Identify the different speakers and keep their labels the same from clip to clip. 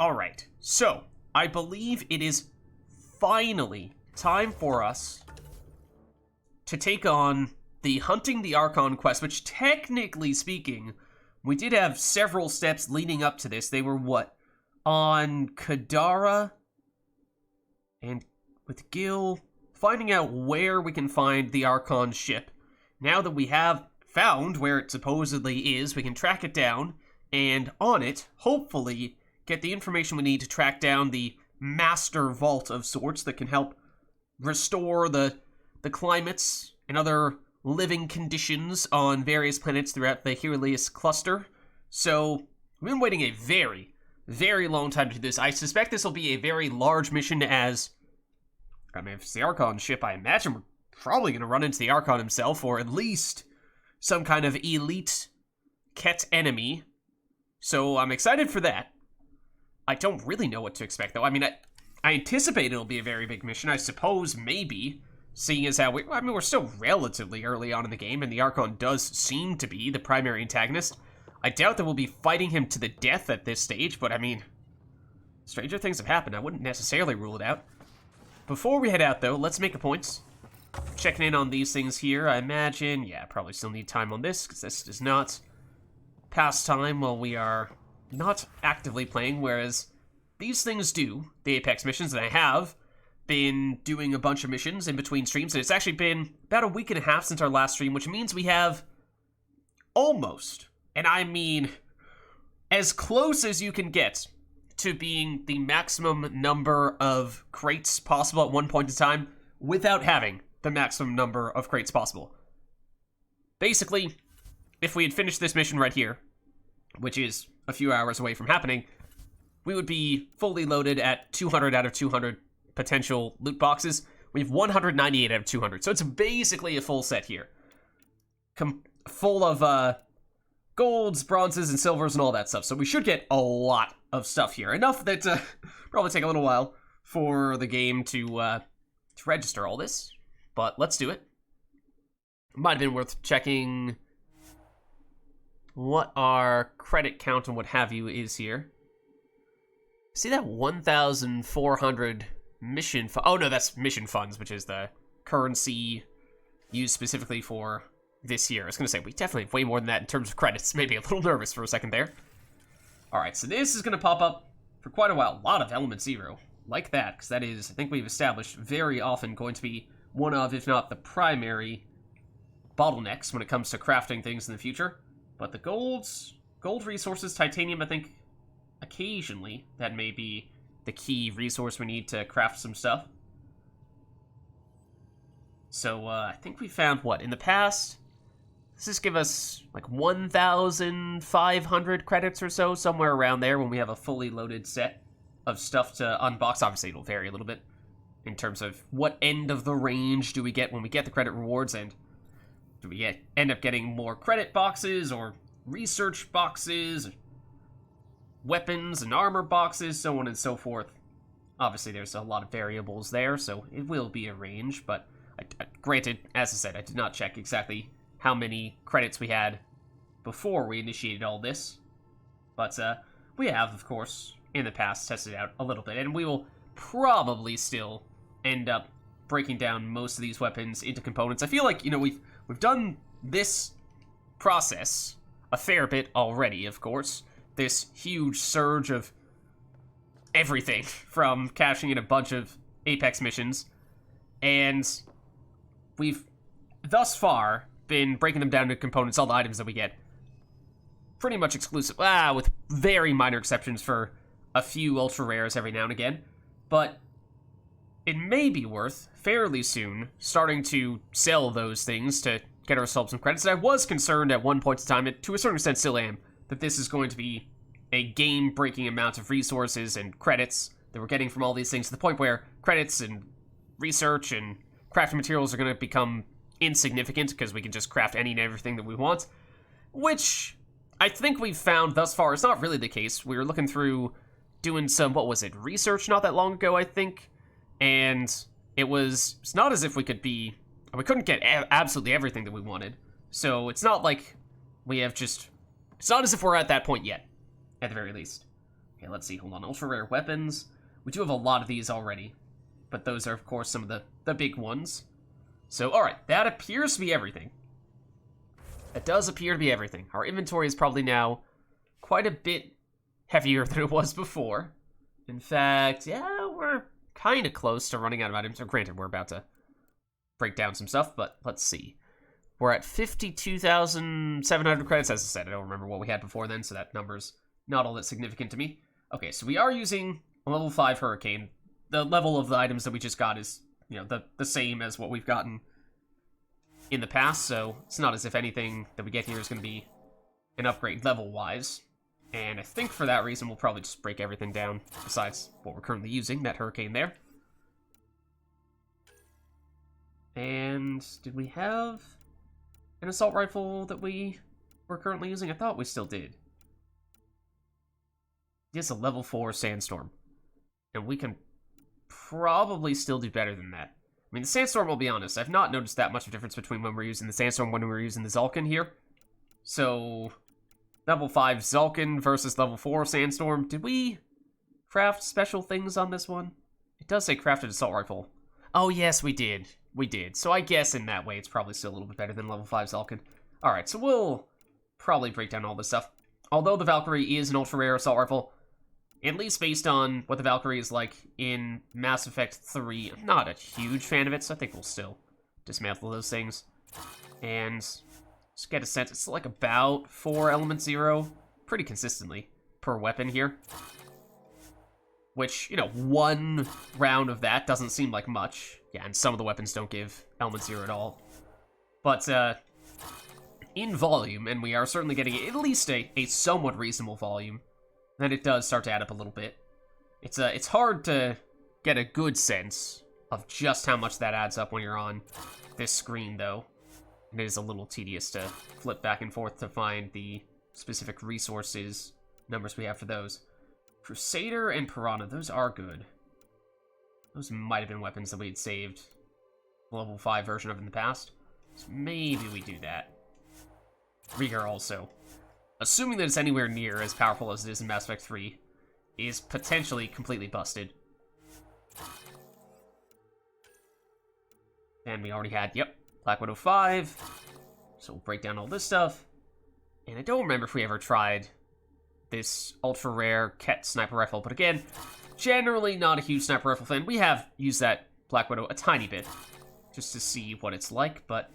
Speaker 1: Alright, so, I believe it is finally time for us to take on the Hunting the Archon quest, which technically speaking, we did have several steps leading up to this. They were what? On Kadara and with Gil, finding out where we can find the Archon's ship. Now that we have found where it supposedly is, we can track it down, and on it, hopefully, get the information we need to track down the master vault of sorts that can help restore the climates and other living conditions on various planets throughout the Helios cluster. So, we've been waiting a very, very long time to do this. I suspect this will be a very large mission as, I mean, if it's the Archon ship, I imagine we're probably going to run into the Archon himself, or at least some kind of elite Ket enemy. So I'm excited for that. I don't really know what to expect, though. I mean, I anticipate it'll be a very big mission. I suppose maybe, seeing as how we're still relatively early on in the game, and the Archon does seem to be the primary antagonist. I doubt that we'll be fighting him to the death at this stage, but I mean, stranger things have happened. I wouldn't necessarily rule it out. Before we head out, though, let's make a point. Checking in on these things here, I imagine. Yeah, probably still need time on this, because this does not pass time while we are not actively playing, whereas these things do, the Apex missions, and I have been doing a bunch of missions in between streams, and it's actually been about a week and a half since our last stream, which means we have almost, and I mean as close as you can get to being the maximum number of crates possible at one point in time without having the maximum number of crates possible. Basically, if we had finished this mission right here, which is a few hours away from happening, we would be fully loaded at 200 out of 200 potential loot boxes. We have 198 out of 200, so it's basically a full set here. Full of golds, bronzes, and silvers, and all that stuff. So we should get a lot of stuff here. Enough that probably take a little while for the game to register all this, but let's do it. Might have been worth checking what our credit count and what have you is here. See that 1,400 mission oh no, that's mission funds, which is the currency used specifically for this year. I was going to say, we definitely have way more than that in terms of credits. Maybe a little nervous for a second there. Alright, so this is going to pop up for quite a while. A lot of element 0. Like that, because that is, I think we've established, very often going to be one of, if not the primary, bottlenecks when it comes to crafting things in the future. But the gold resources, titanium, I think, occasionally, that may be the key resource we need to craft some stuff. So, I think we found, what, in the past? Does this give us, like, 1,500 credits or so, somewhere around there, when we have a fully loaded set of stuff to unbox? Obviously, it'll vary a little bit in terms of what end of the range do we get when we get the credit rewards, and do we end up getting more credit boxes, or research boxes, weapons and armor boxes, so on and so forth. Obviously, there's a lot of variables there, so it will be a range, but granted, as I said, I did not check exactly how many credits we had before we initiated all this. But we have, of course, in the past tested out a little bit, and we will probably still end up breaking down most of these weapons into components. I feel like, you know, we've done this process a fair bit already, of course. This huge surge of everything from cashing in a bunch of Apex missions, and we've thus far been breaking them down into components, all the items that we get, pretty much exclusive, with very minor exceptions for a few ultra rares every now and again. But it may be worth, fairly soon, starting to sell those things to get ourselves some credits. And I was concerned at one point in time, and to a certain extent still am, that this is going to be a game-breaking amount of resources and credits that we're getting from all these things, to the point where credits and research and crafting materials are going to become insignificant because we can just craft any and everything that we want, which I think we've found thus far is not really the case. We were looking through doing some, what was it, research not that long ago, I think, and it's not as if we couldn't get absolutely everything that we wanted. So it's not like we have it's not as if we're at that point yet, at the very least. Okay, let's see. Hold on. Ultra rare weapons. We do have a lot of these already. But those are, of course, some of the big ones. So, alright. That appears to be everything. It does appear to be everything. Our inventory is probably now quite a bit heavier than it was before. In fact, yeah, we're kind of close to running out of items. Granted, we're about to break down some stuff, but let's see. We're at 52,700 credits. As I said, I don't remember what we had before then, so that number's not all that significant to me. Okay, so we are using a level 5 Hurricane. The level of the items that we just got is, you know, the same as what we've gotten in the past, so it's not as if anything that we get here is going to be an upgrade level-wise. And I think for that reason, we'll probably just break everything down, besides what we're currently using, that Hurricane there. And did we have an assault rifle that we were currently using? I thought we still did. It's a level 4 Sandstorm. And we can probably still do better than that. I mean, the Sandstorm, I'll be honest, I've not noticed that much of a difference between when we're using the Sandstorm and when we're using the Zulkin here. So, level 5 Zulkin versus level 4 Sandstorm. Did we craft special things on this one? It does say crafted assault rifle. Oh, yes, we did. We did. So I guess in that way, it's probably still a little bit better than level 5 Zulkin. Alright, so we'll probably break down all this stuff. Although the Valkyrie is an ultra-rare assault rifle, at least based on what the Valkyrie is like in Mass Effect 3, I'm not a huge fan of it, so I think we'll still dismantle those things. And just get a sense, it's like about 4 element 0, pretty consistently, per weapon here. Which, you know, 1 round of that doesn't seem like much. Yeah, and some of the weapons don't give element 0 at all. But, in volume, and we are certainly getting at least a somewhat reasonable volume, then it does start to add up a little bit. It's hard to get a good sense of just how much that adds up when you're on this screen, though. It is a little tedious to flip back and forth to find the specific resources, numbers we have for those. Crusader and Piranha, those are good. Those might have been weapons that we had saved the level 5 version of in the past. So maybe we do that. Ryder also, assuming that it's anywhere near as powerful as it is in Mass Effect 3, is potentially completely busted. And we already had, yep, Black Widow 5. So we'll break down all this stuff. And I don't remember if we ever tried this ultra-rare Ket sniper rifle, but again, generally not a huge sniper rifle fan. We have used that Black Widow a tiny bit, just to see what it's like, but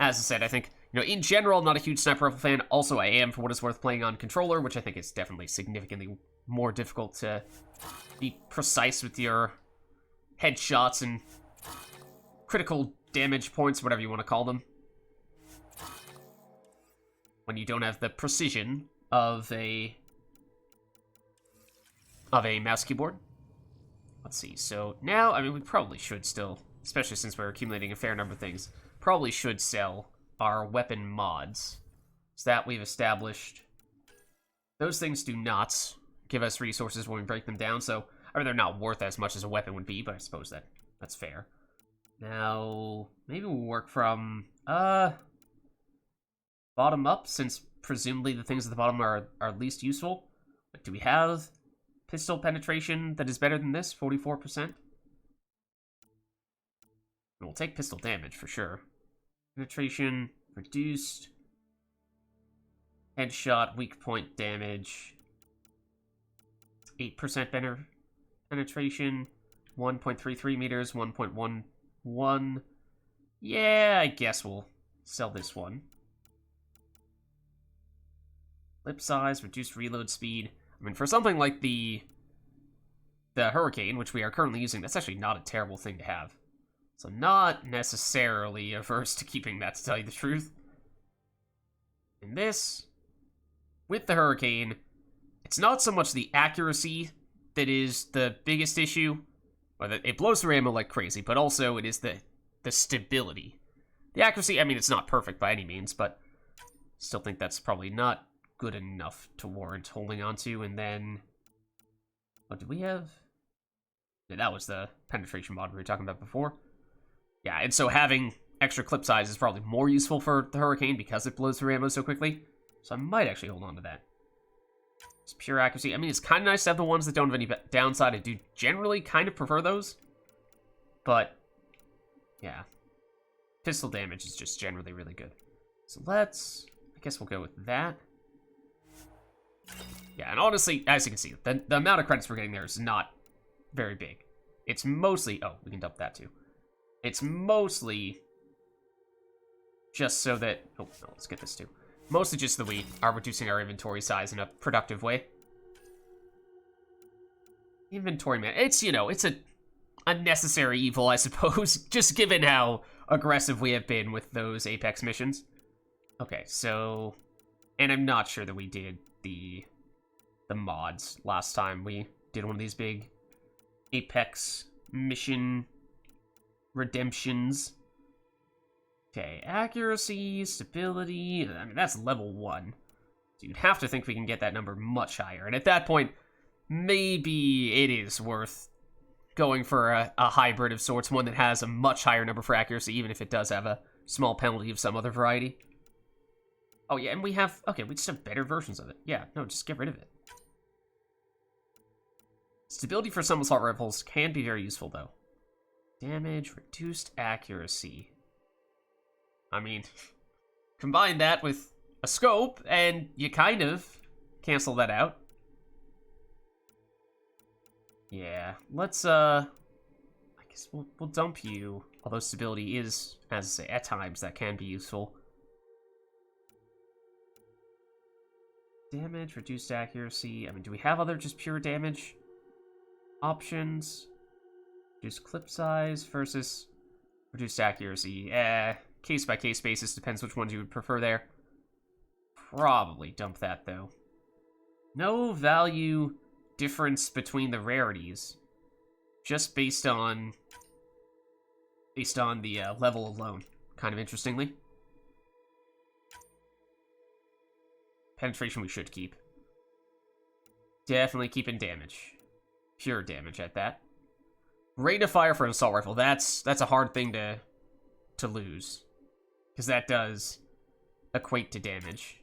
Speaker 1: as I said, I think, you know, in general, I'm not a huge sniper rifle fan. Also, I am, for what it's worth, playing on controller, which I think is definitely significantly more difficult to be precise with your headshots and critical damage points, whatever you want to call them, when you don't have the precision of a mouse keyboard. Let's see, so now, I mean, we probably should still, especially since we're accumulating a fair number of things, probably should sell our weapon mods. So that we've established. Those things do not give us resources when we break them down, so, I mean, they're not worth as much as a weapon would be, but I suppose that's fair. Now, maybe we'll work from, bottom up, since presumably the things at the bottom are least useful. Like, do we have pistol penetration that is better than this? 44%? We'll take pistol damage for sure. Penetration reduced. Headshot, weak point damage. 8% better penetration. 1.33 meters, 1.11. Yeah, I guess we'll sell this one. Clip size, reduced reload speed. I mean, for something like the Hurricane, which we are currently using, that's actually not a terrible thing to have. So not necessarily averse to keeping that, to tell you the truth. In this, with the Hurricane, it's not so much the accuracy that is the biggest issue. Or that it blows through ammo like crazy, but also it is the stability. The accuracy, I mean, it's not perfect by any means, but still think that's probably not good enough to warrant holding on to. And then, what did we have? Yeah, that was the penetration mod we were talking about before. Yeah, and so having extra clip size is probably more useful for the Hurricane because it blows through ammo so quickly. So I might actually hold on to that. It's pure accuracy. I mean, it's kind of nice to have the ones that don't have any downside. I do generally kind of prefer those. But, yeah. Pistol damage is just generally really good. So let's... I guess we'll go with that. Yeah, and honestly, as you can see, the amount of credits we're getting there is not very big. It's mostly... Oh, we can dump that too. It's mostly just so that... Oh, no, let's get this too. Mostly just that we are reducing our inventory size in a productive way. Inventory man. It's, you know, it's a necessary evil, I suppose, just given how aggressive we have been with those Apex missions. Okay, so... And I'm not sure that we did the mods last time we did one of these big Apex mission redemptions. Okay, accuracy, stability, I mean, that's level 1. So you'd have to think we can get that number much higher. And at that point, maybe it is worth going for a hybrid of sorts, one that has a much higher number for accuracy, even if it does have a small penalty of some other variety. Oh yeah, and we have, okay, we just have better versions of it. Yeah, no, just get rid of it. Stability for some assault rifles can be very useful, though. Damage, reduced accuracy. I mean, combine that with a scope, and you kind of cancel that out. Yeah, let's, I guess we'll dump you. Although stability is, as I say, at times that can be useful. Damage, reduced accuracy. I mean, do we have other just pure damage options? Reduce clip size versus reduced accuracy. Case by case basis, depends which ones you would prefer there. Probably dump that though. No value difference between the rarities, just based on the level alone. Kind of interestingly. Penetration we should keep. Definitely keeping damage. Pure damage at that. Rate of fire for an assault rifle. That's a hard thing to lose. Because that does equate to damage.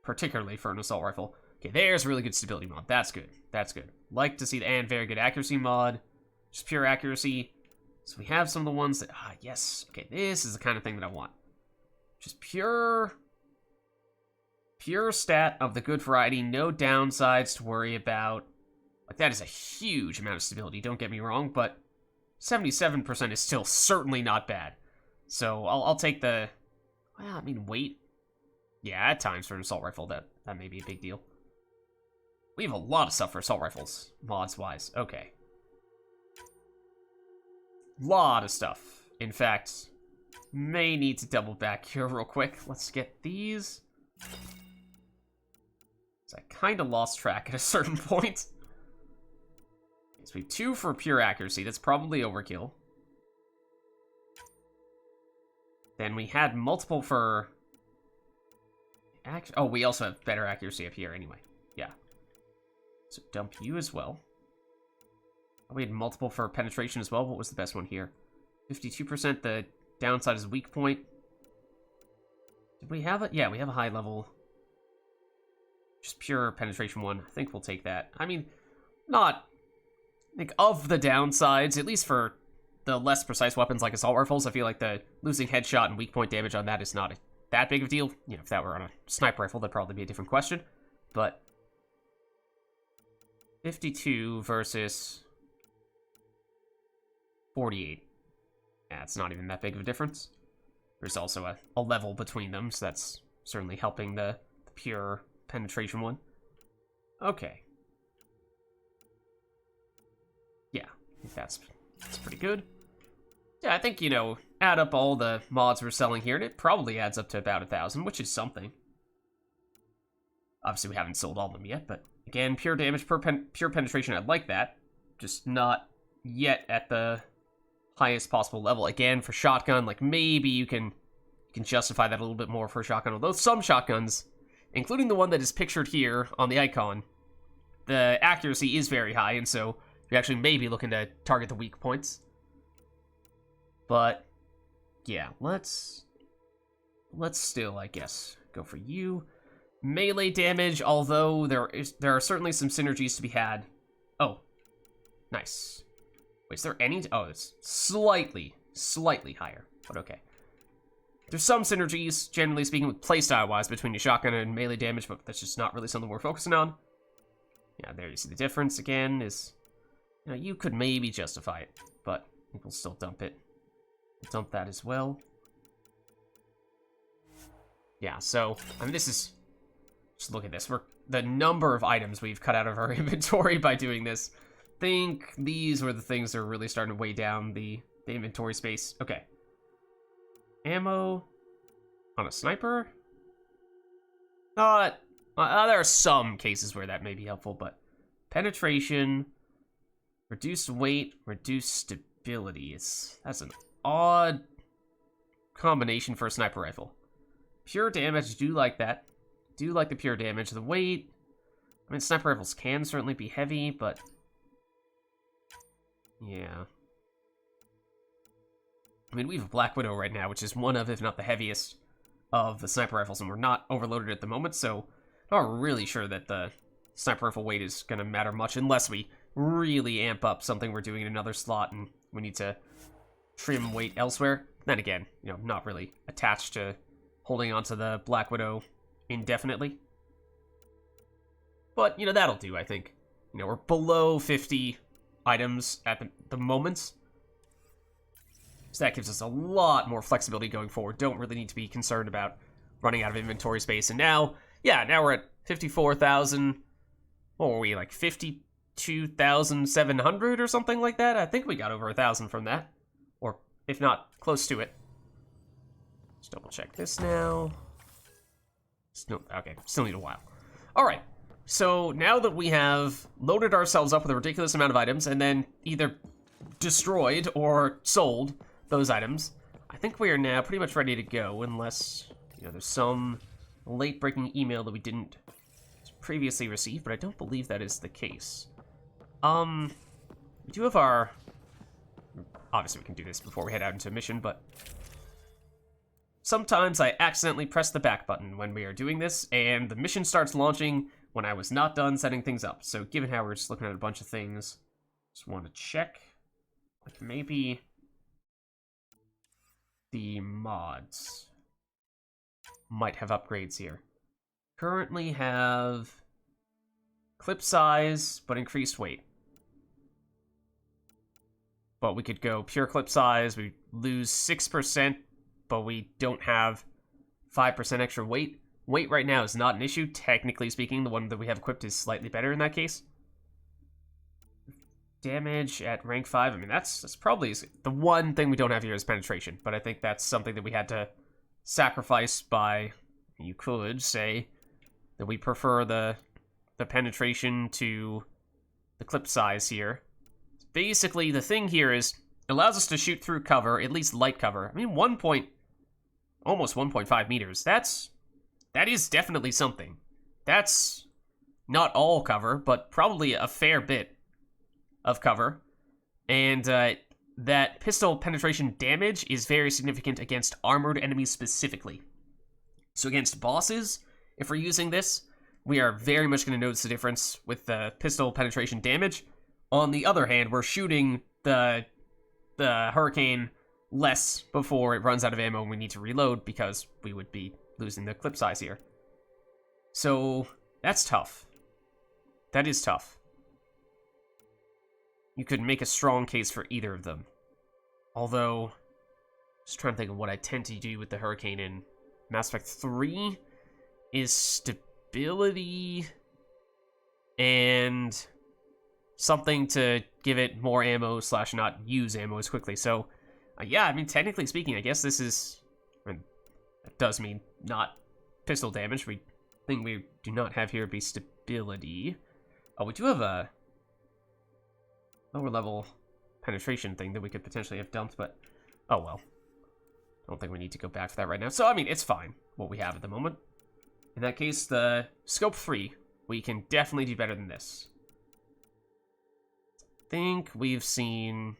Speaker 1: Particularly for an assault rifle. Okay, there's a really good stability mod. That's good. That's good. Like to see the and very good accuracy mod. Just pure accuracy. So we have some of the ones that... Ah, yes. Okay, this is the kind of thing that I want. Just pure stat of the good variety. No downsides to worry about. Like, that is a huge amount of stability, don't get me wrong, but 77% is still certainly not bad. So I'll take the... Well, I mean, weight. Yeah, at times for an assault rifle, that may be a big deal. We have a lot of stuff for assault rifles, mods-wise. Okay. Lot of stuff. In fact, may need to double back here real quick. Let's get these. So I kind of lost track at a certain point. So we have 2 for pure accuracy. That's probably overkill. Then we had multiple for... Oh, we also have better accuracy up here anyway. Yeah. So dump you as well. We had multiple for penetration as well. What was the best one here? 52%. The downside is weak point. Did we have it? Yeah, we have a high level. Just pure penetration 1. I think we'll take that. I mean, not... I think of the downsides, at least for the less precise weapons like assault rifles, I feel like the losing headshot and weak point damage on that is not that big of a deal. You know, if that were on a sniper rifle, that'd probably be a different question. But 52 versus 48. Yeah, it's not even that big of a difference. There's also a level between them, so that's certainly helping the pure penetration one. Okay. Yeah, I think that's pretty good. Yeah, I think, you know, add up all the mods we're selling here, and it probably adds up to about 1,000, which is something. Obviously, we haven't sold all of them yet, but again, pure damage per pure penetration, I'd like that. Just not yet at the highest possible level. Again, for shotgun, like, maybe you can justify that a little bit more for a shotgun, although some shotguns, including the one that is pictured here on the icon, the accuracy is very high, and so you're actually maybe looking to target the weak points. But, yeah, let's still, I guess, go for you. Melee damage, although there are certainly some synergies to be had. Oh, nice. Wait, is there any? Oh, it's slightly higher, but okay. There's some synergies, generally speaking, with playstyle-wise between your shotgun and melee damage, but that's just not really something we're focusing on. Yeah, there you see the difference again is, you know, you could maybe justify it, but we'll still dump it. We'll dump that as well. Yeah, so, I mean, this is, just look at this. The number of items we've cut out of our inventory by doing this. I think these were the things that are really starting to weigh down the inventory space. Okay. Ammo on a sniper? There are some cases where that may be helpful, but penetration, reduced weight, reduced stability. That's an odd combination for a sniper rifle. Pure damage, do like that. Do like the pure damage. The weight, I mean, sniper rifles can certainly be heavy, but yeah. I mean, we have a Black Widow right now, which is one of, if not the heaviest, of the sniper rifles, and we're not overloaded at the moment, so I'm not really sure that the sniper rifle weight is going to matter much unless we really amp up something we're doing in another slot and we need to trim weight elsewhere. Then again, you know, not really attached to holding onto the Black Widow indefinitely. But, you know, that'll do, I think. You know, we're below 50 items at the moment. So that gives us a lot more flexibility going forward. Don't really need to be concerned about running out of inventory space. And now, yeah, now we're at 54,000. What were we, like 52,700 or something like that? I think we got over 1,000 from that. Or, if not, close to it. Let's double check this now. Okay, still need a while. Alright, so now that we have loaded ourselves up with a ridiculous amount of items and then either destroyed or sold those items, I think we are now pretty much ready to go, unless, you know, there's some late-breaking email that we didn't previously receive, but I don't believe that is the case. We do have our... Obviously, we can do this before we head out into a mission, but sometimes I accidentally press the back button when we are doing this, and the mission starts launching when I was not done setting things up. So given how we're just looking at a bunch of things, just want to check, like maybe the mods might have upgrades here. Currently have clip size, but increased weight. But we could go pure clip size, we lose 6%, but we don't have 5% extra weight. Weight right now is not an issue, technically speaking. The one that we have equipped is slightly better in that case. Damage at rank 5, I mean, that's probably the one thing we don't have here is penetration, but I think that's something that we had to sacrifice by, you could say, that we prefer the penetration to the clip size here. Basically, the thing here is, it allows us to shoot through cover, at least light cover. I mean, almost 1.5 meters. That is definitely something. That's not all cover, but probably a fair bit of cover. And that pistol penetration damage is very significant against armored enemies specifically. So against bosses, if we're using this, we are very much going to notice the difference with the pistol penetration damage. On the other hand, we're shooting the Hurricane less before it runs out of ammo and we need to reload because we would be losing the clip size here. So that's tough. That is tough. You could make a strong case for either of them. Although, just trying to think of what I tend to do with the Hurricane in Mass Effect 3 is stability and something to give it more ammo / not use ammo as quickly. So, yeah, I mean, technically speaking, I guess this is... I mean, that does mean not pistol damage. Thing we do not have here would be stability. Oh, we do have a lower level penetration thing that we could potentially have dumped, but oh well. I don't think we need to go back for that right now. So, I mean, it's fine what we have at the moment. In that case, the Scope 3, we can definitely do better than this. I think we've seen...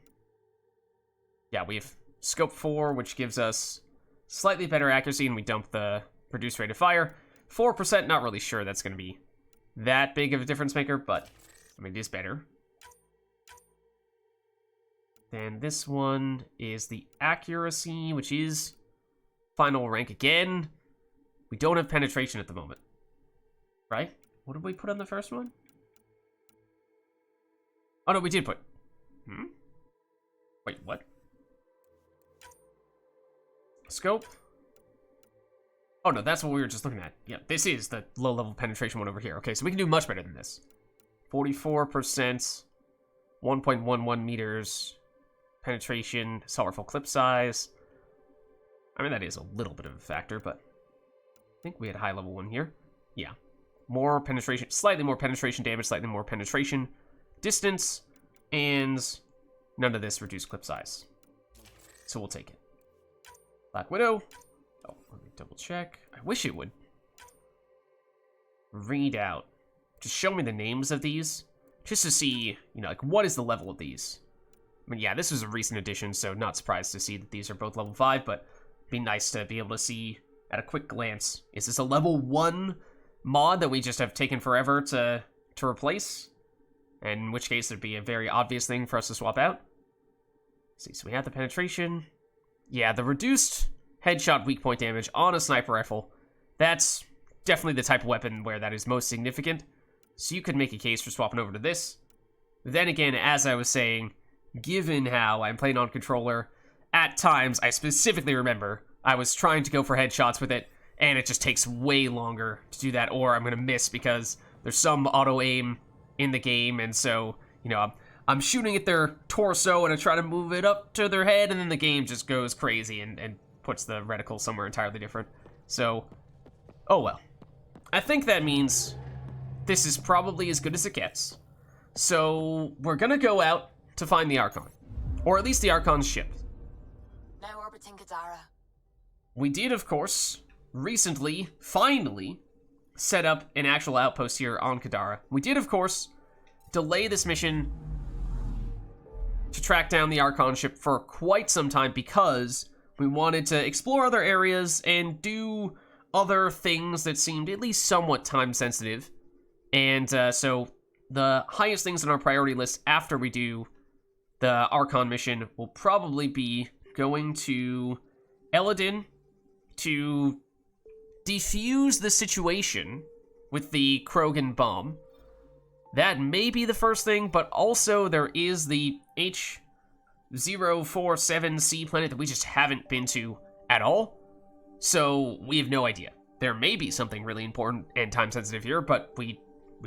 Speaker 1: Yeah, we have Scope 4, which gives us slightly better accuracy, and we dump the reduced rate of fire. 4%, not really sure that's going to be that big of a difference maker, but I mean, it is better. Then this one is the accuracy, which is final rank again. We don't have penetration at the moment, right? What did we put on the first one? Oh, no, we did put... Wait, what? Scope? Oh, no, that's what we were just looking at. Yeah, this is the low-level penetration one over here. Okay, so we can do much better than this. 44%, 1.11 meters penetration, powerful clip size. I mean, that is a little bit of a factor, but I think we had a high-level one here. Yeah. More penetration, slightly more penetration damage, slightly more penetration distance, and none of this reduced clip size. So we'll take it. Black Widow. Oh, let me double check. I wish it would read out. Just show me the names of these, just to see, you know, like, what is the level of these? I mean, yeah, this was a recent addition, so not surprised to see that these are both level 5, but it'd be nice to be able to see at a quick glance. Is this a level 1 mod that we just have taken forever to replace? In which case, it'd be a very obvious thing for us to swap out. Let's see, so we have the penetration. Yeah, the reduced headshot weak point damage on a sniper rifle. That's definitely the type of weapon where that is most significant. So you could make a case for swapping over to this. Then again, as I was saying, given how I'm playing on controller, at times, I specifically remember I was trying to go for headshots with it, and it just takes way longer to do that, or I'm going to miss because there's some auto-aim in the game, and so, you know, I'm shooting at their torso, and I try to move it up to their head, and then the game just goes crazy and puts the reticle somewhere entirely different. So, oh well. I think that means this is probably as good as it gets. So, we're going to go out to find the Archon. Or at least the Archon's ship.
Speaker 2: Now orbiting Kadara.
Speaker 1: We did, of course, recently, finally, set up an actual outpost here on Kadara. We did, of course, delay this mission to track down the Archon ship for quite some time because we wanted to explore other areas and do other things that seemed at least somewhat time-sensitive. And so the highest things on our priority list after we do the Archon mission will probably be going to Eladin to defuse the situation with the Krogan bomb. That may be the first thing, but also there is the H047C planet that we just haven't been to at all. So we have no idea. There may be something really important and time-sensitive here, but we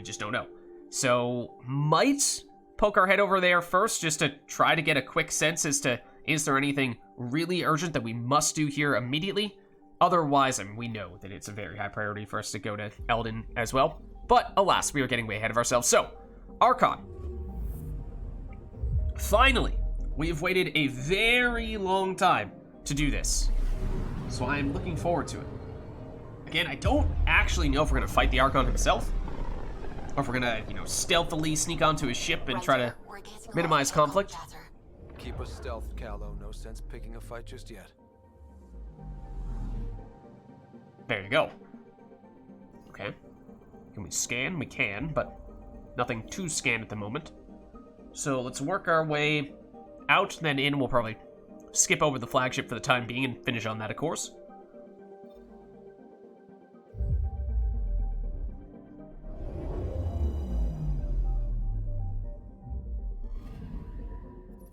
Speaker 1: just don't know. So might poke our head over there first just to try to get a quick sense as to is there anything really urgent that we must do here immediately? Otherwise, I mean, we know that it's a very high priority for us to go to Eldin as well. But alas, we are getting way ahead of ourselves. So, Archon. Finally, we have waited a very long time to do this. So I am looking forward to it. Again, I don't actually know if we're going to fight the Archon himself, or if we're going to, you know, stealthily sneak onto his ship and try to minimize conflict.
Speaker 3: Keep us stealth, Callow. No sense picking a fight just yet.
Speaker 1: There you go. Okay. Can we scan? We can, but nothing to scan at the moment. So let's work our way out, then in. We'll probably skip over the flagship for the time being and finish on that, of course.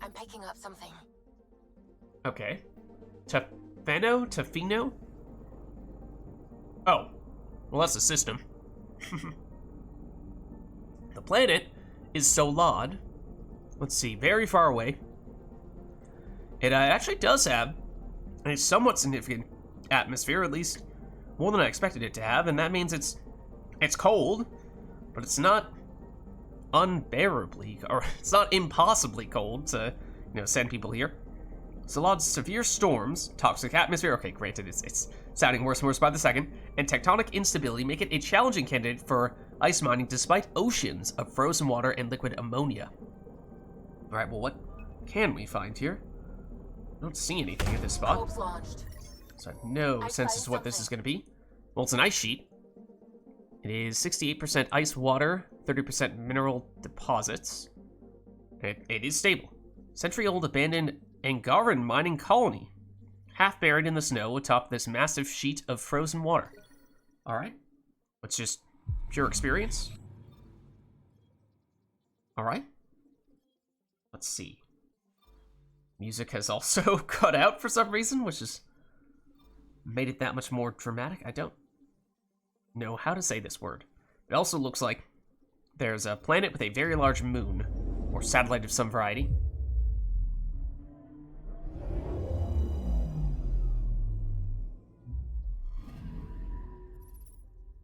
Speaker 2: I'm picking up something.
Speaker 1: Okay. Tafino? Oh. Well, that's the system. The planet is Solad. Let's see, very far away. It actually does have a somewhat significant atmosphere, at least more than I expected it to have, and that means it's cold, but it's not unbearably, or it's not impossibly cold to, you know, send people here. Solad's severe storms, toxic atmosphere, okay, granted, it's sounding worse and worse by the second, and tectonic instability make it a challenging candidate for ice mining despite oceans of frozen water and liquid ammonia. Alright, well, what can we find here? I don't see anything at this spot. So I have no sense as to what this is going to be. Well, it's an ice sheet. It is 68% ice water, 30% mineral deposits. It is stable. Century-old abandoned Angaran mining colony. Half buried in the snow atop this massive sheet of frozen water. Alright. Let's just pure experience. Alright. Let's see. Music has also cut out for some reason, which has made it that much more dramatic. I don't know how to say this word. It also looks like there's a planet with a very large moon, or satellite of some variety.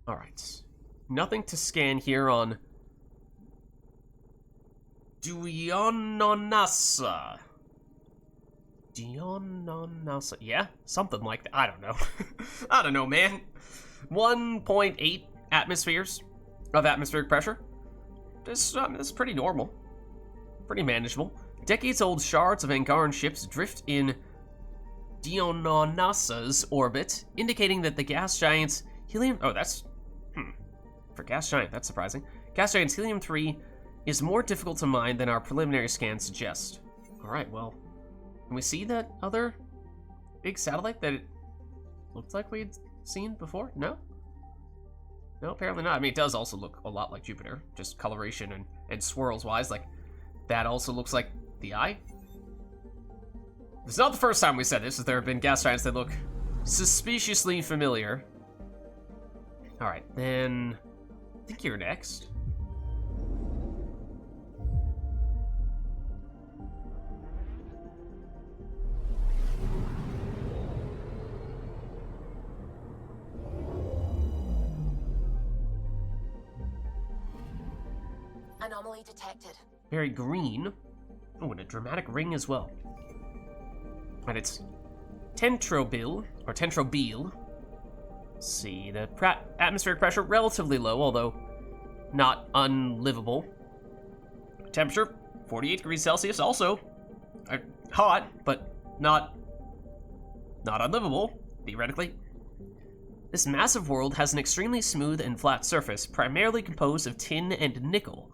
Speaker 1: Alright. Nothing to scan here on Diononasa. Diononasa. Yeah? Something like that. I don't know. I don't know, man. 1.8 atmospheres of atmospheric pressure. This is pretty normal. Pretty manageable. Decades-old shards of Angaran ships drift in Diononasa's orbit, indicating that the gas giant's helium... Oh, that's... For gas giant, that's surprising. Gas giant's helium-3 is more difficult to mine than our preliminary scans suggest. Alright, well... Can we see that other big satellite that it looked like we'd seen before? No? No, apparently not. I mean, it does also look a lot like Jupiter, just coloration and swirls-wise. Like, that also looks like the eye. It's not the first time we said this, as there have been gas giants that look suspiciously familiar. Alright, then... I think you're next.
Speaker 2: Anomaly detected.
Speaker 1: Very green. Oh, and a dramatic ring as well. And it's Tentrobil, or Tentrobil. Let's see, the atmospheric pressure relatively low, although not unlivable. Temperature, 48 degrees Celsius, also hot, but not unlivable, theoretically. This massive world has an extremely smooth and flat surface, primarily composed of tin and nickel.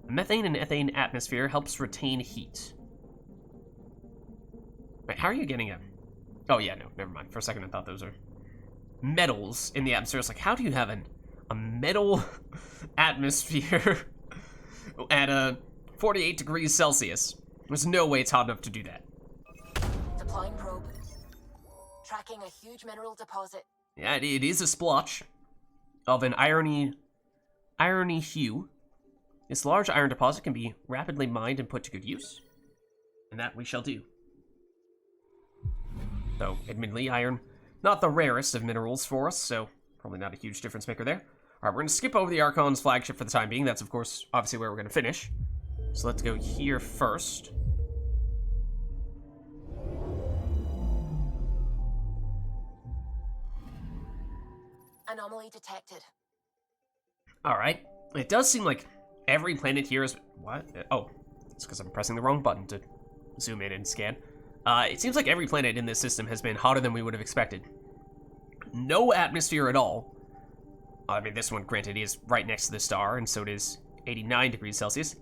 Speaker 1: A methane and ethane atmosphere helps retain heat. Wait, how are you getting it? Oh yeah, no, never mind. For a second I thought those are metals in the atmosphere. It's like, how do you have a metal atmosphere at 48 degrees Celsius? There's no way it's hot enough to do that.
Speaker 2: Deploying probe. Tracking a huge mineral deposit.
Speaker 1: Yeah, it is a splotch of an irony hue. This large iron deposit can be rapidly mined and put to good use, and that we shall do. Though, admittedly, iron, not the rarest of minerals for us, so probably not a huge difference maker there. Alright, we're going to skip over the Archon'S flagship for the time being. That's, of course, obviously where we're going to finish. So let's go here first.
Speaker 2: Anomaly detected.
Speaker 1: Alright, it does seem like every planet here is... What? Oh, it's because I'm pressing the wrong button to zoom in and scan. It seems like every planet in this system has been hotter than we would have expected. No atmosphere at all. I mean, this one, granted, is right next to the star, and so it is 89 degrees Celsius.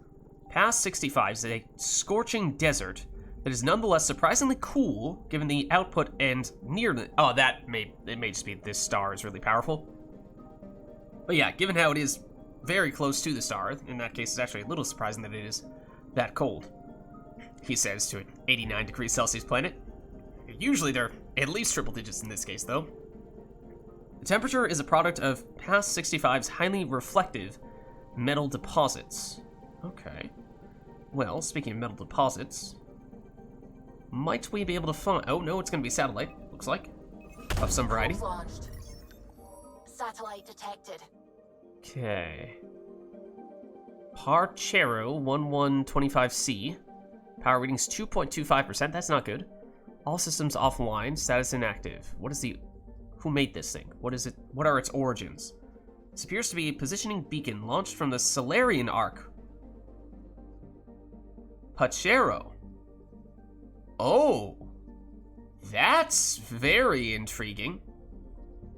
Speaker 1: Past 65 is a scorching desert that is nonetheless surprisingly cool, given the output and near the... Oh, it may just be this star is really powerful. But yeah, given how it is very close to the star, in that case, it's actually a little surprising that it is that cold. He says to an 89 degrees Celsius planet. Usually they're at least triple digits in this case, though. The temperature is a product of past 65's highly reflective metal deposits. Okay. Well, speaking of metal deposits, might we be able to find... Oh, no, it's going to be satellite, looks like, of some variety.
Speaker 2: Launched. Satellite detected.
Speaker 1: Okay. Parchero 1125C. Power readings 2.25%. That's not good. All systems offline. Status inactive. What is the... Who made this thing? What is it? What are its origins? This appears to be a positioning beacon launched from the Solarian Arc. Parchero. Oh. That's very intriguing.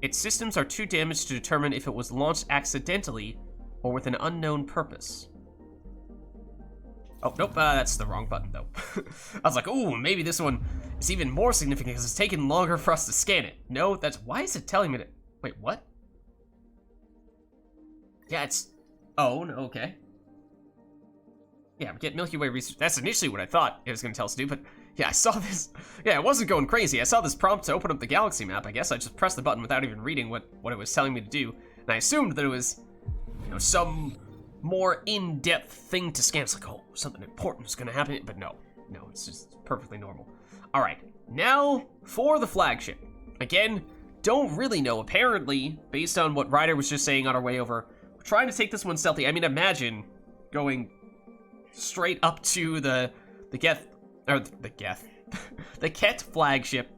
Speaker 1: Its systems are too damaged to determine if it was launched accidentally or with an unknown purpose. Oh, nope, that's the wrong button, though. I was like, ooh, maybe this one is even more significant because it's taken longer for us to scan it. No, that's... Why is it telling me to... Wait, what? Yeah, it's... Oh, no, okay. Yeah, get Milky Way research. That's initially what I thought it was going to tell us to do, but... Yeah, I saw this... Yeah, it wasn't going crazy. I saw this prompt to open up the galaxy map, I guess. I just pressed the button without even reading what it was telling me to do. And I assumed that it was, you know, some more in-depth thing to scan. It's like, oh, something important is going to happen. But no, it's just perfectly normal. All right, now for the flagship. Again, don't really know. Apparently, based on what Ryder was just saying on our way over, we're trying to take this one stealthy. I mean, imagine going straight up to the Ket flagship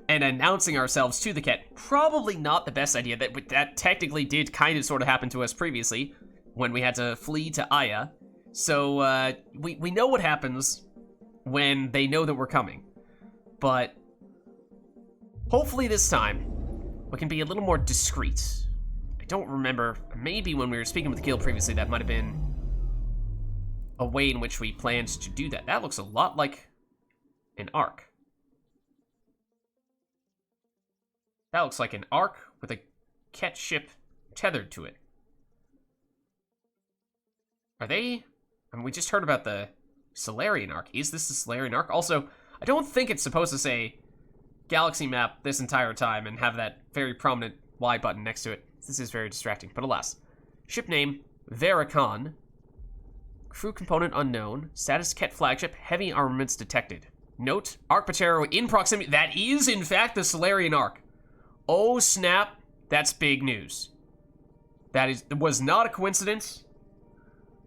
Speaker 1: and announcing ourselves to the Ket. Probably not the best idea. That technically did kind of sort of happen to us previously when we had to flee to Aya. So we know what happens when they know that we're coming. But hopefully this time we can be a little more discreet. I don't remember. Maybe when we were speaking with the guild previously, that might have been a way in which we planned to do that. That looks a lot like an arc. That looks like an arc with a Ket ship tethered to it. Are they... I mean, we just heard about the Solarian arc. Is this the Solarian arc? Also, I don't think it's supposed to say galaxy map this entire time and have that very prominent Y button next to it. This is very distracting, but alas. Ship name, Veracon. Crew component unknown. Status Ket flagship, heavy armaments detected. Note, Arc Patero in proximity. That is, in fact, the Solarian arc. Oh, snap. That's big news. That was not a coincidence.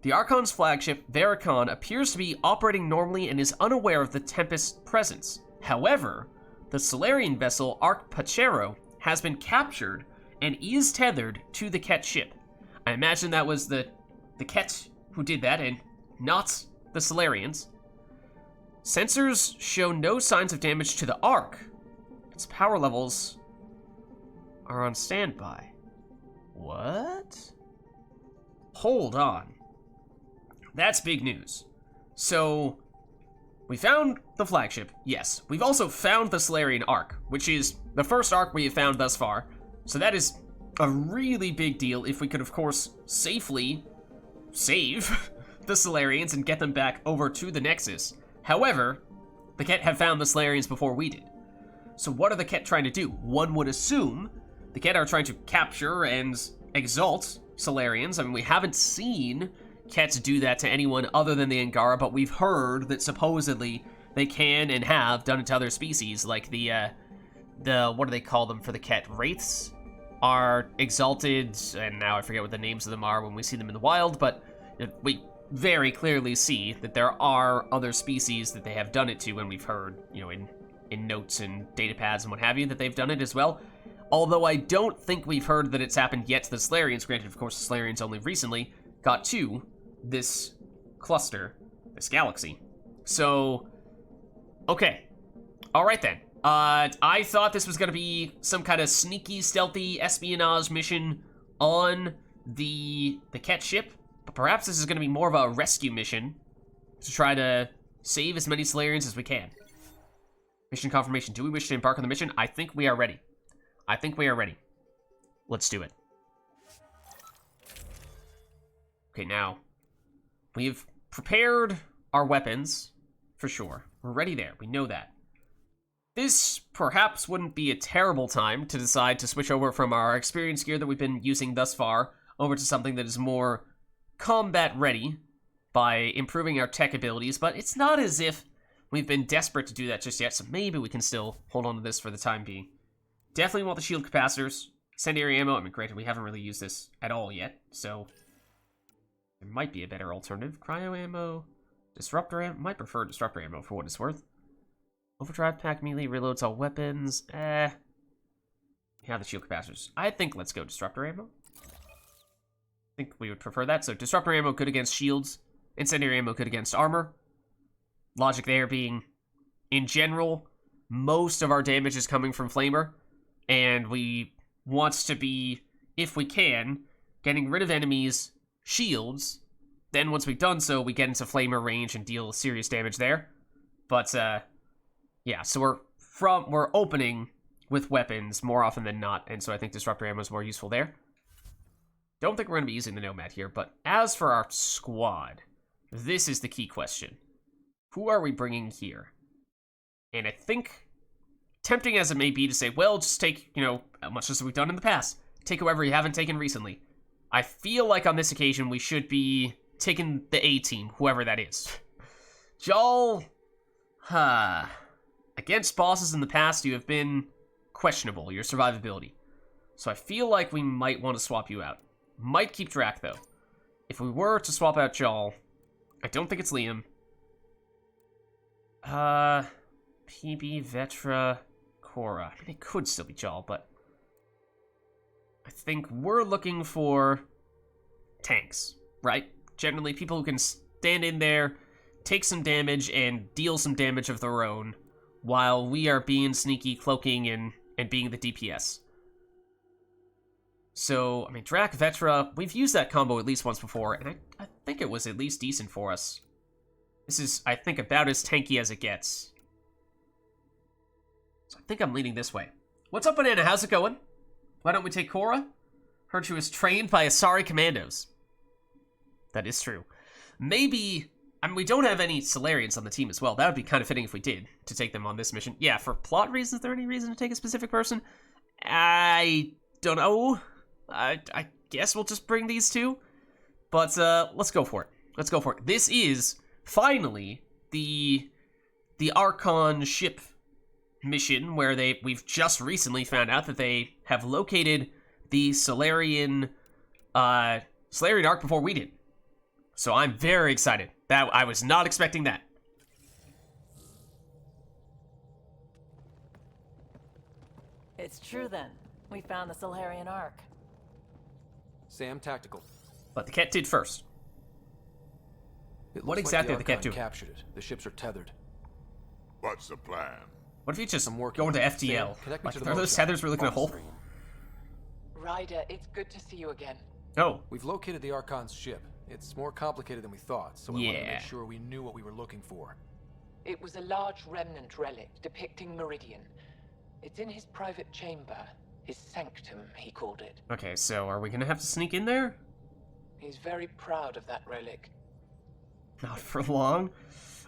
Speaker 1: The Archon'S flagship, Veracon, appears to be operating normally and is unaware of the Tempest's presence. However, the Solarian vessel Arc Patero has been captured and is tethered to the Ket ship. I imagine that was the Ket who did that and not the Solarians. Sensors show no signs of damage to the Ark. Its power levels are on standby. What? Hold on. That's big news. So, we found the flagship, yes. We've also found the Solarian Ark, which is the first Ark we have found thus far. So that is a really big deal if we could, of course, safely save the Solarians and get them back over to the Nexus. However, the Ket have found the Solarians before we did. So what are the Ket trying to do? One would assume the Ket are trying to capture and exalt Solarians. I mean, we haven't seen Kets do that to anyone other than the Angara, but we've heard that supposedly they can and have done it to other species, like the what do they call them for the Ket? Wraiths are exalted, and now I forget what the names of them are when we see them in the wild, but we very clearly see that there are other species that they have done it to, and we've heard, you know, in notes and data pads and what have you, that they've done it as well. Although I don't think we've heard that it's happened yet to the Solarians. Granted, of course, the Solarians only recently got to this cluster, this galaxy. So, okay. Alright then. I thought this was going to be some kind of sneaky, stealthy espionage mission on the Ket ship, but perhaps this is going to be more of a rescue mission to try to save as many Solarians as we can. Mission confirmation. Do we wish to embark on the mission? I think we are ready. I think we are ready. Let's do it. Okay, now, we've prepared our weapons, for sure. We're ready there, we know that. This perhaps wouldn't be a terrible time to decide to switch over from our experience gear that we've been using thus far over to something that is more combat ready by improving our tech abilities, but it's not as if we've been desperate to do that just yet, so maybe we can still hold on to this for the time being. Definitely want the shield capacitors, incendiary ammo. I mean, granted, we haven't really used this at all yet, so there might be a better alternative. Cryo ammo, disruptor ammo. Might prefer disruptor ammo for what it's worth. Overdrive pack melee reloads all weapons. We have the shield capacitors. I think let's go disruptor ammo. I think we would prefer that. So disruptor ammo good against shields. Incendiary ammo good against armor. Logic there being, in general, most of our damage is coming from flamer. And we wants to be, if we can, getting rid of enemies' shields. Then once we've done so, we get into flamer range and deal serious damage there. But, yeah, so we're opening with weapons more often than not, and so I think Disruptor Ammo is more useful there. Don't think we're going to be using the Nomad here, but as for our squad, this is the key question. Who are we bringing here? And I think, tempting as it may be to say, well, just take, you know, much as we've done in the past, take whoever you haven't taken recently. I feel like on this occasion we should be taking the A-team, whoever that is. Jal, against bosses in the past, you have been questionable, your survivability. So I feel like we might want to swap you out. Might keep Drac, though. If we were to swap out Jal, I don't think it's Liam. PB, Vetra, Cora. I mean, it could still be Jal, but I think we're looking for tanks, right? Generally, people who can stand in there, take some damage, and deal some damage of their own, while we are being sneaky, cloaking, and being the DPS. So, I mean, Drac, Vetra, we've used that combo at least once before, and I think it was at least decent for us. This is, I think, about as tanky as it gets. So I think I'm leaning this way. What's up, Banana? How's it going? Why don't we take Cora? Heard she was trained by Asari commandos. That is true. Maybe, I mean, we don't have any Solarians on the team as well. That would be kind of fitting if we did, to take them on this mission. Yeah, for plot reasons, is there any reason to take a specific person? I don't know. I guess we'll just bring these two. But, let's go for it. Let's go for it. This is, finally, the Archon ship mission, where we've just recently found out that they have located the Solarian Ark before we did. So I'm very excited. I was not expecting that.
Speaker 2: It's true then. We found the Solarian Ark.
Speaker 3: Sam, tactical.
Speaker 1: But the Ket did first.
Speaker 3: It
Speaker 1: What
Speaker 3: looks
Speaker 1: exactly
Speaker 3: like
Speaker 1: did the Ket do?
Speaker 3: captured it. The ships are tethered.
Speaker 4: What's the plan?
Speaker 1: What if you just
Speaker 3: I'm
Speaker 1: go
Speaker 3: working
Speaker 1: into
Speaker 3: on it.
Speaker 1: FTL?
Speaker 3: Sam, connect me
Speaker 1: Like,
Speaker 3: to the
Speaker 1: are those
Speaker 3: motion.
Speaker 1: tethers really gonna hold?
Speaker 2: Ryder, it's good to see you again.
Speaker 1: Oh,
Speaker 3: We've located the Archon'S ship. It's more complicated than we thought, so I wanted to
Speaker 1: Yeah.
Speaker 3: make sure we knew what we were looking for.
Speaker 5: It was a large remnant relic depicting Meridian. It's in his private chamber. His sanctum, he called it.
Speaker 1: okay, so are we gonna have to sneak in there?
Speaker 5: He's very proud of that relic.
Speaker 1: Not for long.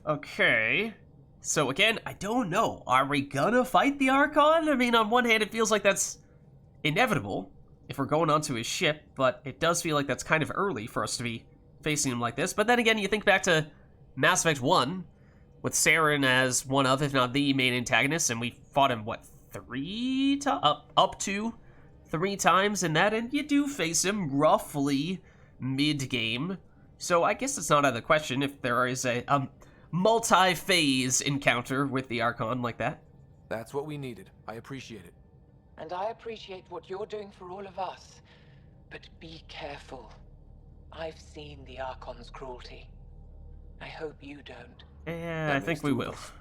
Speaker 1: Okay. So again, I don't know. Are we gonna fight the Archon? I mean, on one hand, it feels like that's inevitable if we're going onto his ship, but it does feel like that's kind of early for us to be facing him like this. But then again, you think back to Mass Effect 1, with Saren as one of, if not the main antagonist, and we fought him, what, up to 3 times in that, and you do face him roughly mid-game. So I guess it's not out of the question if there is a multi-phase encounter with the Archon like that.
Speaker 3: That's what we needed. I appreciate it.
Speaker 5: And I appreciate what you're doing for all of us. But be careful. I've seen the Archon's cruelty. I hope you don't.
Speaker 1: Yeah,
Speaker 3: That
Speaker 1: I think
Speaker 3: makes
Speaker 1: we
Speaker 3: two of
Speaker 1: will.
Speaker 3: us.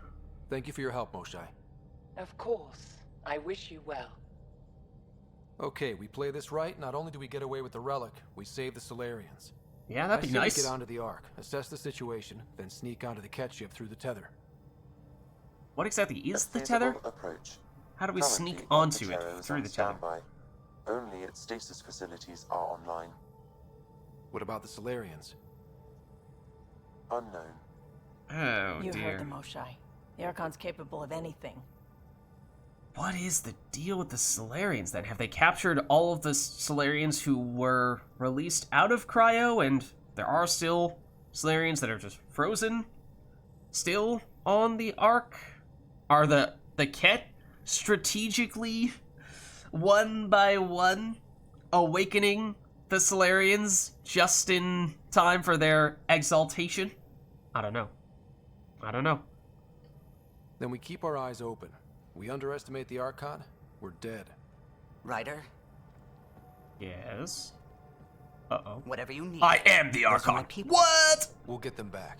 Speaker 3: Thank you for your help, Moshai.
Speaker 5: Of course. I wish you well.
Speaker 3: Okay, we play this right. Not only do we get away with the relic, we save the Solarians.
Speaker 1: Yeah, that'd be
Speaker 3: I say we
Speaker 1: nice.
Speaker 3: get onto the Ark, assess the situation, then sneak onto the Ket ship through the tether.
Speaker 1: What exactly is the
Speaker 6: feasible
Speaker 1: tether?
Speaker 6: approach.
Speaker 1: How do we
Speaker 6: Currently,
Speaker 1: sneak onto it
Speaker 6: Archon'S
Speaker 1: through
Speaker 6: on
Speaker 1: the tether?
Speaker 6: standby. Only its stasis facilities are online.
Speaker 3: What about the Solarians?
Speaker 6: Unknown.
Speaker 1: Oh,
Speaker 2: You
Speaker 1: dear.
Speaker 2: heard the Moshai. The Archon's capable of anything.
Speaker 1: What is the deal with the Solarians then? Have they captured all of the Solarians who were released out of cryo, and there are still Solarians that are just frozen still on the Ark? Are the Ket strategically, one by one, awakening the Solarians just in time for their exaltation? I don't know. I don't know.
Speaker 3: Then we keep our eyes open. We underestimate the Archon, we're dead.
Speaker 7: Ryder,
Speaker 1: Yes. Uh-oh.
Speaker 7: whatever you need.
Speaker 1: I am the
Speaker 7: Those are my
Speaker 1: Archon.
Speaker 7: people.
Speaker 1: What?
Speaker 3: We'll get them back.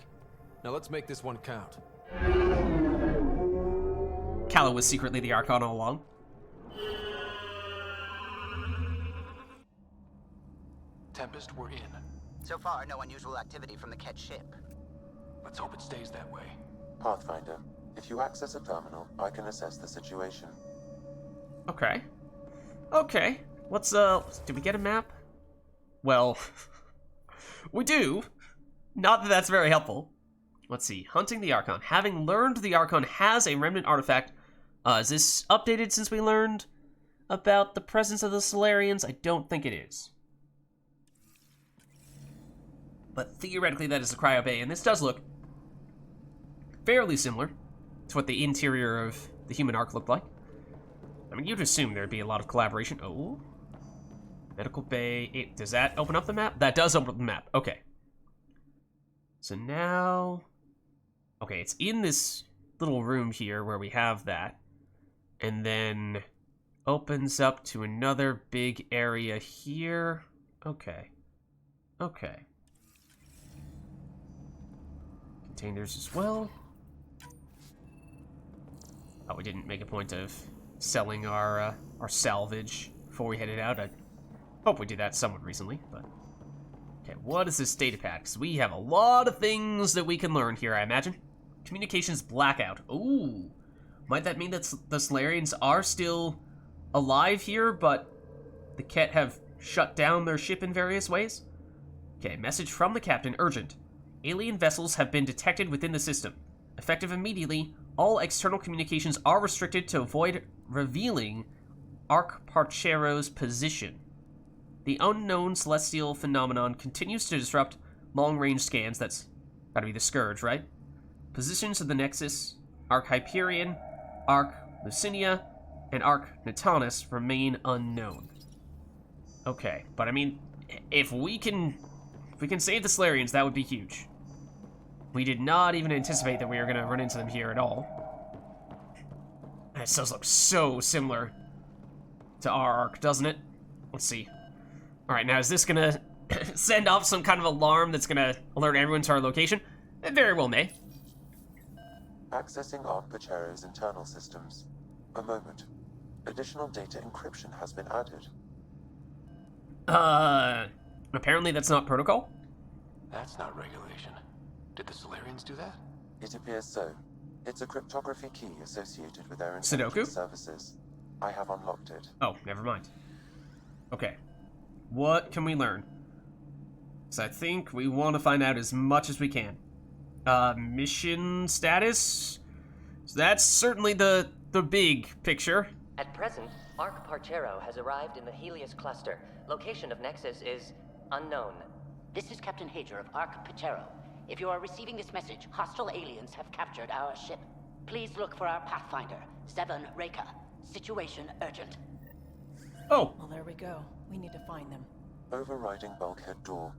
Speaker 3: Now let's make this one count.
Speaker 1: Calla was secretly the Archon all along.
Speaker 3: Tempest, we're in.
Speaker 7: So far, no unusual activity from the Ket ship.
Speaker 3: Let's hope it stays that way.
Speaker 6: Pathfinder, if you access a terminal, I can assess the situation.
Speaker 1: Okay. Okay. Let's, did we get a map? Well, we do. Not that that's very helpful. Let's see. Hunting the Archon. Having learned the Archon has a remnant artifact. Is this updated since we learned about the presence of the Solarians? I don't think it is. But theoretically, that is the Cryo Bay, and this does look fairly similar to what the interior of the human Ark looked like. I mean, you'd assume there'd be a lot of collaboration. Oh. Medical Bay. Does that open up the map? That does open up the map. Okay. So now... Okay, it's in this little room here where we have that. And then opens up to another big area here. Okay. Okay. Containers as well. Oh, we didn't make a point of selling our salvage before we headed out. I hope we did that somewhat recently, but... Okay, what is this data pad? Because we have a lot of things that we can learn here, I imagine. Communications blackout. Ooh. Might that mean that the Solarians are still alive here, but the Ket have shut down their ship in various ways? Okay, message from the captain, urgent. Alien vessels have been detected within the system. Effective immediately, all external communications are restricted to avoid revealing Archon'S position. The unknown celestial phenomenon continues to disrupt long-range scans. That's gotta be the Scourge, right? Positions of the Nexus, Arc Hyperion, Arc Lucinia, and Arc Natanus remain unknown. Okay, but I mean, if we can save the Solarians, that would be huge. We did not even anticipate that we were gonna run into them here at all. And it does look so similar to our Arc, doesn't it? Let's see. Alright, now is this gonna send off some kind of alarm that's gonna alert everyone to our location? It very well may.
Speaker 6: Accessing Archon'S internal systems. A moment. Additional data encryption has been added.
Speaker 1: Apparently that's not protocol?
Speaker 3: That's not regulation. Did the Solarians do that?
Speaker 6: It appears so. It's a cryptography key associated with their
Speaker 1: Sudoku?
Speaker 6: intelligence services. I have unlocked it.
Speaker 1: Oh, never mind. Okay. What can we learn? So I think we want to find out as much as we can. Mission status? So that's certainly the big picture.
Speaker 8: At present, Arc Parchero has arrived in the Helios cluster. Location of Nexus is unknown.
Speaker 7: This is Captain Hager of Arc Pachero. If you are receiving this message, hostile aliens have captured our ship. Please look for our pathfinder, Seven Reka. Situation urgent.
Speaker 1: Oh.
Speaker 2: Well, there we go. We need to find them.
Speaker 6: Overriding bulkhead door.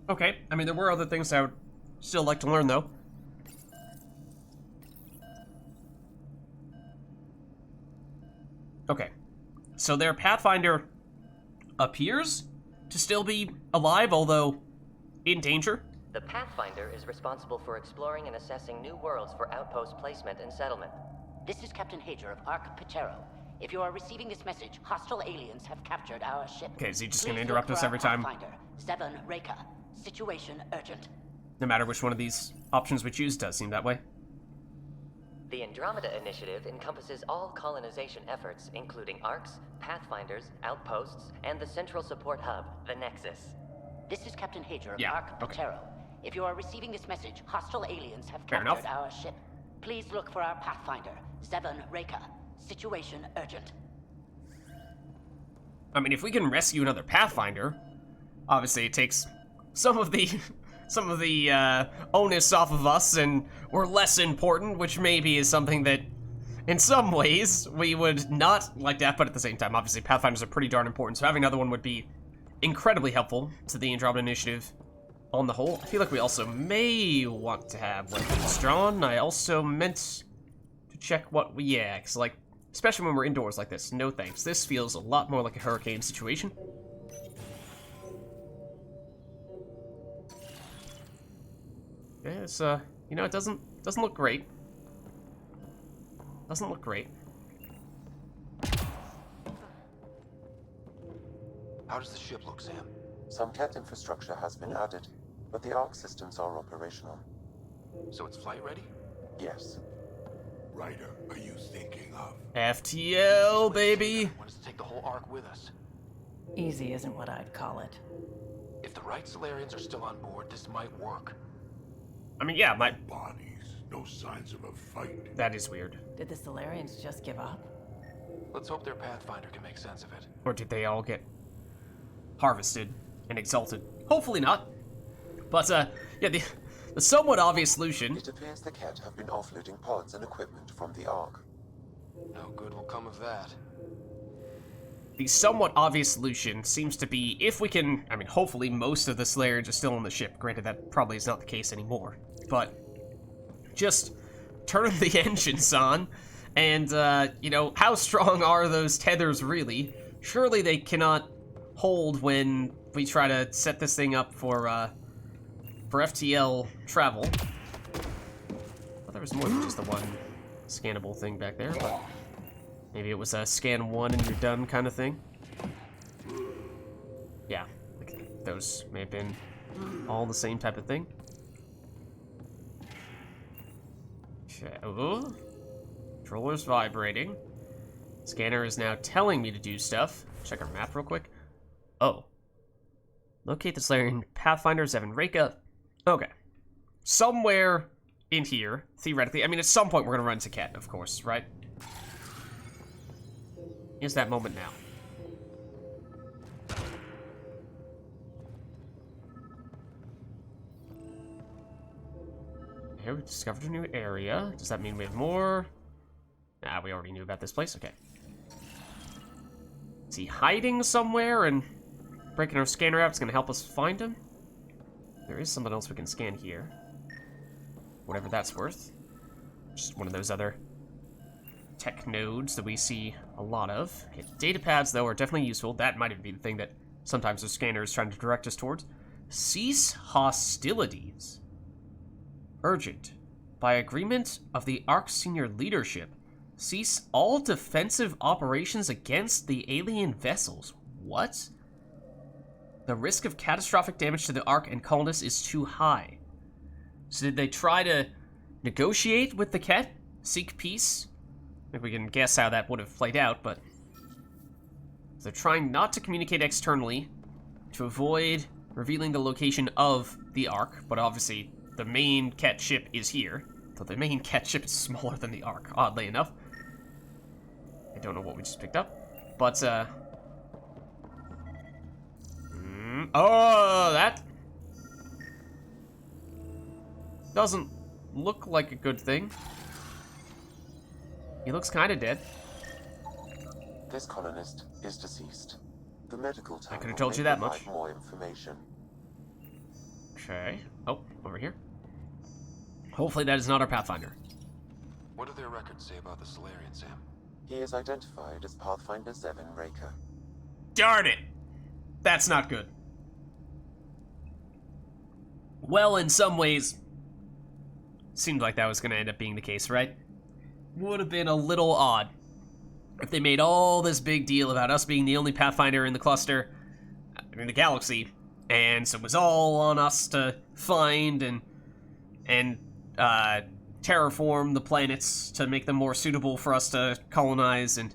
Speaker 1: Okay. I mean, there were other things I would still like to learn, though. Okay. So their Pathfinder appears to still be alive, although in danger.
Speaker 8: The Pathfinder is responsible for exploring and assessing new worlds for outpost placement and settlement.
Speaker 7: This is Captain Hager of Arc Pachero. If you are receiving this message, hostile aliens have captured our ship.
Speaker 1: Okay, is he just
Speaker 7: Please
Speaker 1: gonna interrupt
Speaker 7: look
Speaker 1: us
Speaker 7: for
Speaker 1: every
Speaker 7: our
Speaker 1: time?
Speaker 7: Pathfinder, Seven Reka. Situation urgent.
Speaker 1: No matter which one of these options we choose, does seem that way.
Speaker 8: The Andromeda Initiative encompasses all colonization efforts, including ARCs, Pathfinders, outposts, and the central support hub, the Nexus.
Speaker 7: This is Captain Hager of
Speaker 1: Yeah,
Speaker 7: Arc
Speaker 1: okay.
Speaker 7: Pachero. If you are receiving this message, hostile aliens have
Speaker 1: Fair
Speaker 7: captured
Speaker 1: enough.
Speaker 7: our ship. Please look for our Pathfinder, Seven Reka. Situation urgent.
Speaker 1: I mean, if we can rescue another Pathfinder, obviously it takes some of the onus off of us, and we're less important, which maybe is something that, in some ways, we would not like to have, but at the same time, obviously Pathfinders are pretty darn important, so having another one would be incredibly helpful to the Andromeda Initiative on the whole. I feel like we also may want to have weapons drawn. I also meant to check what we, yeah, because like, especially when we're indoors like this, no thanks. This feels a lot more like a hurricane situation. Yeah, it's, you know, it doesn't look great. Doesn't look great.
Speaker 3: How does the ship look, Sam?
Speaker 6: Some Cat infrastructure has been added, but the Ark systems are operational.
Speaker 3: So it's flight ready?
Speaker 6: Yes.
Speaker 4: Ryder, are you thinking of?
Speaker 1: FTL, baby.
Speaker 3: Want us to take the whole Ark with us.
Speaker 9: Easy isn't what I'd call it.
Speaker 3: If the right Solarians are still on board, this might work.
Speaker 1: I mean, yeah,
Speaker 4: Bodies, no signs of a fight.
Speaker 1: that is weird.
Speaker 9: Did the Solarians just give up?
Speaker 3: Let's hope their Pathfinder can make sense of it.
Speaker 1: Or did they all get harvested and exalted? Hopefully not. But, yeah, the somewhat obvious solution...
Speaker 6: It appears the Cat have been offloading pods and equipment from the Ark.
Speaker 3: No good will come of that.
Speaker 1: The somewhat obvious solution seems to be, if we can... I mean, hopefully most of the Solarians are still on the ship. Granted, that probably is not the case anymore. But just turn the engines on, and, you know, how strong are those tethers really? Surely they cannot hold when we try to set this thing up for FTL travel. Well, there was more than just the one scannable thing back there, but maybe it was a scan one and you're done kind of thing. Yeah, like those may have been all the same type of thing. Okay. Oh, controller's vibrating. Scanner is now telling me to do stuff. Check our map real quick. Oh. Locate the Solarian Pathfinder, Zevon Reka. Okay. Somewhere in here, theoretically. I mean, at some point we're going to run into Cat, of course, right? Is that moment now? Here, we discovered a new area. Does that mean we have more? Nah, we already knew about this place. Okay. Is he hiding somewhere and breaking our scanner out is going to help us find him? There is something else we can scan here. Whatever that's worth. Just one of those other tech nodes that we see a lot of. Okay, data pads, though, are definitely useful. That might even be the thing that sometimes the scanner is trying to direct us towards. Cease hostilities. Urgent. By agreement of the Ark senior leadership, cease all defensive operations against the alien vessels. What? The risk of catastrophic damage to the Ark and colonists is too high. So did they try to negotiate with the Ket? Seek peace? I think we can guess how that would have played out, but... they're trying not to communicate externally to avoid revealing the location of the Ark, but obviously the main Ket ship is here. Though the main Ket ship is smaller than the Ark, oddly enough. I don't know what we just picked up, but, oh, that doesn't look like a good thing. He looks kind of dead.
Speaker 6: This colonist is deceased. The medical team
Speaker 1: I could have told you that much.
Speaker 6: More information.
Speaker 1: Okay. Oh, over here. Hopefully that is not our Pathfinder.
Speaker 3: What do their records say about the Solarian, Sam?
Speaker 6: He is identified as Pathfinder Zevon Reka.
Speaker 1: Darn it! That's not good. Well, in some ways, seemed like that was going to end up being the case, right? Would have been a little odd if they made all this big deal about us being the only Pathfinder in the cluster, in the galaxy, and so it was all on us to find and terraform the planets to make them more suitable for us to colonize, and,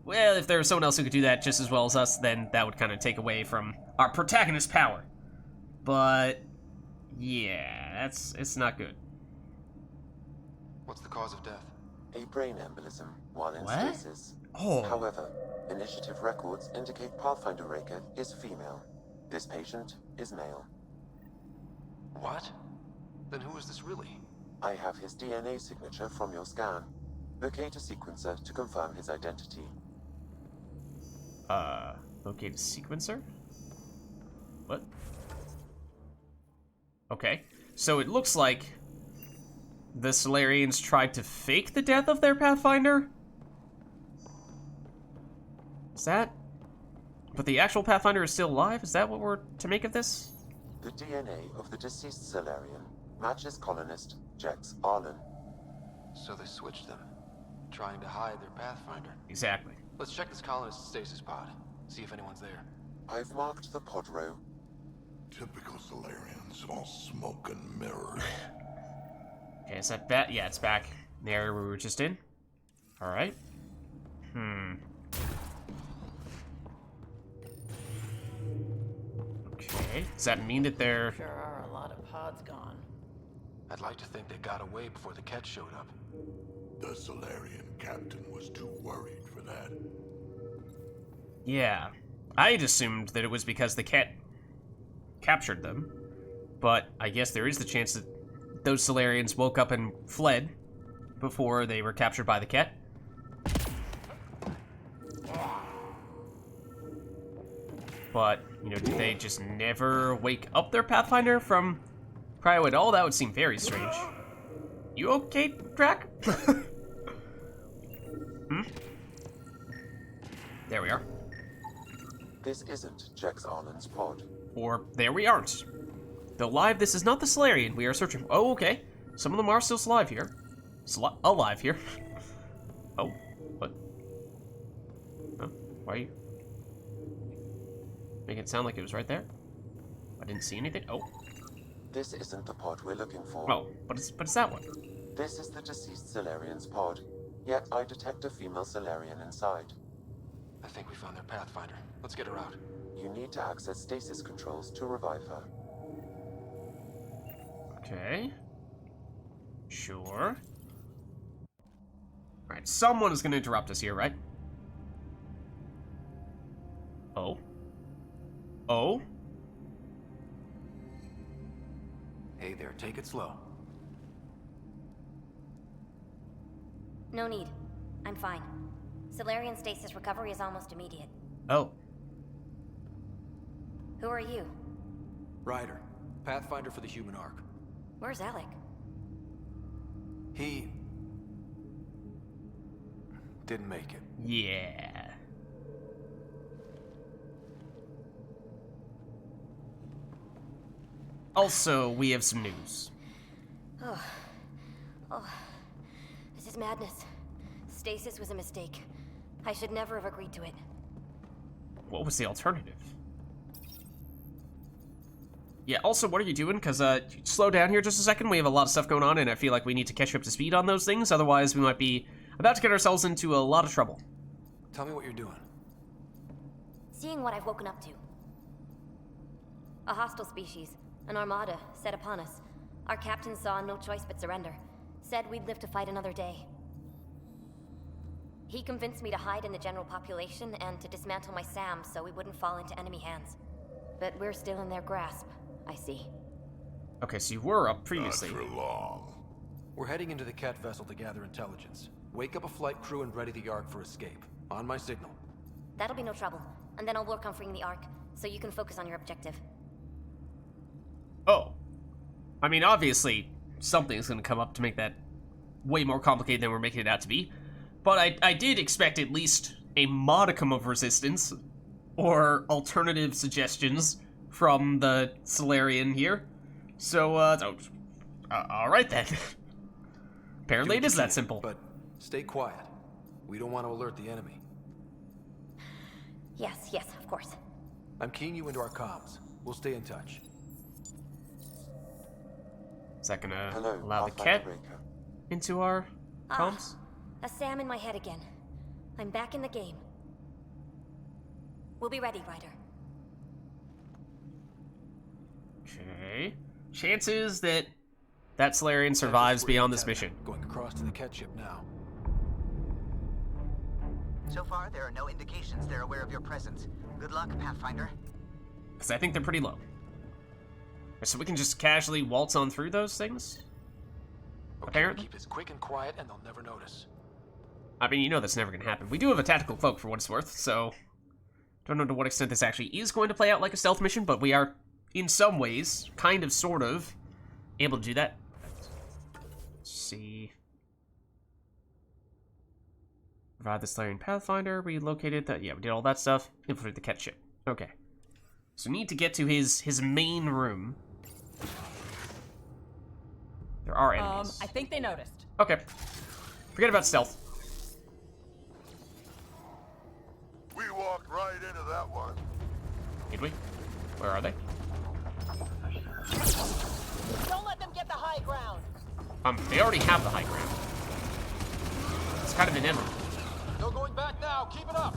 Speaker 1: well, if there was someone else who could do that just as well as us, then that would kind of take away from our protagonist power. But, yeah, it's not good.
Speaker 3: What's the cause of death?
Speaker 6: A brain embolism while in
Speaker 1: What?
Speaker 6: stasis.
Speaker 1: Oh.
Speaker 6: However, initiative records indicate Pathfinder Reka is female. This patient is male.
Speaker 3: What? Then who is this really?
Speaker 6: I have his DNA signature from your scan. Locate a sequencer to confirm his identity.
Speaker 1: Locate a sequencer? What? Okay, so it looks like the Solarians tried to fake the death of their Pathfinder? Is that... but the actual Pathfinder is still alive? Is that what we're to make of this?
Speaker 6: The DNA of the deceased Solarian matches colonist Jex Arlen.
Speaker 3: So they switched them, trying to hide their Pathfinder.
Speaker 1: Exactly.
Speaker 3: Let's check this colonist stasis pod, see if anyone's there.
Speaker 6: I've marked the pod row
Speaker 4: Typical Solarians, all smoke and mirrors.
Speaker 1: Okay, is that that? Yeah, it's back in the area we were just in. Alright. Okay, does that mean that they're...
Speaker 9: Sure are a lot of pods gone.
Speaker 3: I'd like to think they got away before the Ket showed up.
Speaker 4: The Solarian captain was too worried for that.
Speaker 1: Yeah. I'd assumed that it was because the Ket captured them. But I guess there is the chance that those Solarians woke up and fled before they were captured by the Ket. But, you know, did they just never wake up their Pathfinder from cryo at all? That would seem very strange. You okay, Drac? There we are.
Speaker 6: This isn't Jex Arlen's pod.
Speaker 1: Or there we aren't. Though live, this is not the Solarian we are searching for. Oh, okay. Some of them are still alive here. Alive here. Oh, what? Huh? Why are you? Making it sound like it was right there. I didn't see anything. Oh.
Speaker 6: This isn't the pod we're looking for.
Speaker 1: Oh, but it's that one.
Speaker 6: This is the deceased Solarian's pod. Yet I detect a female Solarian inside.
Speaker 3: I think we found their Pathfinder. Let's get her out.
Speaker 6: You need to access stasis controls to revive her.
Speaker 1: Okay. Sure. Alright, someone is going to interrupt us here, right? Oh. Oh?
Speaker 3: Hey there, take it slow.
Speaker 10: No need. I'm fine. Solarian stasis recovery is almost immediate.
Speaker 1: Oh.
Speaker 10: Who are you?
Speaker 3: Ryder, Pathfinder for the human ark.
Speaker 10: Where's Alec?
Speaker 3: He... didn't make it.
Speaker 1: Yeah. Also, we have some news.
Speaker 10: Oh, this is madness. Stasis was a mistake. I should never have agreed to it.
Speaker 1: What was the alternative? Yeah, also, what are you doing? Because, slow down here just a second. We have a lot of stuff going on, and I feel like we need to catch up to speed on those things. Otherwise, we might be about to get ourselves into a lot of trouble.
Speaker 3: Tell me what you're doing.
Speaker 10: Seeing what I've woken up to. A hostile species, an armada, set upon us. Our captain saw no choice but surrender. Said we'd live to fight another day. He convinced me to hide in the general population and to dismantle my SAM so we wouldn't fall into enemy hands. But we're still in their grasp, I see.
Speaker 1: Okay, so you were up previously.
Speaker 4: Not for long.
Speaker 3: We're heading into the Ket vessel to gather intelligence. Wake up a flight crew and ready the Ark for escape. On my signal.
Speaker 10: That'll be no trouble. And then I'll work on freeing the Ark, so you can focus on your objective.
Speaker 1: Oh. I mean, obviously, something's going to come up to make that way more complicated than we're making it out to be. But I did expect at least a modicum of resistance, or alternative suggestions from the Solarian here. So, alright then. Apparently it is that simple.
Speaker 3: But stay quiet. We don't want to alert the enemy.
Speaker 10: Yes, of course.
Speaker 3: I'm keying you into our comms. We'll stay in touch.
Speaker 1: Is that gonna
Speaker 6: Hello,
Speaker 1: allow the
Speaker 6: Pathfinder
Speaker 1: Ket
Speaker 6: Breaker.
Speaker 1: into our comms?
Speaker 10: A SAM in my head again. I'm back in the game. We'll be ready, Ryder.
Speaker 1: Okay. Chances that that Solarian survives beyond this mission.
Speaker 3: Going across to the Ket ship now.
Speaker 11: So far, there are no indications they're aware of your presence. Good luck, Pathfinder.
Speaker 1: Because I think they're pretty low. So we can just casually waltz on through those things?
Speaker 3: Okay,
Speaker 1: Apparently.
Speaker 3: keep this quick and quiet and they'll never notice.
Speaker 1: I mean, you know that's never going to happen. We do have a tactical cloak for what it's worth, so... Don't know to what extent this actually is going to play out like a stealth mission, but we are, in some ways, kind of, sort of, able to do that. Let's see... Provide the Solarian Pathfinder, we located that, yeah, we did all that stuff. Infiltrate the Ket ship. Okay. So we need to get to his main room. There are enemies.
Speaker 9: I think they noticed.
Speaker 1: Okay. Forget about stealth.
Speaker 4: We walked right into that one.
Speaker 1: Did we? Where are they?
Speaker 9: Don't let them get the high ground.
Speaker 1: They already have the high ground. It's kind of inevitable.
Speaker 3: No going back now. Keep it up.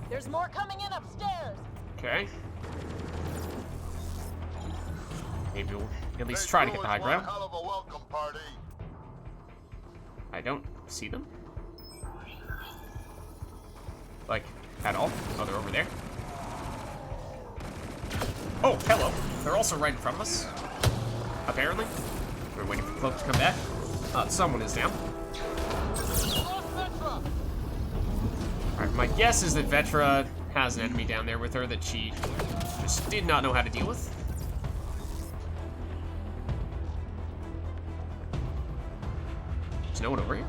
Speaker 9: There's more coming in upstairs.
Speaker 1: Okay. Maybe we'll at least try to get the high ground.
Speaker 4: Hell of a welcome party.
Speaker 1: I don't see them. Like, at all. Oh, they're over there. Oh, hello. They're also right in front of us. Apparently. We're waiting for Cloak to come back. Someone is down. Alright, my guess is that Vetra has an enemy down there with her that she just did not know how to deal with. There's no one over here.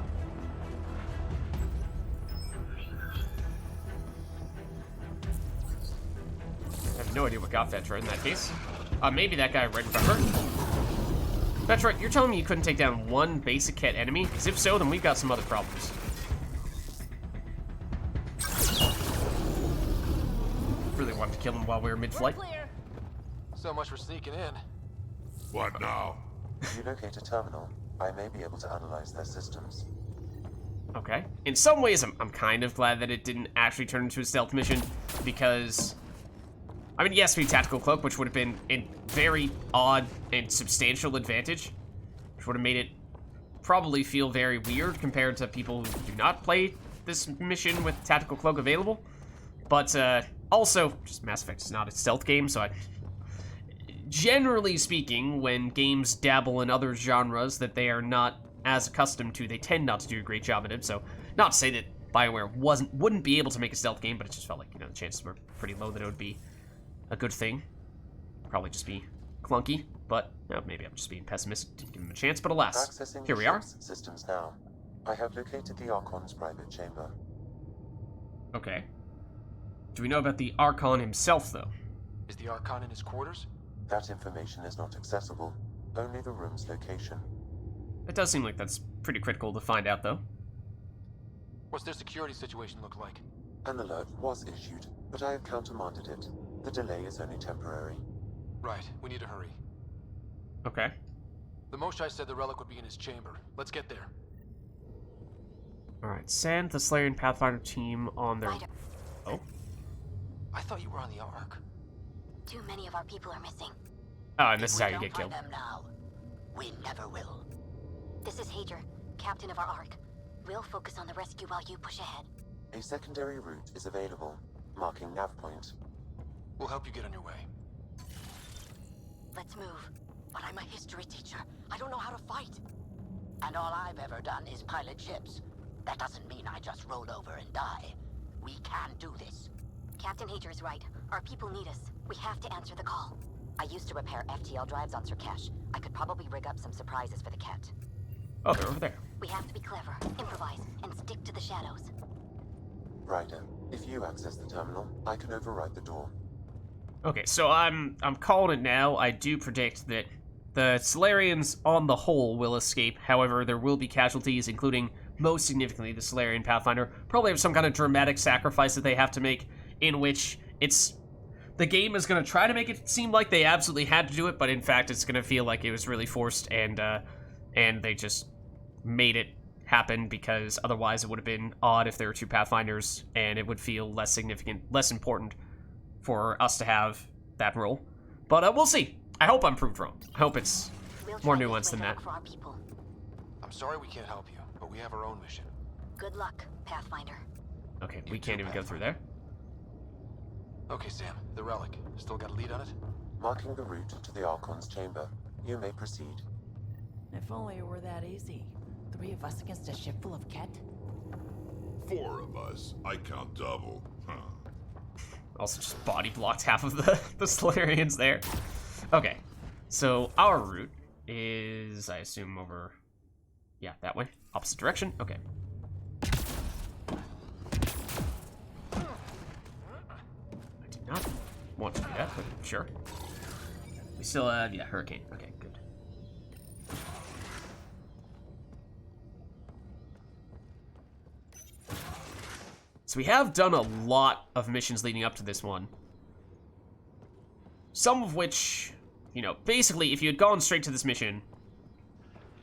Speaker 1: I have no idea what got Vetra in that case. Maybe that guy right in front of her. Vetra, you're telling me you couldn't take down one basic cat enemy? Because if so, then we've got some other problems. Really wanted to kill him while we were mid-flight.
Speaker 3: So much for sneaking in.
Speaker 4: What now?
Speaker 6: If you locate a terminal, I may be able to analyze their systems.
Speaker 1: Okay. In some ways, I'm kind of glad that it didn't actually turn into a stealth mission, because... I mean, yes, we had Tactical Cloak, which would have been a very odd and substantial advantage, which would have made it probably feel very weird compared to people who do not play this mission with Tactical Cloak available. But, also, just Mass Effect is not a stealth game, so generally speaking, when games dabble in other genres that they are not as accustomed to, they tend not to do a great job at it. So, not to say that BioWare wouldn't be able to make a stealth game, but it just felt like, you know, the chances were pretty low that it would be a good thing. Probably just be clunky, but maybe I'm just being pessimistic to give them a chance. But alas,
Speaker 6: Accessing
Speaker 1: here we are.
Speaker 6: Systems now. I have located the Archon'S private chamber.
Speaker 1: Okay. Do we know about the Archon himself, though?
Speaker 3: Is the Archon in his quarters?
Speaker 6: That information is not accessible. Only the room's location.
Speaker 1: It does seem like that's pretty critical to find out, though.
Speaker 3: What's their security situation look like?
Speaker 6: An alert was issued, but I have countermanded it. The delay is only temporary.
Speaker 3: Right, we need to hurry.
Speaker 1: Okay.
Speaker 3: The Moshai said the relic would be in his chamber. Let's get there.
Speaker 1: Alright, send the Slayer and Pathfinder team on their...
Speaker 10: Ryder.
Speaker 1: Oh?
Speaker 3: I thought you were on the Ark.
Speaker 10: Too many of our people are missing.
Speaker 1: Oh, and this is how you get killed.
Speaker 7: Them now. We never will.
Speaker 10: This is Hager, captain of our Ark. We'll focus on the rescue while you push ahead.
Speaker 6: A secondary route is available, marking nav point.
Speaker 3: We'll help you get on your way.
Speaker 10: Let's move.
Speaker 7: But I'm a history teacher. I don't know how to fight. And all I've ever done is pilot ships. That doesn't mean I just roll over and die. We can do this.
Speaker 10: Captain Hager is right. Our people need us. We have to answer the call. I used to repair FTL drives on Sirkesh. I could probably rig up some surprises for the Ket.
Speaker 1: Oh, they're over there.
Speaker 10: We have to be clever, improvise, and stick to the shadows.
Speaker 6: Ryder, if you access the terminal, I can override the door.
Speaker 1: Okay, so I'm calling it now. I do predict that the Solarians, on the whole, will escape. However, there will be casualties, including, most significantly, the Solarian Pathfinder. Probably have some kind of dramatic sacrifice that they have to make, in which the game is going to try to make it seem like they absolutely had to do it, but in fact, it's going to feel like it was really forced, and they just made it happen, because otherwise it would have been odd if there were two Pathfinders, and it would feel less significant, less important for us to have that role. But we'll see. I hope I'm proved wrong. I hope it's more nuanced than that.
Speaker 3: I'm sorry we can't help you, but we have our own mission.
Speaker 10: Good luck, Pathfinder.
Speaker 1: Okay, we can't even go through there.
Speaker 3: Okay, Sam, the relic. Still got a lead on it?
Speaker 6: Marking the route to the Archon's chamber. You may proceed.
Speaker 9: If only it were that easy. 3 of us against a ship full of Ket?
Speaker 4: 4 of us. I count double. Huh.
Speaker 1: Also just body blocked half of the Solarians there. Okay, so our route is, I assume, over... Yeah, that way. Opposite direction. Okay. I did not want to do that, but sure. We still have, yeah, Hurricane. Okay, good. So we have done a lot of missions leading up to this one. Some of which, you know, basically, if you had gone straight to this mission,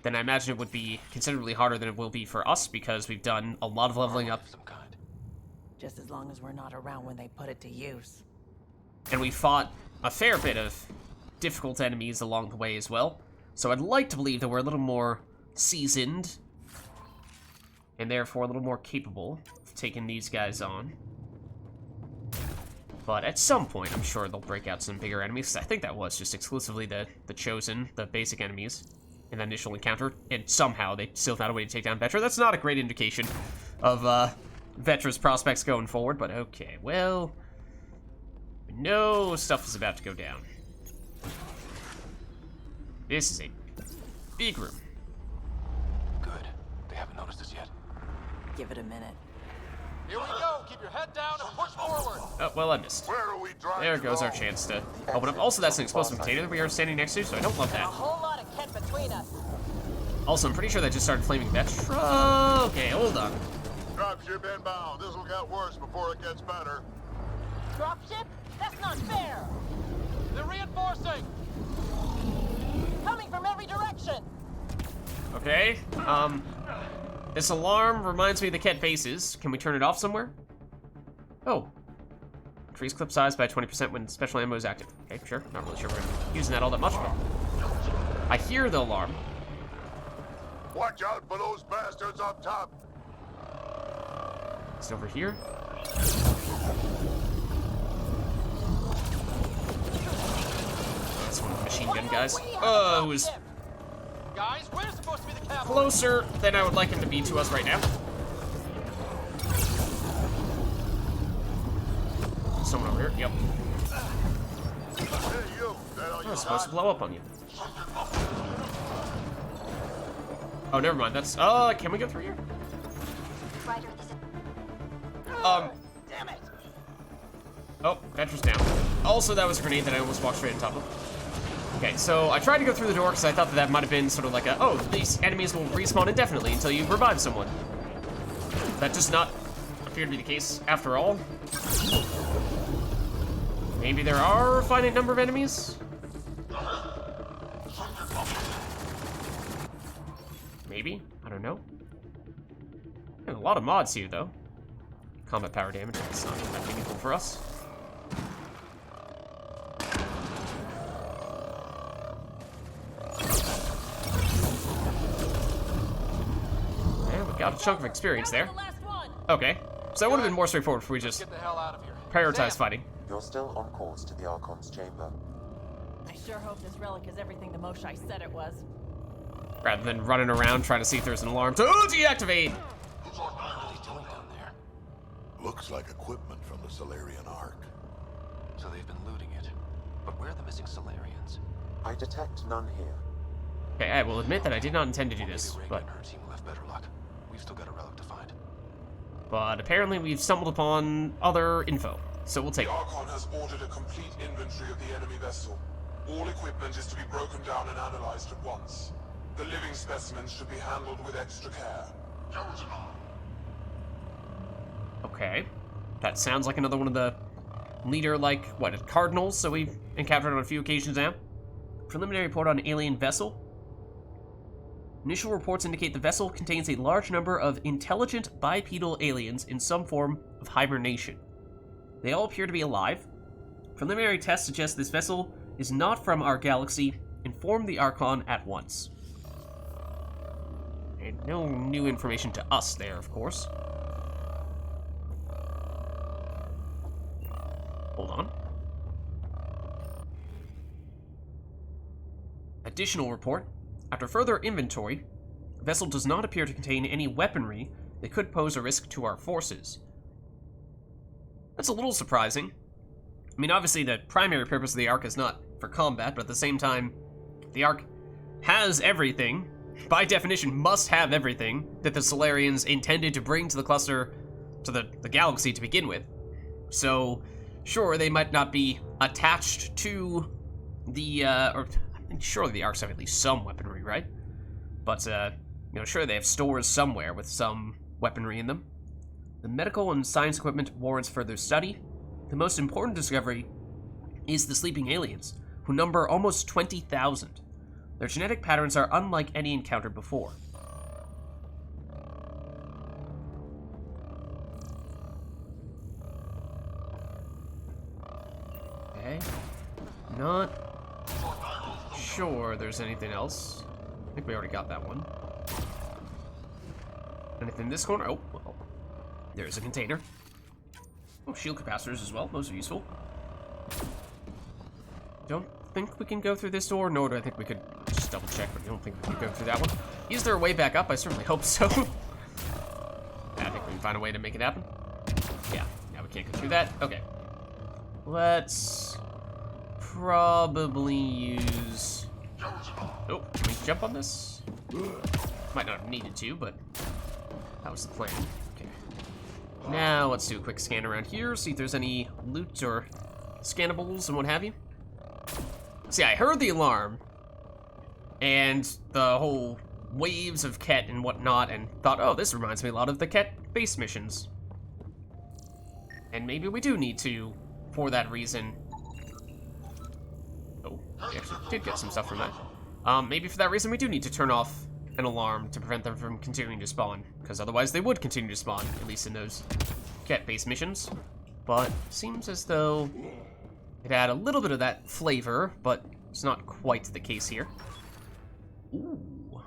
Speaker 1: then I imagine it would be considerably harder than it will be for us, because we've done a lot of leveling up.
Speaker 3: Some kind.
Speaker 9: Just as long as we're not around when they put it to use.
Speaker 1: And we fought a fair bit of difficult enemies along the way as well. So I'd like to believe that we're a little more seasoned, and therefore a little more capable of taking these guys on. But at some point, I'm sure they'll break out some bigger enemies. I think that was just exclusively the Chosen, the basic enemies in the initial encounter, and somehow they still found a way to take down Vetra. That's not a great indication of Vetra's prospects going forward, but okay, well, we know stuff is about to go down. This is a big room.
Speaker 3: Good. They haven't noticed us yet.
Speaker 9: Give it a minute.
Speaker 3: Here we go. Keep your head down and push forward.
Speaker 1: Oh, well, I missed.
Speaker 4: Where are we driving?
Speaker 1: There goes our chance to open up. Also, that's an explosive container that we are standing next to, so I don't love that.
Speaker 2: A whole lot of kit between us.
Speaker 1: Also, I'm pretty sure that just started flaming Vetra. Okay, hold on.
Speaker 4: Dropship inbound. This will get worse before it gets better.
Speaker 2: Dropship? That's not fair.
Speaker 3: They're reinforcing.
Speaker 2: Coming from every direction.
Speaker 1: Okay, this alarm reminds me of the Ket bases. Can we turn it off somewhere? Oh. Increase clip size by 20% when special ammo is active. Okay, sure. Not really sure we're using that all that much, but I hear the alarm.
Speaker 4: Watch out for those bastards up top.
Speaker 1: It's over here. That's one of the machine gun guys. Oh, it was
Speaker 3: Guys, we're supposed to be the cavalry.
Speaker 1: closer than I would like him to be to us right now. Someone over here. Yep.
Speaker 4: Hey, you. That all
Speaker 1: I
Speaker 4: you
Speaker 1: was supposed to
Speaker 4: got?
Speaker 1: blow up on you. Oh, never mind. That's can we go through here?
Speaker 10: Ryder, this is...
Speaker 2: Damn it.
Speaker 1: Oh, Vetra's down. Also, that was a grenade that I almost walked straight on top of. Okay, so I tried to go through the door because I thought that might have been sort of like a, oh, these enemies will respawn indefinitely until you revive someone. That does not appear to be the case after all. Maybe there are a finite number of enemies? Maybe? I don't know. And a lot of mods here, though. Combat power damage, that's not that meaningful for us. Yeah, we got a chunk of experience there. Okay, so that would have been more straightforward if we just
Speaker 3: Get the hell out of here.
Speaker 1: prioritize fighting.
Speaker 6: You're still on course to the Archon'S chamber.
Speaker 9: I sure hope this relic is everything the Moshai said it was.
Speaker 1: Rather than running around trying to see if there's an alarm to deactivate.
Speaker 3: What are they doing down there?
Speaker 4: Looks like equipment from the Solarian Ark.
Speaker 3: So they've been looting it. But where are the missing Solarians?
Speaker 6: I detect none here.
Speaker 1: Okay, I will admit that I did not intend to do this,
Speaker 3: Maybe Reagan
Speaker 1: but
Speaker 3: and her team left better luck. We've still got a relic to find.
Speaker 1: apparently we've stumbled upon other info, so we'll take
Speaker 12: The
Speaker 1: it.
Speaker 12: Archon has ordered a complete inventory of the enemy vessel. All equipment is to be broken down and analyzed at once. The living specimens should be handled with extra care.
Speaker 1: Okay, that sounds like another one of the leader-like, what, cardinals that we've encountered on a few occasions now. Preliminary report on alien vessel. Initial reports indicate the vessel contains a large number of intelligent bipedal aliens in some form of hibernation. They all appear to be alive. Preliminary tests suggest this vessel is not from our galaxy. Inform the Archon at once. And no new information to us there, of course. Hold on. Additional report. After further inventory, the vessel does not appear to contain any weaponry that could pose a risk to our forces. That's a little surprising. I mean, obviously the primary purpose of the Ark is not for combat, but at the same time, the Ark has everything, by definition must have everything, that the Solarians intended to bring to the cluster, to the galaxy to begin with. So, sure, they might not be attached to the, or I mean, surely the Arks have at least some weaponry, right? But, sure, they have stores somewhere with some weaponry in them. The medical and science equipment warrants further study. The most important discovery is the sleeping aliens, who number almost 20,000. Their genetic patterns are unlike any encountered before. Okay. Not sure there's anything else. I think we already got that one. Anything in this corner? Oh, well. There's a container. Oh, shield capacitors as well. Those are useful. Don't think we can go through this door, nor do I think we could just double check, but I don't think we can go through that one. Is there a way back up? I certainly hope so. I think we can find a way to make it happen. Yeah, we can't go through that. Okay. Let's probably use... Oh, can we jump on this? Might not have needed to, but that was the plan. Okay. Now let's do a quick scan around here, see if there's any loot or scannables and what have you. See, I heard the alarm and the whole waves of Ket and whatnot and thought, oh, this reminds me a lot of the Ket base missions. And maybe we do need to, for that reason... Oh, we actually did get some stuff from that. Maybe for that reason we do need to turn off an alarm to prevent them from continuing to spawn, because otherwise they would continue to spawn, at least in those Ket-based missions. But seems as though it had a little bit of that flavor, but it's not quite the case here. Ooh,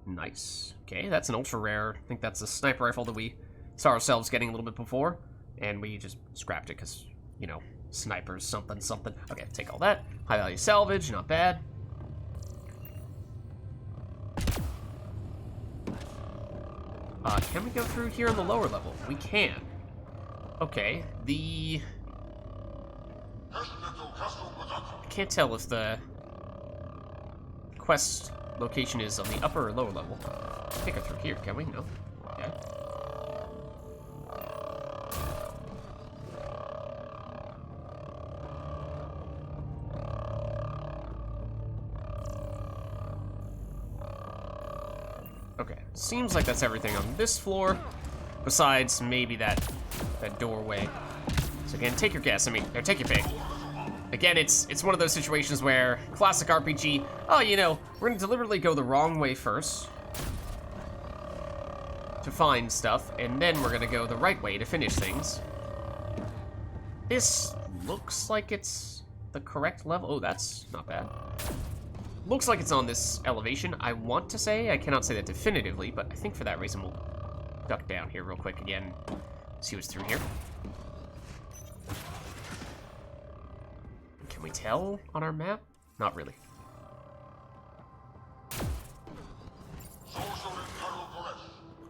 Speaker 1: nice. Okay, that's an ultra rare. I think that's a sniper rifle that we saw ourselves getting a little bit before, and we just scrapped it because, you know, snipers, something, something. Okay, take all that. High value salvage, not bad. Can we go through here on the lower level? We can. Okay, I can't tell if the quest location is on the upper or lower level. Take her through here, can we? No. Okay. Okay, seems like that's everything on this floor, besides maybe that doorway. So again, take your guess. I mean, or take your pick. Again, it's one of those situations where classic RPG. Oh, you know, we're gonna deliberately go the wrong way first to find stuff, and then we're gonna go the right way to finish things. This looks like it's the correct level. Oh, that's not bad. Looks like it's on this elevation. I want to say, I cannot say that definitively, but I think for that reason we'll duck down here real quick again. See what's through here. Can we tell on our map? Not really.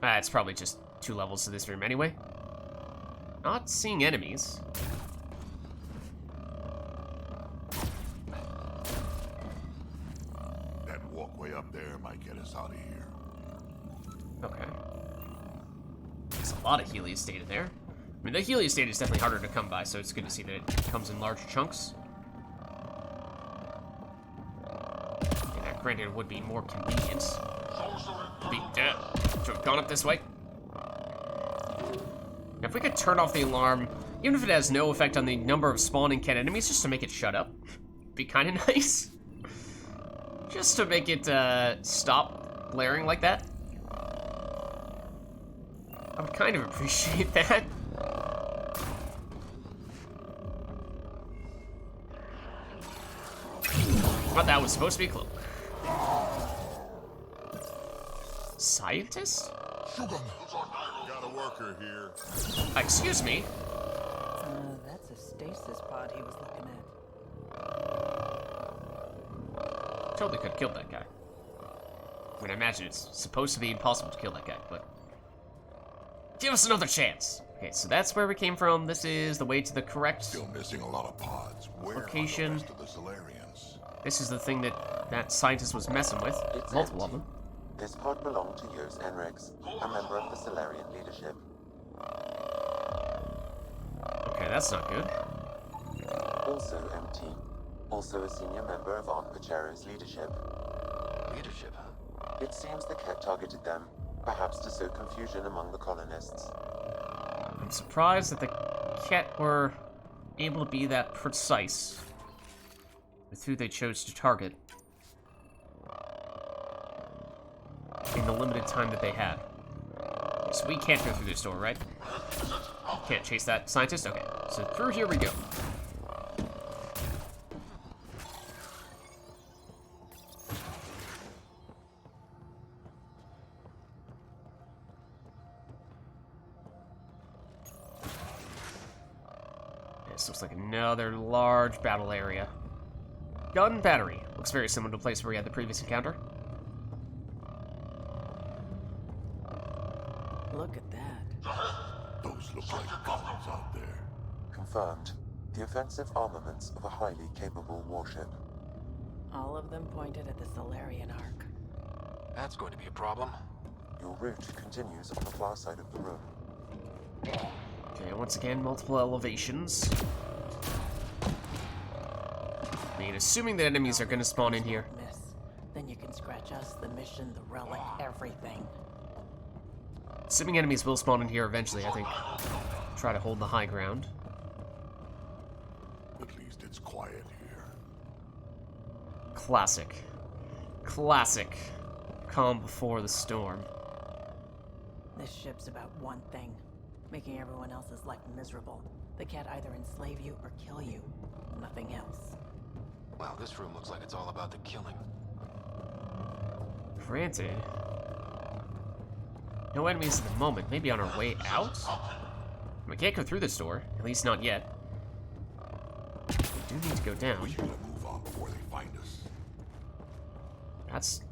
Speaker 1: It's probably just 2 levels to this room anyway. Not seeing enemies.
Speaker 4: That walkway up there might get us out of here.
Speaker 1: Okay. There's a lot of Helios data there. I mean, the Helios data is definitely harder to come by, so it's good to see that it comes in large chunks. Yeah, granted, it would be more convenient. To have gone up this way. Now, if we could turn off the alarm, even if it has no effect on the number of spawning Ket enemies, just to make it shut up, be kind of nice. Just to make it stop blaring like that. I would kind of appreciate that. But that was supposed to be close. Scientist?
Speaker 4: Got a worker here.
Speaker 1: Excuse me?
Speaker 9: That's a stasis pod he was looking at.
Speaker 1: Totally could have killed that guy. I mean, I imagine it's supposed to be impossible to kill that guy, but... give us another chance! Okay, so that's where we came from. This is the way to the correct...
Speaker 4: Still missing a lot of pods. Where
Speaker 1: location.
Speaker 4: are the rest of the Solarians?
Speaker 1: This is the thing that scientist was messing with.
Speaker 6: It's
Speaker 1: Multiple
Speaker 6: empty.
Speaker 1: of them.
Speaker 6: This pod belonged to Yos Enrix, a member of the Solarian leadership.
Speaker 1: Okay, that's not good.
Speaker 6: Also empty. Also a senior member of Aunt Pachero's leadership.
Speaker 3: Leadership, huh?
Speaker 6: It seems the Ket targeted them, perhaps to sow confusion among the colonists.
Speaker 1: I'm surprised that the Ket were able to be that precise with who they chose to target in the limited time that they had. So we can't go through this door, right? Can't chase that scientist? Okay, so through here we go. This looks like another large battle area. Gun battery. Looks very similar to the place where we had the previous encounter.
Speaker 9: Look at that.
Speaker 4: Those look like guns out there.
Speaker 6: Confirmed. The offensive armaments of a highly capable warship.
Speaker 9: All of them pointed at the Solarian Ark.
Speaker 3: That's going to be a problem.
Speaker 6: Your route continues on the far side of the room.
Speaker 1: Okay, once again, multiple elevations. I mean, assuming that enemies are gonna spawn in here.
Speaker 9: Miss. Then you can scratch us, the mission, the relic, everything.
Speaker 1: Assuming enemies will spawn in here eventually, I think. Try to hold the high ground.
Speaker 4: At least it's quiet here.
Speaker 1: Classic. Classic. Calm before the storm.
Speaker 9: This ship's about one thing. Making everyone else's life miserable. They can't either enslave you or kill you. Nothing else.
Speaker 3: Well, this room looks like it's all about the killing.
Speaker 1: Granted. No enemies at the moment. Maybe on our way out? We can't go through this door. At least not yet. We do need to go down.
Speaker 4: We should move on before they find us.
Speaker 1: That's...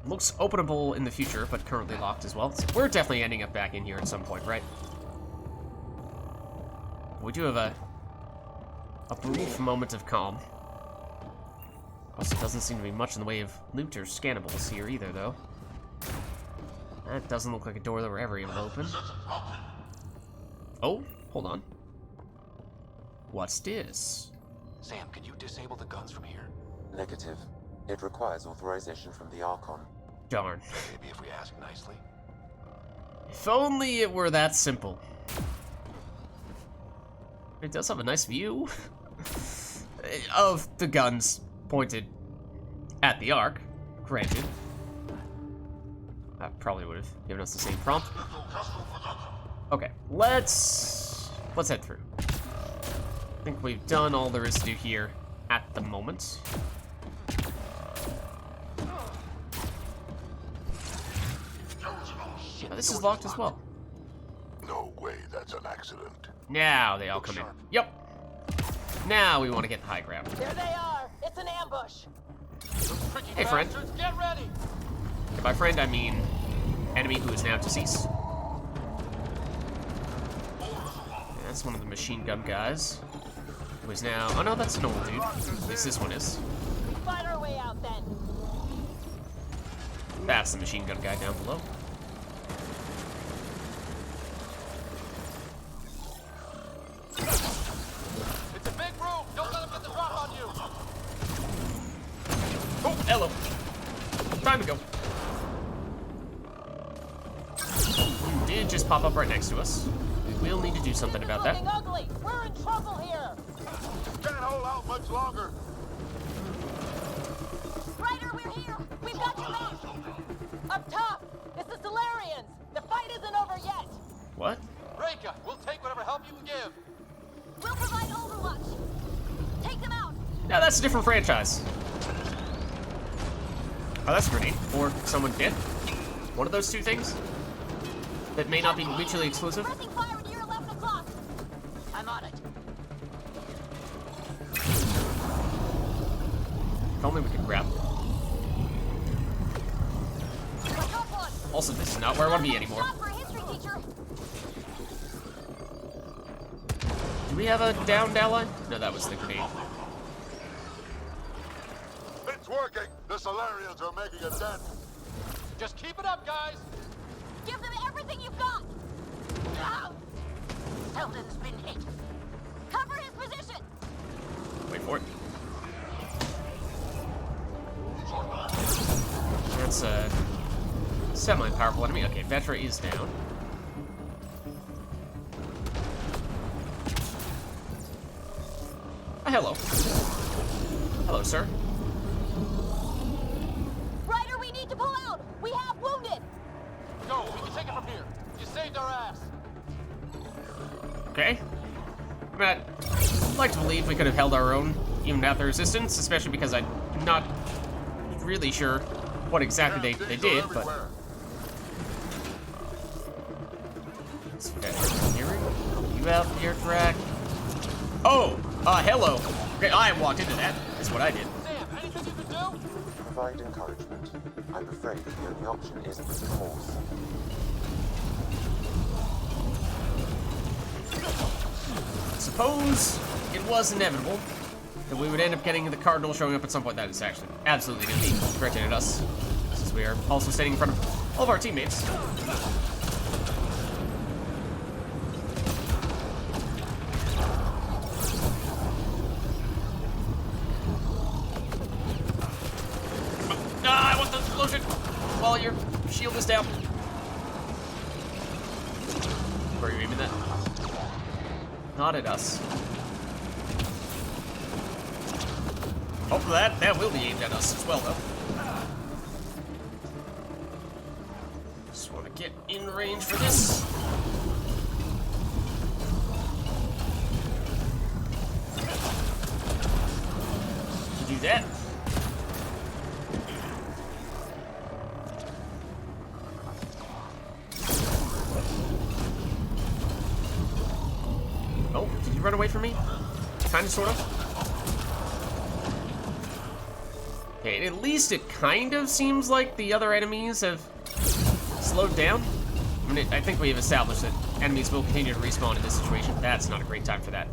Speaker 1: looks openable in the future, but currently locked as well. So we're definitely ending up back in here at some point, right? We do have a brief moment of calm. Also, doesn't seem to be much in the way of loot or scannables here either, though. That doesn't look like a door that we're ever able to open. Oh, hold on. What's this?
Speaker 3: Sam, can you disable the guns from here?
Speaker 6: Negative. It requires authorization from the Archon.
Speaker 1: Darn.
Speaker 3: Maybe if we ask nicely.
Speaker 1: If only it were that simple. It does have a nice view of the guns pointed at the Ark, granted. That probably would have given us the same prompt. Okay, let's head through. I think we've done all there is to do here at the moment. Oh, this is locked as well.
Speaker 4: No way, that's an accident.
Speaker 1: Now they all come in. Yep. Now we want to get the high ground.
Speaker 13: There they are. It's an ambush.
Speaker 1: Hey, friend.
Speaker 13: Get ready.
Speaker 1: And by friend, I mean enemy who is now deceased. That's one of the machine gun guys. Who is now... oh no, that's an old dude. At least this one is.
Speaker 13: We fight our way out then.
Speaker 1: That's the machine gun guy down below.
Speaker 13: It's a big room. Don't let them get the drop on you.
Speaker 1: Oh, hello. Time to go. You did just pop up right next to us. We will need to do something about that.
Speaker 13: Ugly. We're in trouble here.
Speaker 4: Can't hold out much longer.
Speaker 13: Ryder, we're here. We've got you made. Up top, it's the Solarians. The fight isn't over yet.
Speaker 1: What?
Speaker 13: Reka, we'll take whatever help you can give. We'll provide overwatch. Take them out.
Speaker 1: No, that's a different franchise. Oh, that's a grenade. Or someone dead. One of those two things that may not be mutually exclusive.
Speaker 13: Pressing fire near 11 o'clock. I'm on it.
Speaker 1: If only we could grab. Also, this is not where I want to be anymore. Do we have a downed ally? No, that was the grenade.
Speaker 4: It's working. The Solarians are making a dent.
Speaker 13: Just keep it up, guys. Give them everything you've got. Selden's been hit. Cover his position.
Speaker 1: Wait for it. That's a semi-powerful enemy. Okay, Vetra is down. Hello. Hello, sir.
Speaker 13: Ryder, we need to pull out! We have wounded!
Speaker 14: Go, we can take it from here. You saved our ass.
Speaker 1: Okay. I'd like to believe we could have held our own, even without the resistance, especially because I'm not really sure what exactly they did, but... It's hearing you out here, track. Oh, hello. Okay, I walked into that. That's what I did.
Speaker 14: Sam, anything you can do?
Speaker 6: Provide encouragement. I'm afraid the only option is brute force.
Speaker 1: Suppose it was inevitable that we would end up getting the Cardinal showing up at some point. That is actually absolutely going to be directed at us, since we are also standing in front of all of our teammates. I want the explosion while your shield is down. Where are you aiming that? Not at us. Hopefully that will be aimed at us as well, though. Just want to get in range for this. Do that. Oh, did you run away from me? Kinda, sorta. Okay, at least it kind of seems like the other enemies have slowed down. I mean, I think we have established that enemies will continue to respawn in this situation. That's not a great time for that.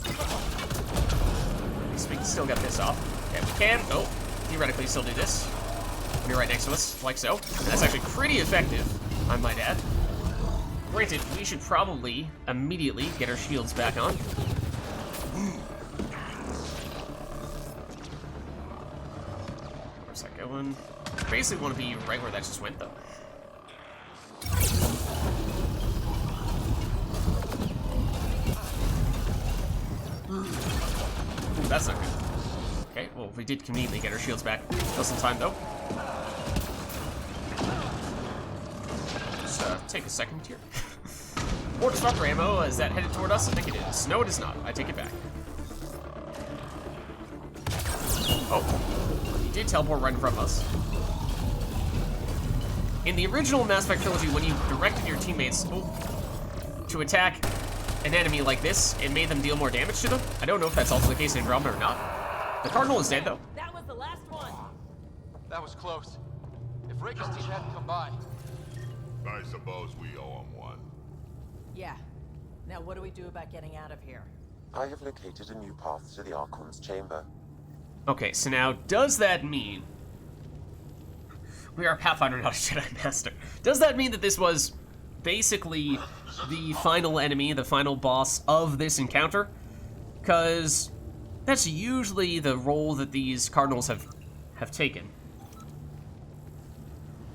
Speaker 1: At least we can still get this off. Okay, we can, theoretically still do this. When you're right next to us, like so. And that's actually pretty effective, I might add. Granted, we should probably immediately get our shields back on. Where's that going? Basically want to be right where that just went, though. Ooh, that's not good. Okay, well, we did conveniently get our shields back. Still some time, though. Just take a second here. More disruptor ammo. Is that headed toward us? I think it is. No, it is not. I take it back. Oh, he did teleport right in front of us. In the original Mass Effect trilogy, when you directed your teammates to attack an enemy like this, it made them deal more damage to them. I don't know if that's also the case in Andromeda or not. The Cardinal is dead, though.
Speaker 13: That was the last one.
Speaker 14: That was close. If Rika's team hadn't come by.
Speaker 4: I suppose we owe him one.
Speaker 9: Yeah. Now what do we do about getting out of here?
Speaker 6: I have located a new path to the Archon'S chamber.
Speaker 1: Okay, so now, does that mean... We are a Pathfinder, not a Jedi Master. Does that mean that this was basically the final enemy, the final boss of this encounter? Because that's usually the role that these Cardinals have taken.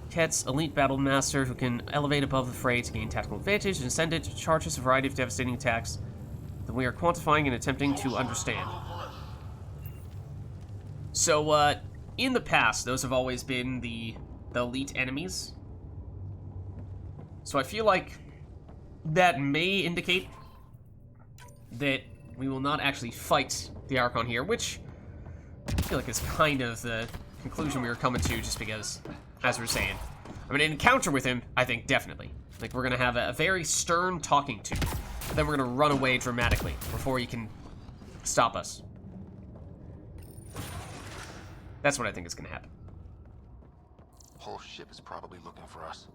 Speaker 1: Ket's elite battle master who can elevate above the fray to gain tactical advantage and send it to charge us a variety of devastating attacks that we are quantifying and attempting to understand. So, in the past, those have always been the elite enemies. So I feel like that may indicate that we will not actually fight the Archon here, which I feel like is kind of the conclusion we were coming to just because, as we were saying, I mean, an encounter with him, I think, definitely. Like, we're going to have a very stern talking to, but then we're going to run away dramatically before he can stop us. That's what I think is going to happen.
Speaker 3: Whole ship is probably looking for us.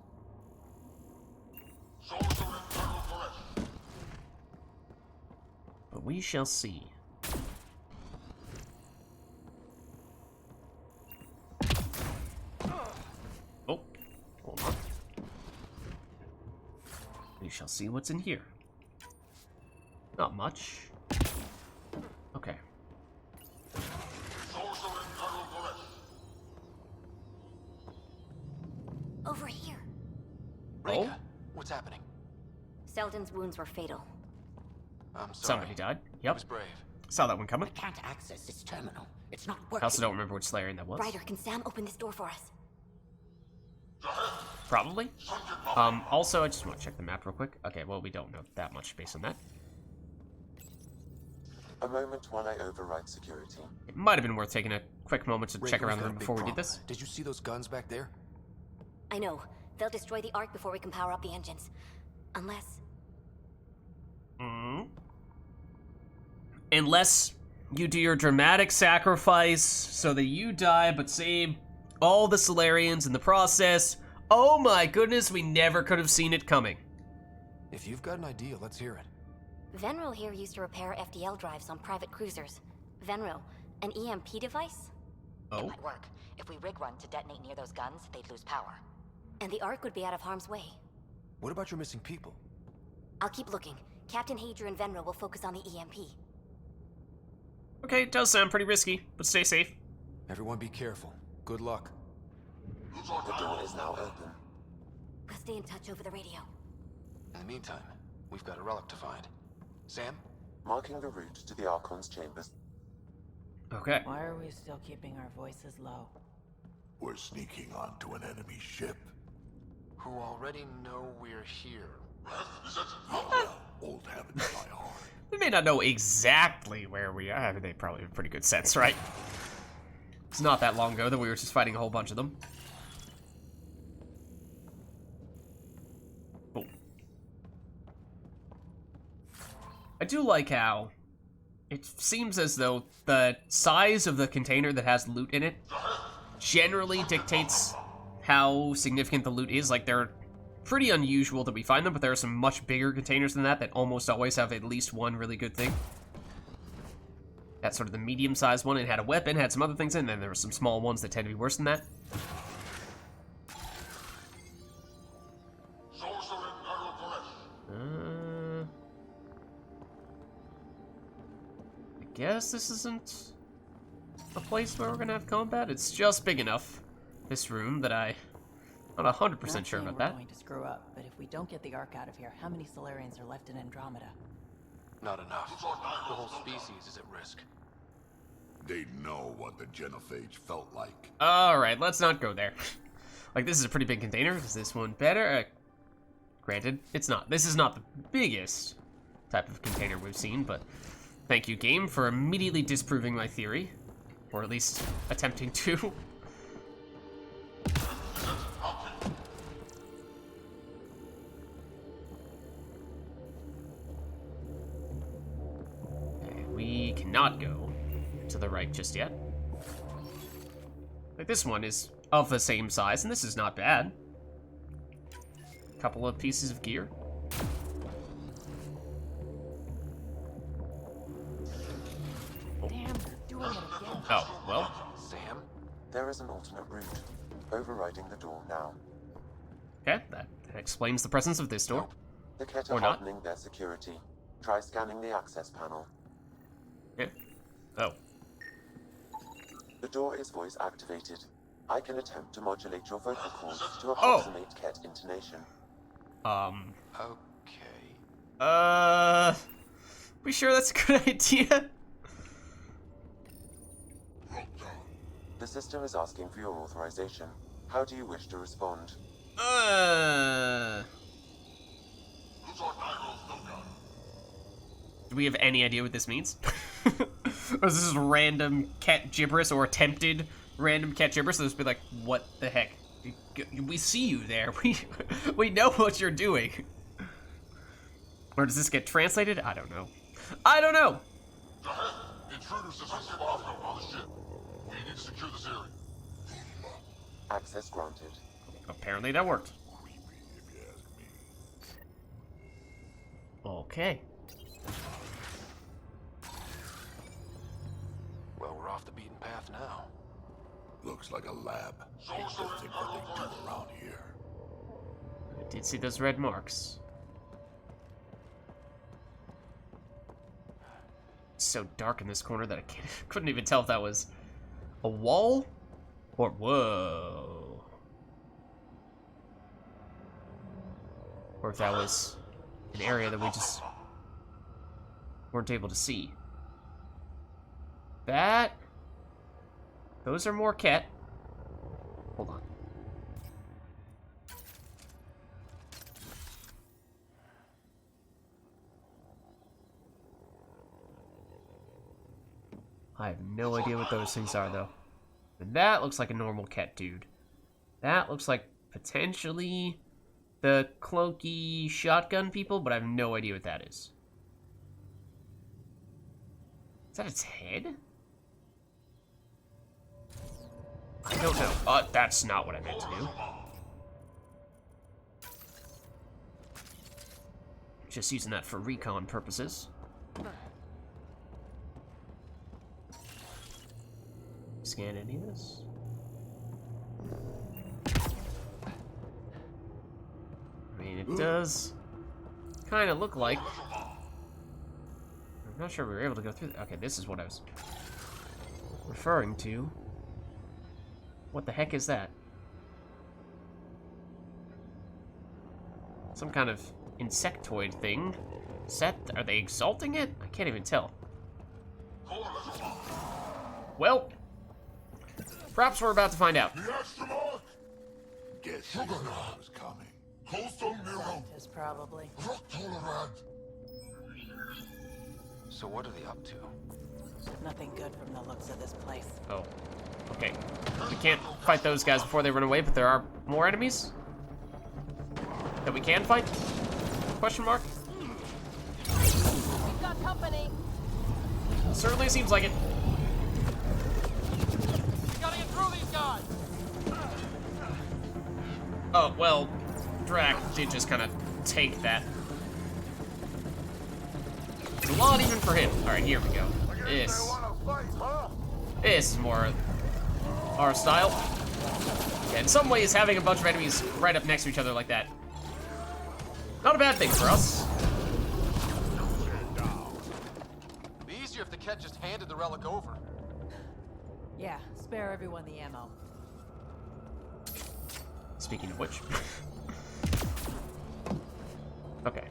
Speaker 1: But we shall see. Oh, hold on. We shall see what's in here. Not much. Okay.
Speaker 10: Over here.
Speaker 3: Rika, what's happening?
Speaker 10: Selden's wounds were fatal.
Speaker 3: I'm sorry.
Speaker 1: Somebody died. Yep.
Speaker 3: He was brave.
Speaker 1: Saw that one coming.
Speaker 7: I can't access this terminal. It's not
Speaker 1: I
Speaker 7: working.
Speaker 1: also don't remember which Solarian that was.
Speaker 10: Ryder, can Sam open this door for us?
Speaker 1: Probably. Also, I just want to check the map real quick. Okay, well, we don't know that much based on that.
Speaker 6: A moment while I override security.
Speaker 1: It might have been worth taking a quick moment to
Speaker 3: Rick,
Speaker 1: check
Speaker 3: we've
Speaker 1: around the
Speaker 3: got a
Speaker 1: room
Speaker 3: big
Speaker 1: before we did
Speaker 3: problem.
Speaker 1: this.
Speaker 3: Did you see those guns back there?
Speaker 10: I know. They'll destroy the Ark before we can power up the engines. Unless...
Speaker 1: Unless you do your dramatic sacrifice so that you die but save all the Solarians in the process. Oh my goodness, we never could have seen it coming.
Speaker 3: If you've got an idea, let's hear it.
Speaker 10: Venro here used to repair FDL drives on private cruisers. Venro, an EMP device?
Speaker 1: Oh?
Speaker 2: It might work. If we rig one to detonate near those guns, they'd lose power.
Speaker 10: And the Ark would be out of harm's way.
Speaker 3: What about your missing people?
Speaker 10: I'll keep looking. Captain Hadrian and Venro will focus on the EMP.
Speaker 1: Okay, it does sound pretty risky, but stay safe.
Speaker 3: Everyone be careful. Good luck.
Speaker 6: The door is now open.
Speaker 10: We'll stay in touch over the radio.
Speaker 3: In the meantime, we've got a relic to find. Sam?
Speaker 6: Marking the route to the Archon'S chambers.
Speaker 1: Okay.
Speaker 9: Why are we still keeping our voices low?
Speaker 4: We're sneaking onto an enemy ship.
Speaker 14: Who already know we're here.
Speaker 4: Old habits die hard.
Speaker 1: We may not know exactly where we are. I mean, they probably have pretty good sense, right? It's not that long ago that we were just fighting a whole bunch of them. Boom. I do like how it seems as though the size of the container that has loot in it generally dictates how significant the loot is. Like, they're pretty unusual that we find them, but there are some much bigger containers than that almost always have at least one really good thing. That's sort of the medium-sized one. It had a weapon, had some other things in, and then there were some small ones that tend to be worse than that. I guess this isn't a place where we're gonna have combat. It's just big enough, this room, that I'm not 100% sure about that.
Speaker 9: We're going to screw up, but if we don't get the Ark out of here, how many Solarians are left in Andromeda?
Speaker 3: Not enough. The whole species is at risk.
Speaker 4: They know what the genophage felt like.
Speaker 1: Alright, let's not go there. Like, this is a pretty big container. Is this one better? Granted, it's not. This is not the biggest type of container we've seen, but thank you, game, for immediately disproving my theory. Or at least attempting to. We cannot go to the right just yet. Like, this one is of the same size, and this is not bad. Couple of pieces of gear.
Speaker 9: Damn, we're doing it again.
Speaker 1: Oh, well.
Speaker 3: Sam?
Speaker 6: There is an alternate route. Overriding the door now.
Speaker 1: Okay, that explains the presence of this door.
Speaker 6: The Ket
Speaker 1: Or
Speaker 6: are
Speaker 1: not.
Speaker 6: hardening their security. Try scanning the access panel.
Speaker 1: Yeah. Oh.
Speaker 6: The door is voice activated. I can attempt to modulate your vocal cords to approximate Ket intonation.
Speaker 3: Okay.
Speaker 1: We sure that's a good idea?
Speaker 6: The system is asking for your authorization. How do you wish to respond?
Speaker 1: Do we have any idea what this means? Or is this just random cat gibberish or attempted random cat gibberish? So just be like, what the heck? We see you there. We know what you're doing. Or does this get translated? I don't know. I don't know.
Speaker 12: Intruders have been on the ship. We need to secure this area.
Speaker 6: Access granted.
Speaker 1: Apparently that worked. Okay.
Speaker 3: Well, we're off the beaten path now.
Speaker 4: Looks like a lab. I hate to think what they do around here.
Speaker 1: I did see those red marks. It's so dark in this corner that I couldn't even tell if that was a wall or whoa. Or if that was an area that we just weren't able to see. that. Those are more cat. Hold on. I have no idea what those things are, though. And that looks like a normal cat dude. That looks like potentially the cloaky shotgun people, but I have no idea what that is. Is that its head? I don't know. That's not what I meant to do. Just using that for recon purposes. Scan any of this? I mean, it does kind of look like... I'm not sure we were able to go through that. Okay, this is what I was referring to. What the heck is that? Some kind of insectoid thing. Are they exalting it? I can't even tell. Well, perhaps we're about to find out.
Speaker 4: Guess was coming.
Speaker 9: Is probably.
Speaker 3: So what are they up to?
Speaker 9: Nothing good from the looks of this place.
Speaker 1: Oh. Okay. We can't fight those guys before they run away, but there are more enemies that we can fight? Question mark?
Speaker 13: We've got company.
Speaker 1: Certainly seems like it.
Speaker 14: We gotta get through these guys.
Speaker 1: Oh, well, Drac did just kind of take that. It's a lot even for him. Alright, here we go. This is more our style. Yeah, in some ways, having a bunch of enemies right up next to each other like that, not a bad thing for us.
Speaker 14: Be easier if the Ket just handed the relic over.
Speaker 9: Yeah, spare everyone the ammo.
Speaker 1: Speaking of which. Okay.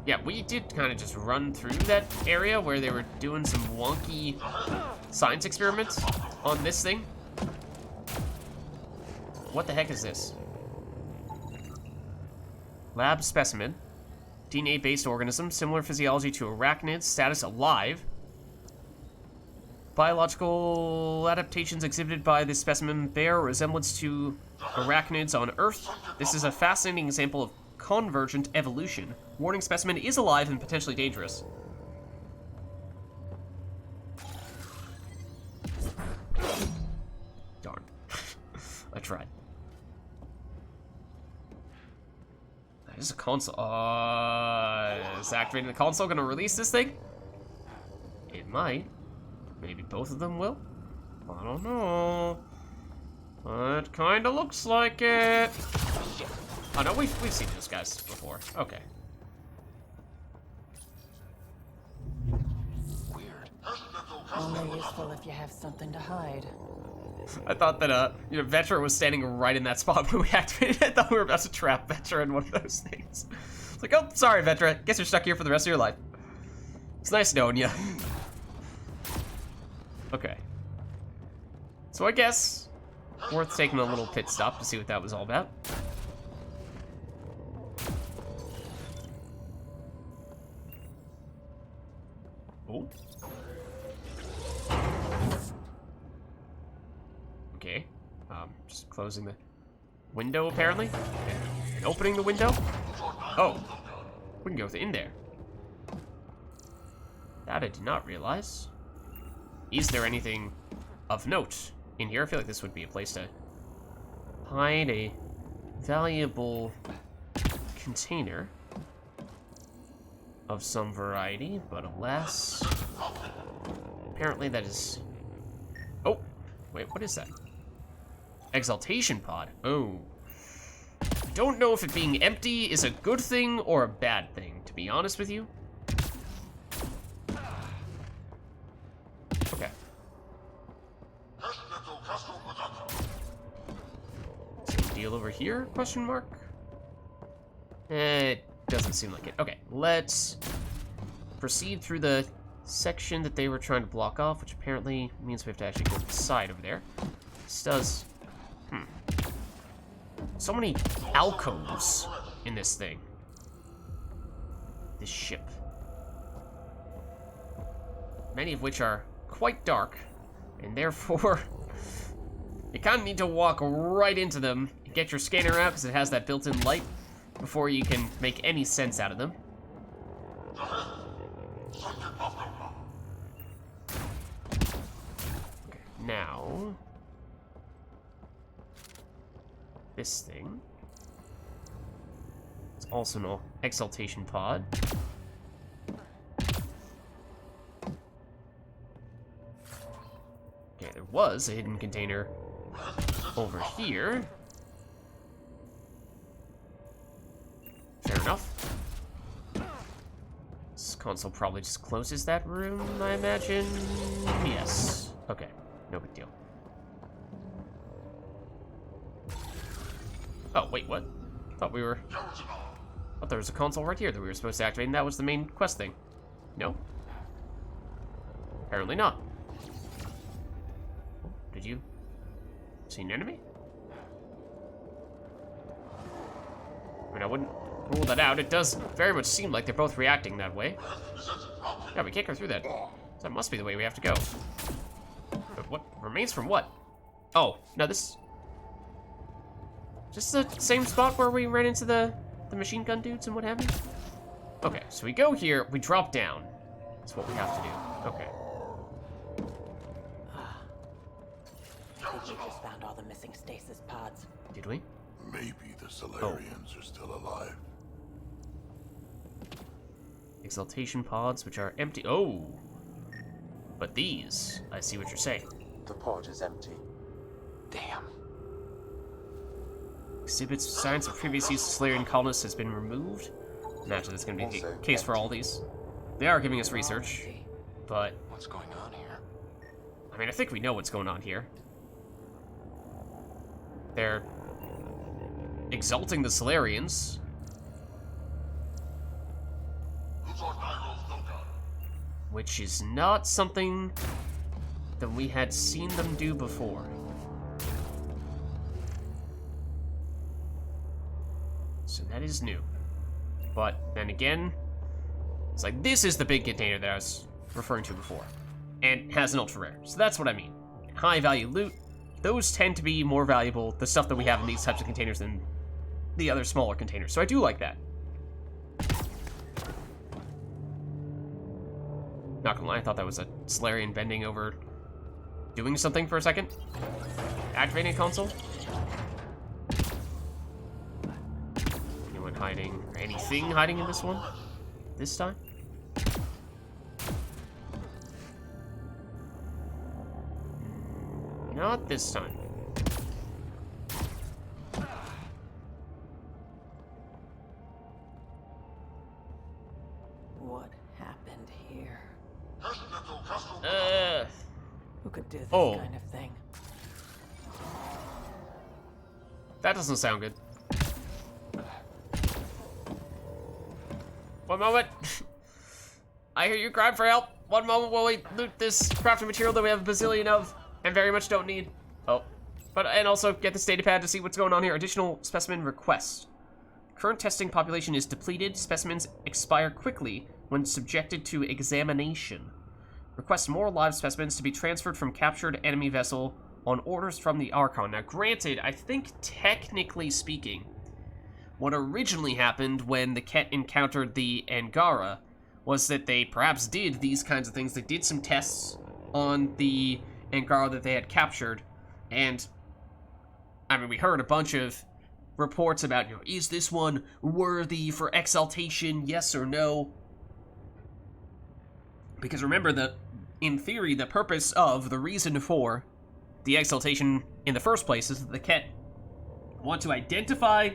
Speaker 1: Yeah, we did kind of just run through that area where they were doing some wonky science experiments on this thing. What the heck is this? Lab specimen. DNA-based organism, similar physiology to arachnids, status alive. Biological adaptations exhibited by this specimen bear resemblance to arachnids on Earth. This is a fascinating example of convergent evolution. Warning, specimen is alive and potentially dangerous. Darn. I tried. That is a console. Is activating the console gonna release this thing? It might. Maybe both of them will? I don't know. It kinda looks like it. Oh no, we've seen those guys before. Okay.
Speaker 3: Weird.
Speaker 9: Only useful if you have something to hide.
Speaker 1: I thought that, Vetra was standing right in that spot when we activated it. I thought we were about to trap Vetra in one of those things. It's like, oh, sorry, Vetra. Guess you're stuck here for the rest of your life. It's nice knowing you. Okay. So I guess worth taking a little pit stop to see what that was all about. Oh. Okay. Just closing the window, apparently. And opening the window. Oh. We can go in there. That I did not realize. Is there anything of note in here? I feel like this would be a place to hide a valuable container of some variety, but alas, apparently that is... Oh, wait, what is that? Exaltation pod. Oh. I don't know if it being empty is a good thing or a bad thing, to be honest with you. Okay. Some deal over here, question mark? It doesn't seem like it. Okay, let's proceed through the section that they were trying to block off, which apparently means we have to actually go to the side over there. This does... So many alcoves in this thing. This ship. Many of which are quite dark, and therefore you kind of need to walk right into them and get your scanner out because it has that built-in light before you can make any sense out of them. Okay, now this thing. It's also an exaltation pod. Okay, there was a hidden container over here. Fair enough. This console probably just closes that room, I imagine. Yes. Okay, no big deal. Oh, wait, what? Thought there was a console right here that we were supposed to activate, and that was the main quest thing. No. Apparently not. Did you see an enemy? I mean, I wouldn't rule that out. It does very much seem like they're both reacting that way. Yeah, we can't go through that. So that must be the way we have to go. But what remains from what? Oh, no, this... Just the same spot where we ran into the machine gun dudes and what have you? Okay, so we go here, we drop down. That's what we have to do. Okay.
Speaker 9: I think we just found all the missing stasis pods.
Speaker 1: Did we?
Speaker 4: Maybe the Solarians are still alive.
Speaker 1: Exaltation pods, which are empty. Oh! But these, I see what you're saying.
Speaker 6: The pod is empty.
Speaker 3: Damn.
Speaker 1: Exhibits signs of previous use of Solarian colonists has been removed. Imagine that's going to be the case for all these. They are giving us research, but...
Speaker 3: What's going on here?
Speaker 1: I mean, I think we know what's going on here. They're exalting the Solarians. Which is not something that we had seen them do before. So that is new. But then again, it's like this is the big container that I was referring to before. And has an ultra rare. So that's what I mean. High value loot. Those tend to be more valuable, the stuff that we have in these types of containers, than the other smaller containers. So I do like that. Not gonna lie, I thought that was a Solarian bending over doing something for a second. Activating a console. Anyone hiding, or anything hiding in this one? This time? Not this time.
Speaker 9: What happened here? Who could do this kind of thing?
Speaker 1: That doesn't sound good. One moment. I hear you crying for help. One moment while we loot this crafting material that we have a bazillion of and very much don't need. Oh. And also get this data pad to see what's going on here. Additional specimen requests. Current testing population is depleted. Specimens expire quickly when subjected to examination. Request more live specimens to be transferred from captured enemy vessel on orders from the Archon. Now, granted, I think technically speaking, what originally happened when the Ket encountered the Angara was that they perhaps did these kinds of things. They did some tests on the Angara that they had captured, and I mean, we heard a bunch of reports about, is this one worthy for exaltation, yes or no? Because remember that, in theory, the purpose of, the reason for the exaltation in the first place is that the Ket want to identify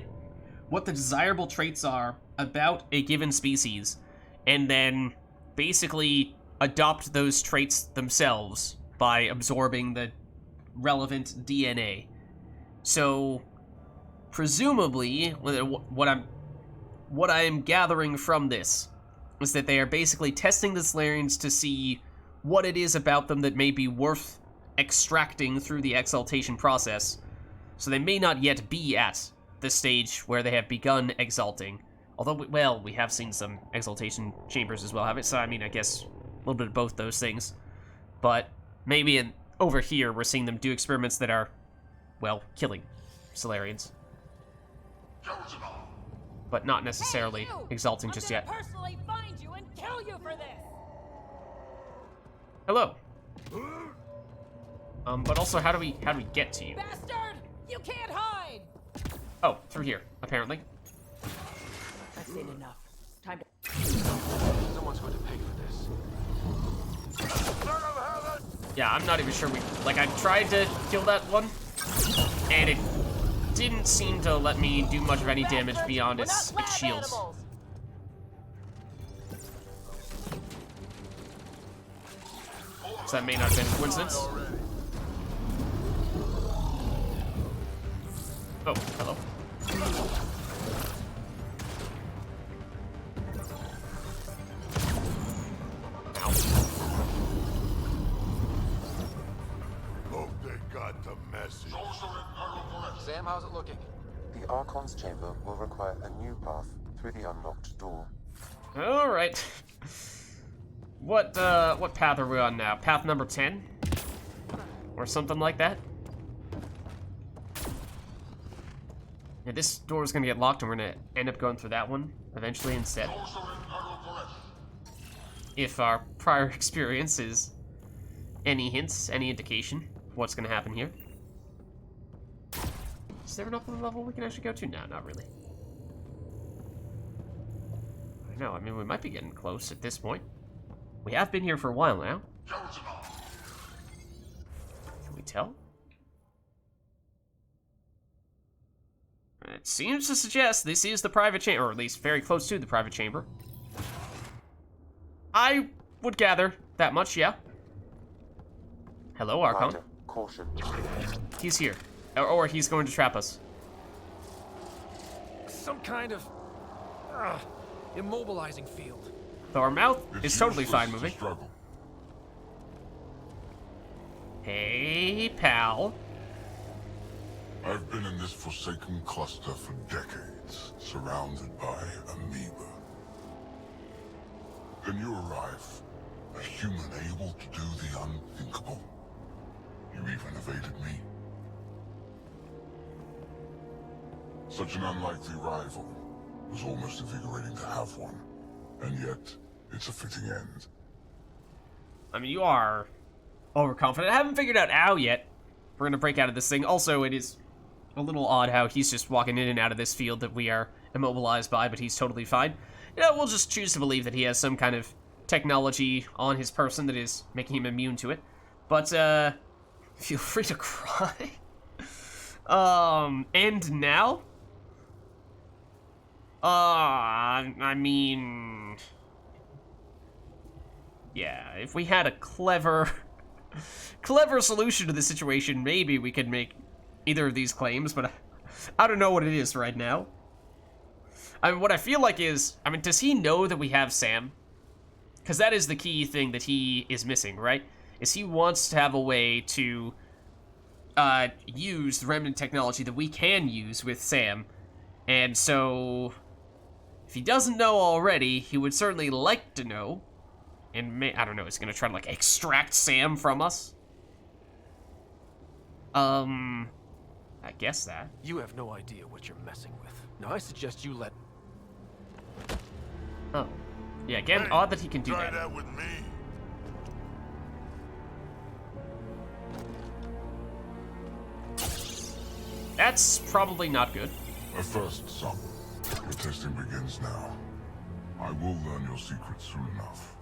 Speaker 1: what the desirable traits are about a given species, and then basically adopt those traits themselves by absorbing the relevant DNA. So, presumably, what I am gathering from this is that they are basically testing the Solarians to see what it is about them that may be worth extracting through the exaltation process. So they may not yet be at the stage where they have begun exalting. Although, well, we have seen some exaltation chambers as well, haven't we? So, I mean, I guess a little bit of both those things. But maybe over here, we're seeing them do experiments that are, well, killing Solarians. But not necessarily exalting just yet.
Speaker 13: Personally find you and kill you for this.
Speaker 1: Hello. But also, how do we get to you?
Speaker 13: Bastard! You can't hide.
Speaker 1: Oh, through here, apparently.
Speaker 9: I've seen enough. Time to.
Speaker 3: Someone's going to pay for this.
Speaker 1: Yeah, I'm not even sure like, I tried to kill that one, and it didn't seem to let me do much of any damage beyond its shields. So that may not have been a coincidence. Oh, hello.
Speaker 4: Hope they got the message.
Speaker 3: Sam, how's it looking?
Speaker 6: The Archon'S chamber will require a new path through the unlocked door.
Speaker 1: All right. What path are we on now? Path number 10? Or something like that? Yeah, this door is gonna get locked and we're gonna end up going through that one eventually instead. If our prior experience is any hints, any indication of what's gonna happen here. Is there an upper level we can actually go to? No, not really. I know, I mean, we might be getting close at this point. We have been here for a while now. Can we tell? It seems to suggest this is the private chamber, or at least very close to the private chamber. I would gather that much, yeah. Hello, Archon.
Speaker 6: Ryder, caution.
Speaker 1: He's here. Or he's going to trap us.
Speaker 3: Some kind of immobilizing field.
Speaker 1: Though our mouth is totally fine moving. Hey, pal.
Speaker 4: I've been in this forsaken cluster for decades, surrounded by amoeba. Then you arrive, a human able to do the unthinkable. You even evaded me. Such an unlikely rival. It was almost invigorating to have one. And yet, it's a fitting end.
Speaker 1: I mean, you are overconfident. I haven't figured out how yet. We're gonna break out of this thing. Also, it is a little odd how he's just walking in and out of this field that we are immobilized by, but he's totally fine. You know, we'll just choose to believe that he has some kind of technology on his person that is making him immune to it. But, feel free to cry. And now? I mean... Yeah, if we had a clever solution to the situation, maybe we could make either of these claims, but I don't know what it is right now. I mean, what I feel like is, I mean, does he know that we have Sam? Because that is the key thing that he is missing, right? Is he wants to have a way to use the remnant technology that we can use with Sam. And so, if he doesn't know already, he would certainly like to know. And I don't know, is he gonna try to, like, extract Sam from us? I guess that.
Speaker 3: You have no idea what you're messing with. Now I suggest you let...
Speaker 1: Oh. Yeah, again, odd that he can do
Speaker 4: Try
Speaker 1: that.
Speaker 4: that with me.
Speaker 1: That's probably not good.
Speaker 4: A first, son. Your testing begins now. I will learn your secrets soon enough.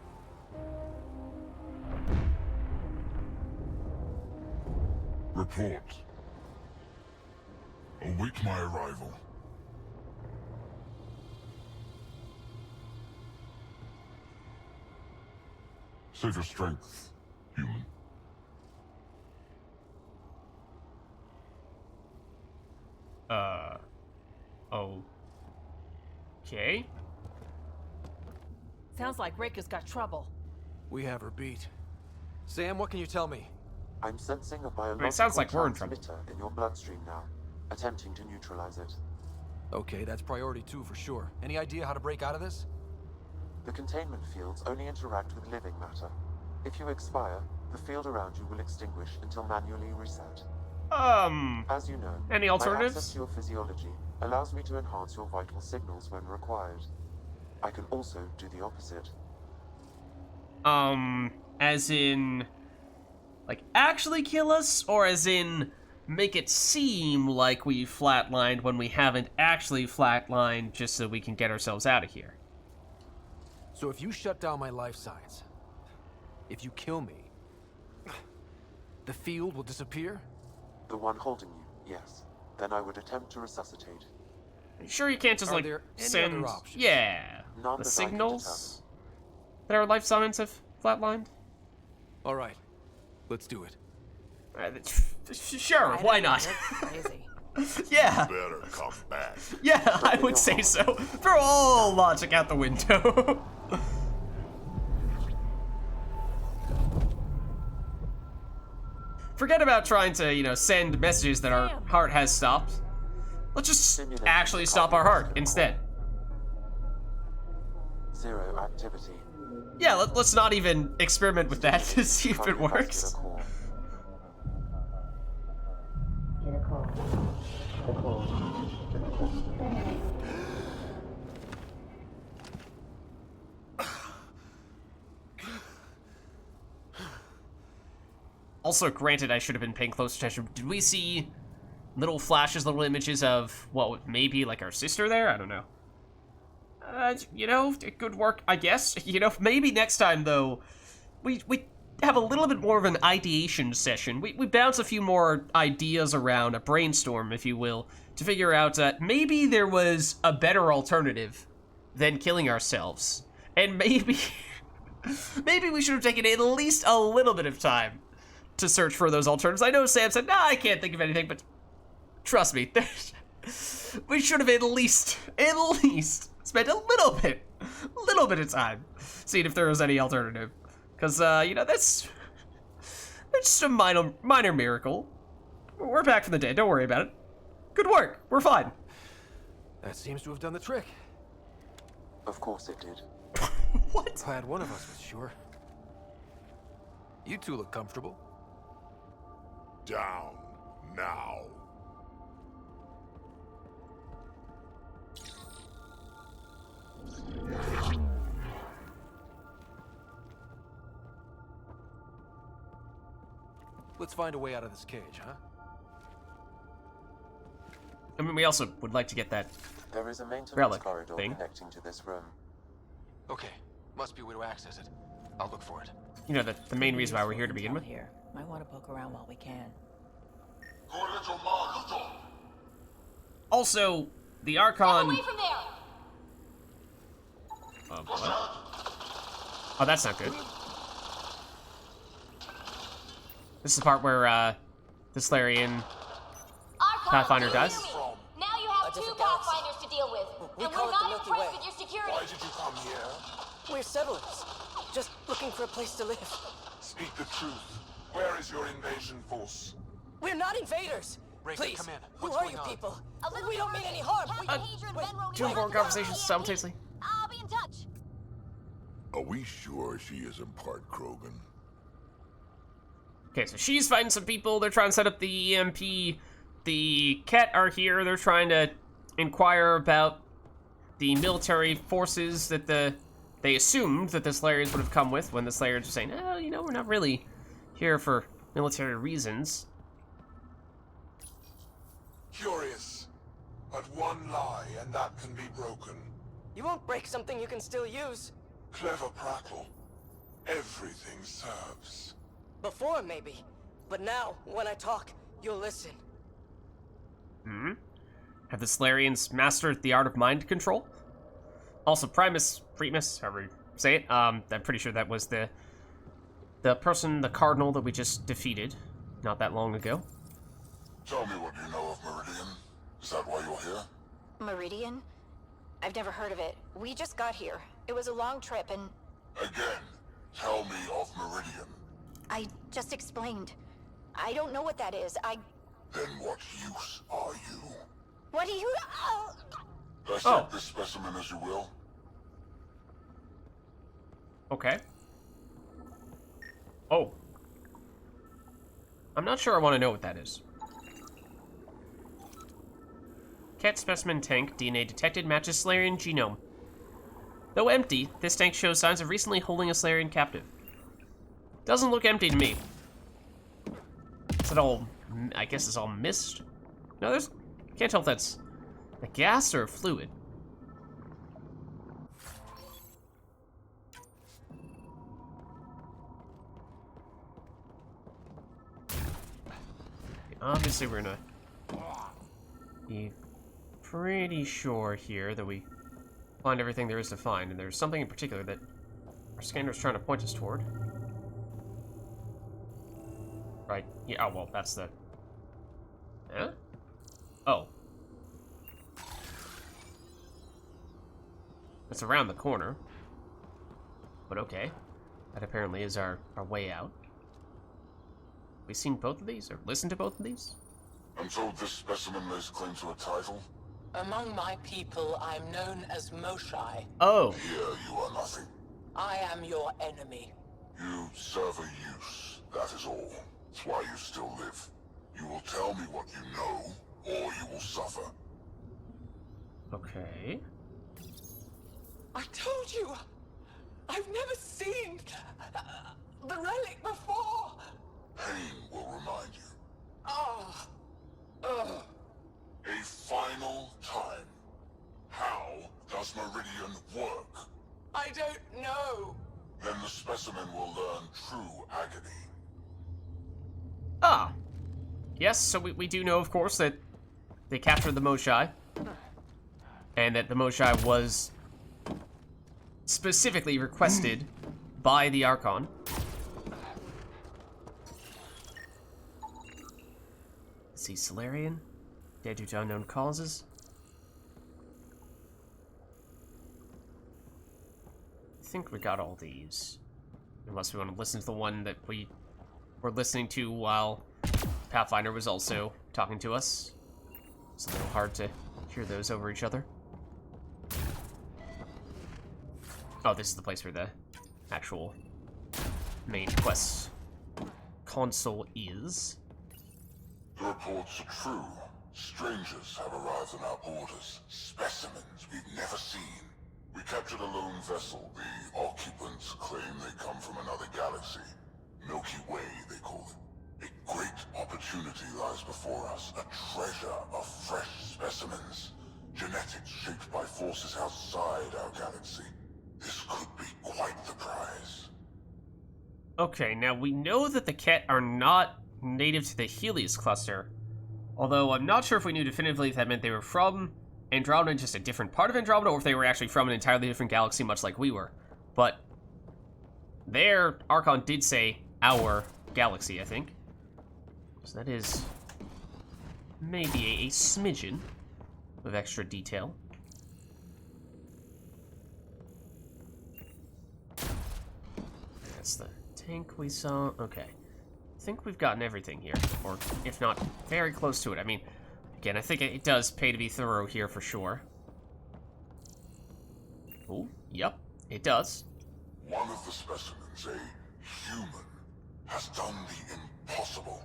Speaker 4: Report. Await my arrival. Save your strength, human.
Speaker 1: Okay.
Speaker 9: Sounds like Rika's got trouble.
Speaker 3: We have her beat. Sam, what can you tell me?
Speaker 6: I'm sensing a biological
Speaker 1: it sounds like we're in trouble.
Speaker 6: transmitter in your bloodstream now, attempting to neutralize it.
Speaker 3: Okay, that's priority 2 for sure. Any idea how to break out of this?
Speaker 6: The containment fields only interact with living matter. If you expire, the field around you will extinguish until manually reset. As you know,
Speaker 1: any
Speaker 6: my
Speaker 1: alternatives?
Speaker 6: access to your physiology allows me to enhance your vital signals when required. I can also do the opposite.
Speaker 1: As in, like, actually kill us, or as in make it seem like we flatlined when we haven't actually flatlined, just so we can get ourselves out of here?
Speaker 3: So if you shut down my life signs, if you kill me, the field will disappear?
Speaker 6: The one holding you, yes. Then I would attempt to resuscitate.
Speaker 1: Are you sure you can't just,
Speaker 3: Are
Speaker 1: like,
Speaker 3: there any
Speaker 1: send...
Speaker 3: other options?
Speaker 1: Yeah.
Speaker 6: None
Speaker 1: The
Speaker 6: that I can
Speaker 1: signals that our life signs have flatlined?
Speaker 3: All right, let's do it.
Speaker 1: Sure, why not?
Speaker 9: Crazy.
Speaker 1: Yeah.
Speaker 4: Better come back.
Speaker 1: Yeah, I would say so. Throw all logic out the window. Forget about trying to, you know, send messages that our heart has stopped. Let's just actually stop our heart instead.
Speaker 6: Zero activity.
Speaker 1: Yeah, let's not even experiment with that to see if it works. Also, granted, I should have been paying close attention. Did we see little flashes, little images of what maybe like our sister there? I don't know. You know, good work, I guess. You know, maybe next time though, we have a little bit more of an ideation session. We bounce a few more ideas around, a brainstorm, if you will, to figure out maybe there was a better alternative than killing ourselves, and maybe maybe we should have taken at least a little bit of time to search for those alternatives. I know Sam said, nah, I can't think of anything, but trust me, we should have at least spent a little bit of time seeing if there was any alternative. Because, you know, that's just a minor miracle. We're back from the dead, don't worry about it. Good work, we're fine.
Speaker 3: That seems to have done the trick.
Speaker 6: Of course it did.
Speaker 1: What?
Speaker 3: Glad one of us was sure. You two look comfortable.
Speaker 4: Down now.
Speaker 3: Let's find a way out of this cage, huh?
Speaker 1: I mean, we also would like to get that
Speaker 6: There is a maintenance
Speaker 1: relic
Speaker 6: corridor
Speaker 1: thing.
Speaker 6: connecting to this room.
Speaker 3: Okay, must be a way to access it. I'll look for it.
Speaker 1: You know, the main reason why we're here to begin with.
Speaker 9: Here. Might want to poke around while we can.
Speaker 1: Also, the Archon...
Speaker 10: Away from there!
Speaker 1: What? Oh, that's not good. This is the part where, the Salarian Pathfinder dies.
Speaker 10: Now you have two Pathfinders to deal with, and we're not impressed with your security.
Speaker 12: Why did you come here?
Speaker 11: We're settlers. Just looking for a place to live.
Speaker 12: Speak the truth. Where is your invasion force?
Speaker 11: We're not invaders.
Speaker 14: Rika,
Speaker 11: Please,
Speaker 14: come in.
Speaker 11: who
Speaker 14: What's
Speaker 11: are
Speaker 14: going
Speaker 11: you
Speaker 14: on?
Speaker 11: people? We don't mean any harm.
Speaker 1: Two important conversations simultaneously.
Speaker 10: I'll be in touch.
Speaker 4: Are we sure she isn't part Krogan?
Speaker 1: Okay, so she's fighting some people. They're trying to set up the EMP. The Ket are here. They're trying to inquire about the military forces that they assumed that the Slayers would have come with when the Slayers were saying, oh, you know, we're not really here for military reasons.
Speaker 12: Curious. But one lie, and that can be broken.
Speaker 11: You won't break something you can still use.
Speaker 12: Clever prattle. Everything serves.
Speaker 11: Before, maybe. But now, when I talk, you'll listen.
Speaker 1: Hmm? Have the Salarians mastered the art of mind control? Also, Primus, however you say it, I'm pretty sure that was the person, the Cardinal that we just defeated not that long ago.
Speaker 4: Tell me what you know of Meridian. Is that why you're here?
Speaker 15: Meridian? I've never heard of it. We just got here.
Speaker 2: It was a long trip and...
Speaker 4: Again, tell me of Meridian.
Speaker 2: I just explained. I don't know what that is.
Speaker 4: Then what use are you?
Speaker 2: What do you...
Speaker 4: Dissect this specimen as you will.
Speaker 1: Okay. Oh. I'm not sure I want to know what that is. Cat specimen tank, DNA detected, matches Salarian genome. Though empty, this tank shows signs of recently holding a Salarian captive. Doesn't look empty to me. Is it all... I guess it's all mist? No, there's... Can't tell if that's a gas or a fluid. Obviously, we're gonna be pretty sure here that we find everything there is to find, and there's something in particular that our scanner's trying to point us toward. Right. Yeah, oh, well, that's the... Huh? Oh. It's around the corner. But okay. That apparently is our way out. We seen both of these, or listened to both of these?
Speaker 4: I'm told this specimen lays claim to a title.
Speaker 5: Among my people, I'm known as Moshai.
Speaker 1: Oh.
Speaker 4: Here you are nothing.
Speaker 5: I am your enemy.
Speaker 4: You serve a use, that is all. That's why you still live. You will tell me what you know, or you will suffer.
Speaker 1: Okay.
Speaker 5: I told you! I've never seen the relic before!
Speaker 4: Pain will remind you.
Speaker 5: Ah!
Speaker 4: A final time. How does Meridian work?
Speaker 5: I don't know.
Speaker 4: Then the specimen will learn true agony.
Speaker 1: Ah. Yes, so we do know, of course, that they captured the Moshai. And that the Moshai was specifically requested by the Archon. Let's see, Salarian. Dead due to unknown causes. I think we got all these. Unless we want to listen to the one that we were listening to while Pathfinder was also talking to us. It's a little hard to hear those over each other. Oh, this is the place where the actual main quest console is.
Speaker 4: The reports are true. Strangers have arrived on our borders. Specimens we've never seen. We captured a lone vessel. The occupants claim they come from another galaxy. Milky Way, they call it. A great opportunity lies before us. A treasure of fresh specimens. Genetics shaped by forces outside our galaxy. This could be quite the prize.
Speaker 1: Okay, now we know that the Ket are not native to the Helios cluster. Although I'm not sure if we knew definitively if that meant they were from Andromeda, just a different part of Andromeda, or if they were actually from an entirely different galaxy, much like we were. But their Archon did say our galaxy, I think. So that is maybe a smidgen of extra detail. That's the tank we saw. Okay. I think we've gotten everything here, or if not, very close to it. I mean, again, I think it does pay to be thorough here for sure. Oh, yep, it does.
Speaker 4: One of the specimens, a human, has done the impossible.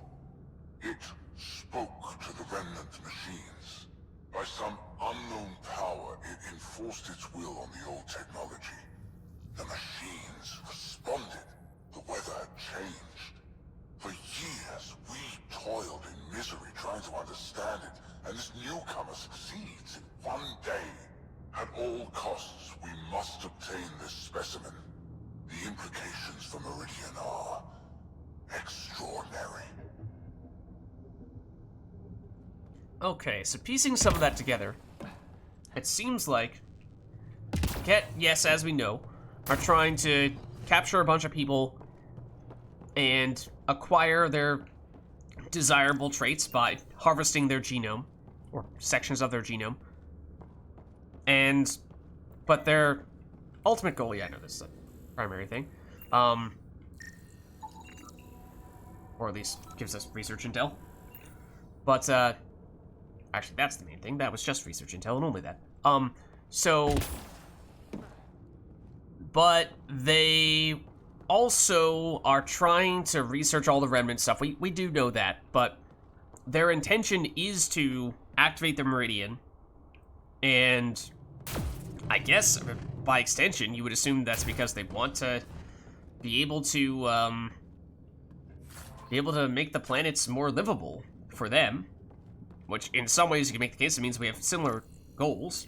Speaker 4: It spoke to the remnant machines. By some unknown power, it enforced its will on the old technology. The machines responded. The weather had changed. For years, we toiled in misery trying to understand it, and this newcomer succeeds in one day. At all costs, we must obtain this specimen. The implications for Meridian are extraordinary.
Speaker 1: Okay, so piecing some of that together, it seems like Ket, yes, as we know, are trying to capture a bunch of people and acquire their desirable traits by harvesting their genome, or sections of their genome. But they're ultimate goal, yeah, no, this is a primary thing. Or at least gives us research intel. But, actually, that's the main thing. That was just research intel and only that. But they also are trying to research all the remnant stuff. We do know that, but their intention is to activate the Meridian, and I guess, by extension, you would assume that's because they want to be able to make the planets more livable for them, which in some ways you can make the case it means we have similar goals,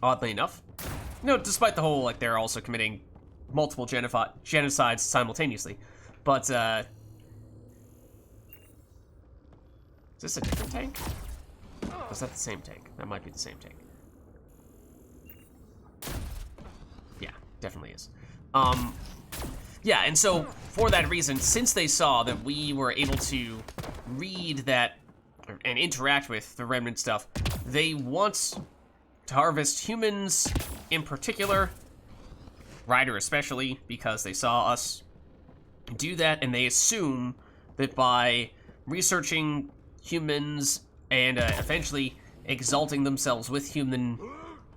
Speaker 1: oddly enough. You know, despite the whole, like, they're also committing multiple genocides simultaneously. But, is this a different tank? Or is that the same tank? That might be the same tank. Yeah, definitely is. Yeah, and so, for that reason, since they saw that we were able to read that and interact with the remnant stuff, they want to harvest humans in particular, Ryder especially, because they saw us do that, and they assume that by researching humans and eventually exalting themselves with human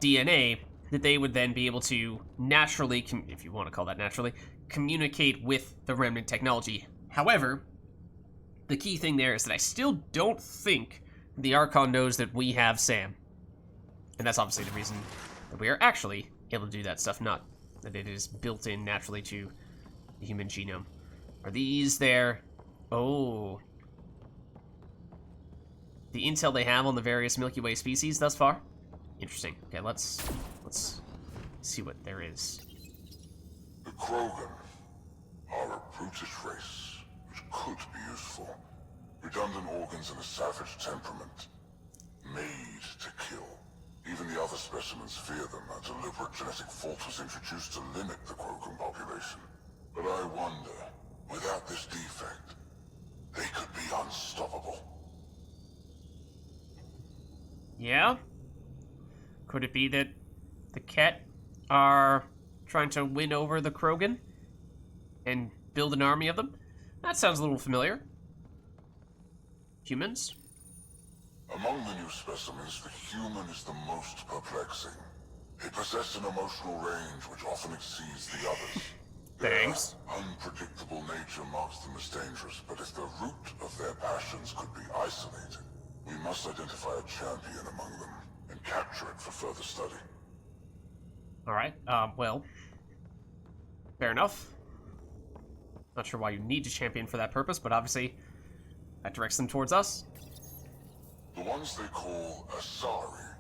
Speaker 1: DNA, that they would then be able to naturally, if you want to call that naturally, communicate with the remnant technology. However, the key thing there is that I still don't think the Archon knows that we have Sam. And that's obviously the reason that we are actually able to do that stuff, not that it is built in naturally to the human genome. Are these there? Oh. The intel they have on the various Milky Way species thus far? Interesting. Okay, let's see what there is.
Speaker 4: The Krogan are a brutish race, which could be useful. Redundant organs and a savage temperament. Made to kill. Even the other specimens fear them. A deliberate genetic fault was introduced to limit the Krogan population. But I wonder, without this defect, they could be unstoppable.
Speaker 1: Yeah? Could it be that the Ket are trying to win over the Krogan and build an army of them? That sounds a little familiar. Humans?
Speaker 4: Among the new specimens, the human is the most perplexing. They possess an emotional range which often exceeds the others.
Speaker 1: Thanks.
Speaker 4: Their unpredictable nature marks them as dangerous, but if the root of their passions could be isolated, we must identify a champion among them and capture it for further study.
Speaker 1: Alright, well, fair enough. Not sure why you need to champion for that purpose, but obviously that directs them towards us.
Speaker 4: The ones they call Asari,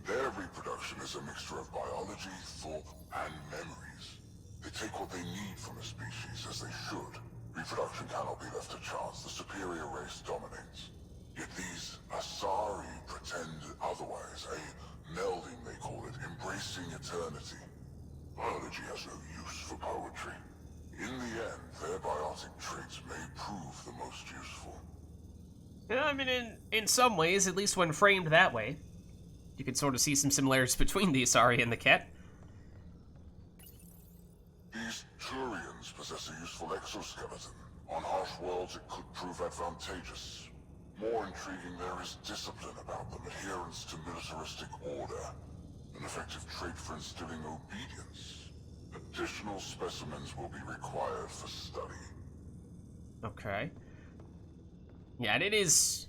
Speaker 4: their reproduction is a mixture of biology, thought, and memories. They take what they need from a species, as they should. Reproduction cannot be left to chance. The superior race dominates. Yet these Asari pretend otherwise, a melding, they call it, embracing eternity. Biology has no use for poetry. In the end, their biotic traits may prove the most useful.
Speaker 1: Yeah, I mean, in some ways, at least when framed that way, you can sort of see some similarities between the Asari and the Ket.
Speaker 4: These Turians possess a useful exoskeleton. On harsh worlds, it could prove advantageous. More intriguing, there is discipline about them, adherence to militaristic order. An effective trait for instilling obedience. Additional specimens will be required for study.
Speaker 1: Okay. Yeah, and it is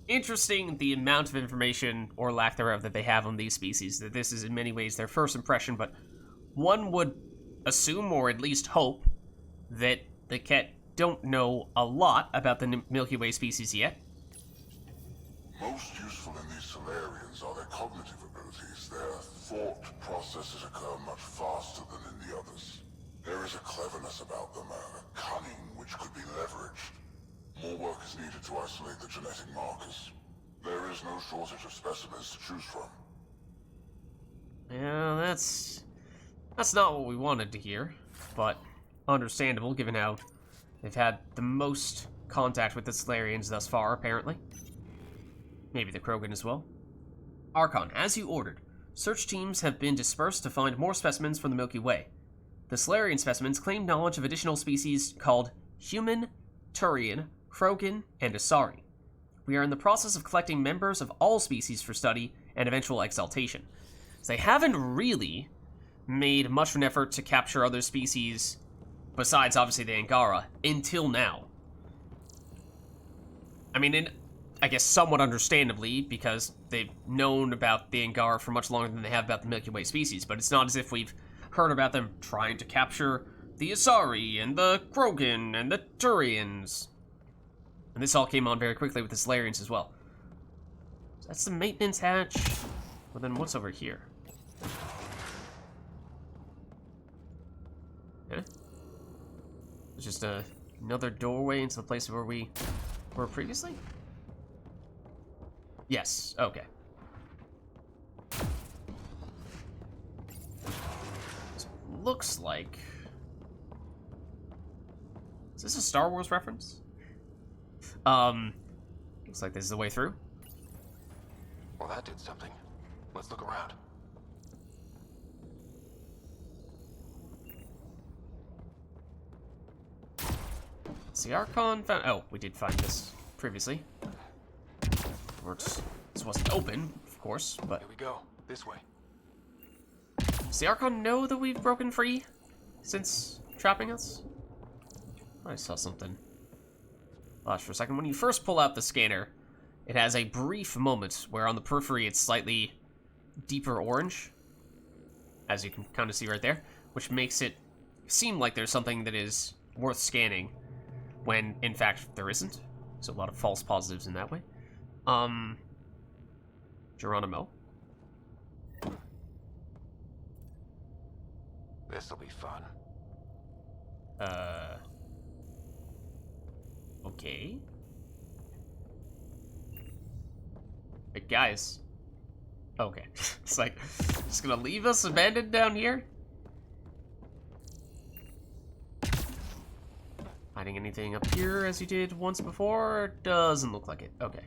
Speaker 1: interesting the amount of information, or lack thereof, that they have on these species. That this is in many ways their first impression, but one would assume, or at least hope, that the Ket don't know a lot about the Milky Way species yet.
Speaker 4: Most useful in these Solarians are their cognitive abilities. Their thought processes occur much faster than in the others. There is a cleverness about them, a cunning which could be leveraged. More work is needed to isolate the genetic markers. There is no shortage of specimens to choose from.
Speaker 1: Yeah, that's not what we wanted to hear, but understandable given how they've had the most contact with the Solarians thus far, apparently. Maybe the Krogan as well. Archon, as you ordered. search teams have been dispersed to find more specimens from the Milky Way. The Solarian specimens claim knowledge of additional species called human, Turian, Krogan, and Asari. We are in the process of collecting members of all species for study and eventual exaltation. So they haven't really made much of an effort to capture other species, besides obviously the Angara, until now. I mean, I guess somewhat understandably, because they've known about the Angara for much longer than they have about the Milky Way species, but it's not as if we've heard about them trying to capture the Asari, and the Krogan, and the Turians. And this all came on very quickly with the Solarians as well. So that's the maintenance hatch. Well, then what's over here? Yeah? It's just another doorway into the place where we were previously? Yes, okay. So it looks like... Is this a Star Wars reference? Looks like this is the way through.
Speaker 3: Well, that did something. Let's look around.
Speaker 1: The Archon found... Oh, we did find this previously. This wasn't open, of course, but...
Speaker 3: Here we go. This way.
Speaker 1: Does the Archon know that we've broken free since trapping us? I saw something. Watch for a second. When you first pull out the scanner, it has a brief moment where on the periphery it's slightly deeper orange, as you can kind of see right there, which makes it seem like there's something that is worth scanning, when in fact there isn't. So a lot of false positives in that way. Geronimo.
Speaker 3: This'll be fun.
Speaker 1: Okay. Hey, guys. Okay. It's like, just gonna leave us abandoned down here? Hiding anything up here as you did once before? Doesn't look like it. Okay.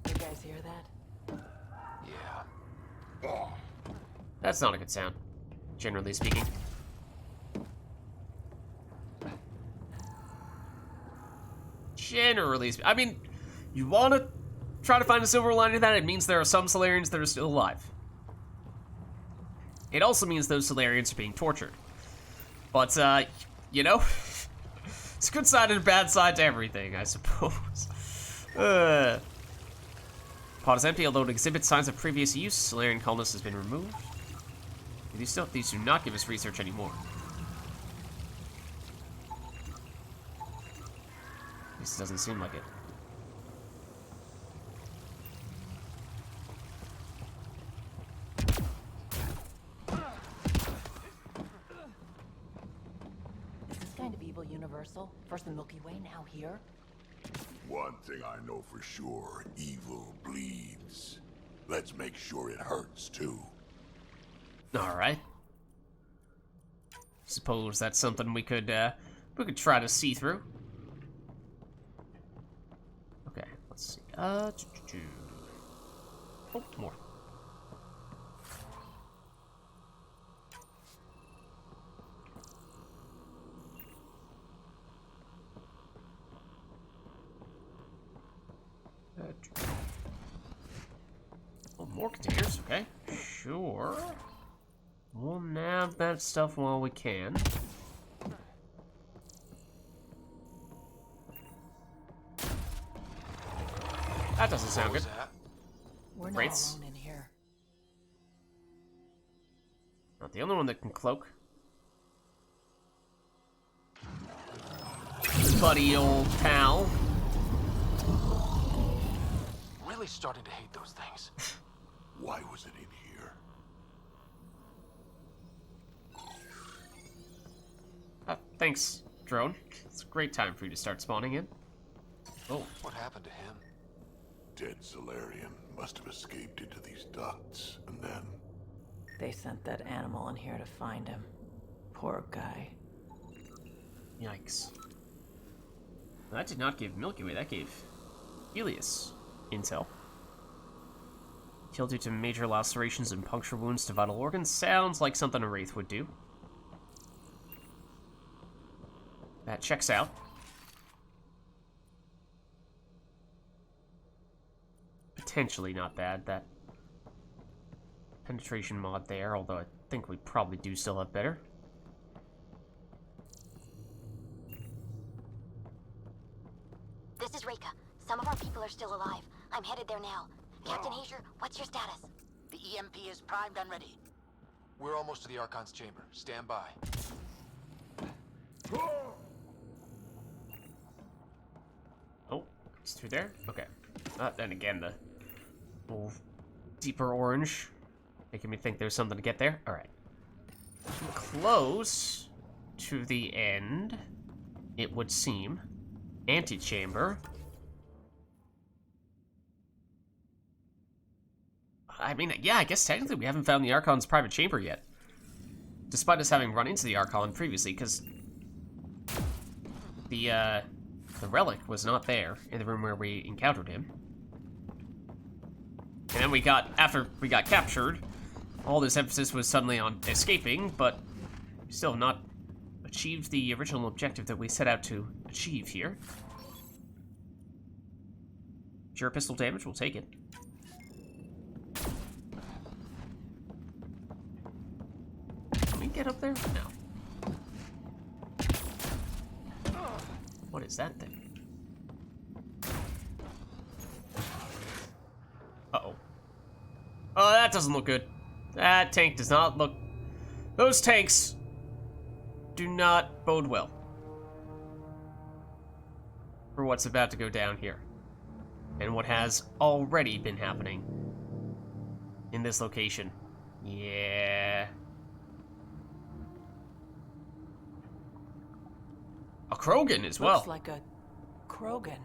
Speaker 9: You guys hear that?
Speaker 3: Yeah.
Speaker 1: That's not a good sound, generally speaking. I mean, you want to try to find a silver lining to that, it means there are some Solarians that are still alive. It also means those Solarians are being tortured. But, you know, it's a good side and a bad side to everything, I suppose. Pod is empty, although it exhibits signs of previous use. Solarian colonist has been removed. These do not give us research anymore. At least it doesn't seem like it.
Speaker 9: Is this kind of evil universal? First the Milky Way, now here?
Speaker 4: One thing I know for sure, evil bleeds. Let's make sure it hurts, too.
Speaker 1: Alright. Suppose that's something we could try to see through. Okay, let's see. Oh, more. Oh, more containers, okay. Sure. We'll nab that stuff while we can. That doesn't sound good.
Speaker 9: We're not
Speaker 1: Wraiths.
Speaker 9: alone in here.
Speaker 1: Not the only one that can cloak. Buddy, old pal.
Speaker 3: Really starting to hate those things.
Speaker 4: Why was it in here?
Speaker 1: Thanks, drone. It's a great time for you to start spawning in. Oh.
Speaker 3: What happened to him?
Speaker 4: Dead Solarian must have escaped into these ducts, and then...
Speaker 9: They sent that animal in here to find him. Poor guy.
Speaker 1: Yikes. Well, that did not give Milky Way, that gave Helios intel. Kill due to major lacerations and puncture wounds to vital organs. Sounds like something a Wraith would do. That checks out. Potentially not bad, that penetration mod there, although I think we probably do still have better.
Speaker 10: This is Reka. Some of our people are still alive. I'm headed there now. Captain Hager, what's your status?
Speaker 11: The EMP is primed and ready.
Speaker 14: We're almost to the Archon's chamber. Stand by.
Speaker 1: Oh, it's through there? Okay. Then again, the little deeper orange making me think there's something to get there. Alright. Close to the end, it would seem. Antechamber. I mean, yeah, I guess technically we haven't found the Archon's private chamber yet. Despite us having run into the Archon previously, because the relic was not there in the room where we encountered him. And then after we got captured, all this emphasis was suddenly on escaping, but still have not achieved the original objective that we set out to achieve here. Sure, pistol damage, we'll take it. Can we get up there? No. What is that thing? Uh-oh. Oh, that doesn't look good. That tank does not look... Those tanks do not bode well for what's about to go down here. And what has already been happening in this location. Yeah. A Krogan as well.
Speaker 9: Looks like a Krogan.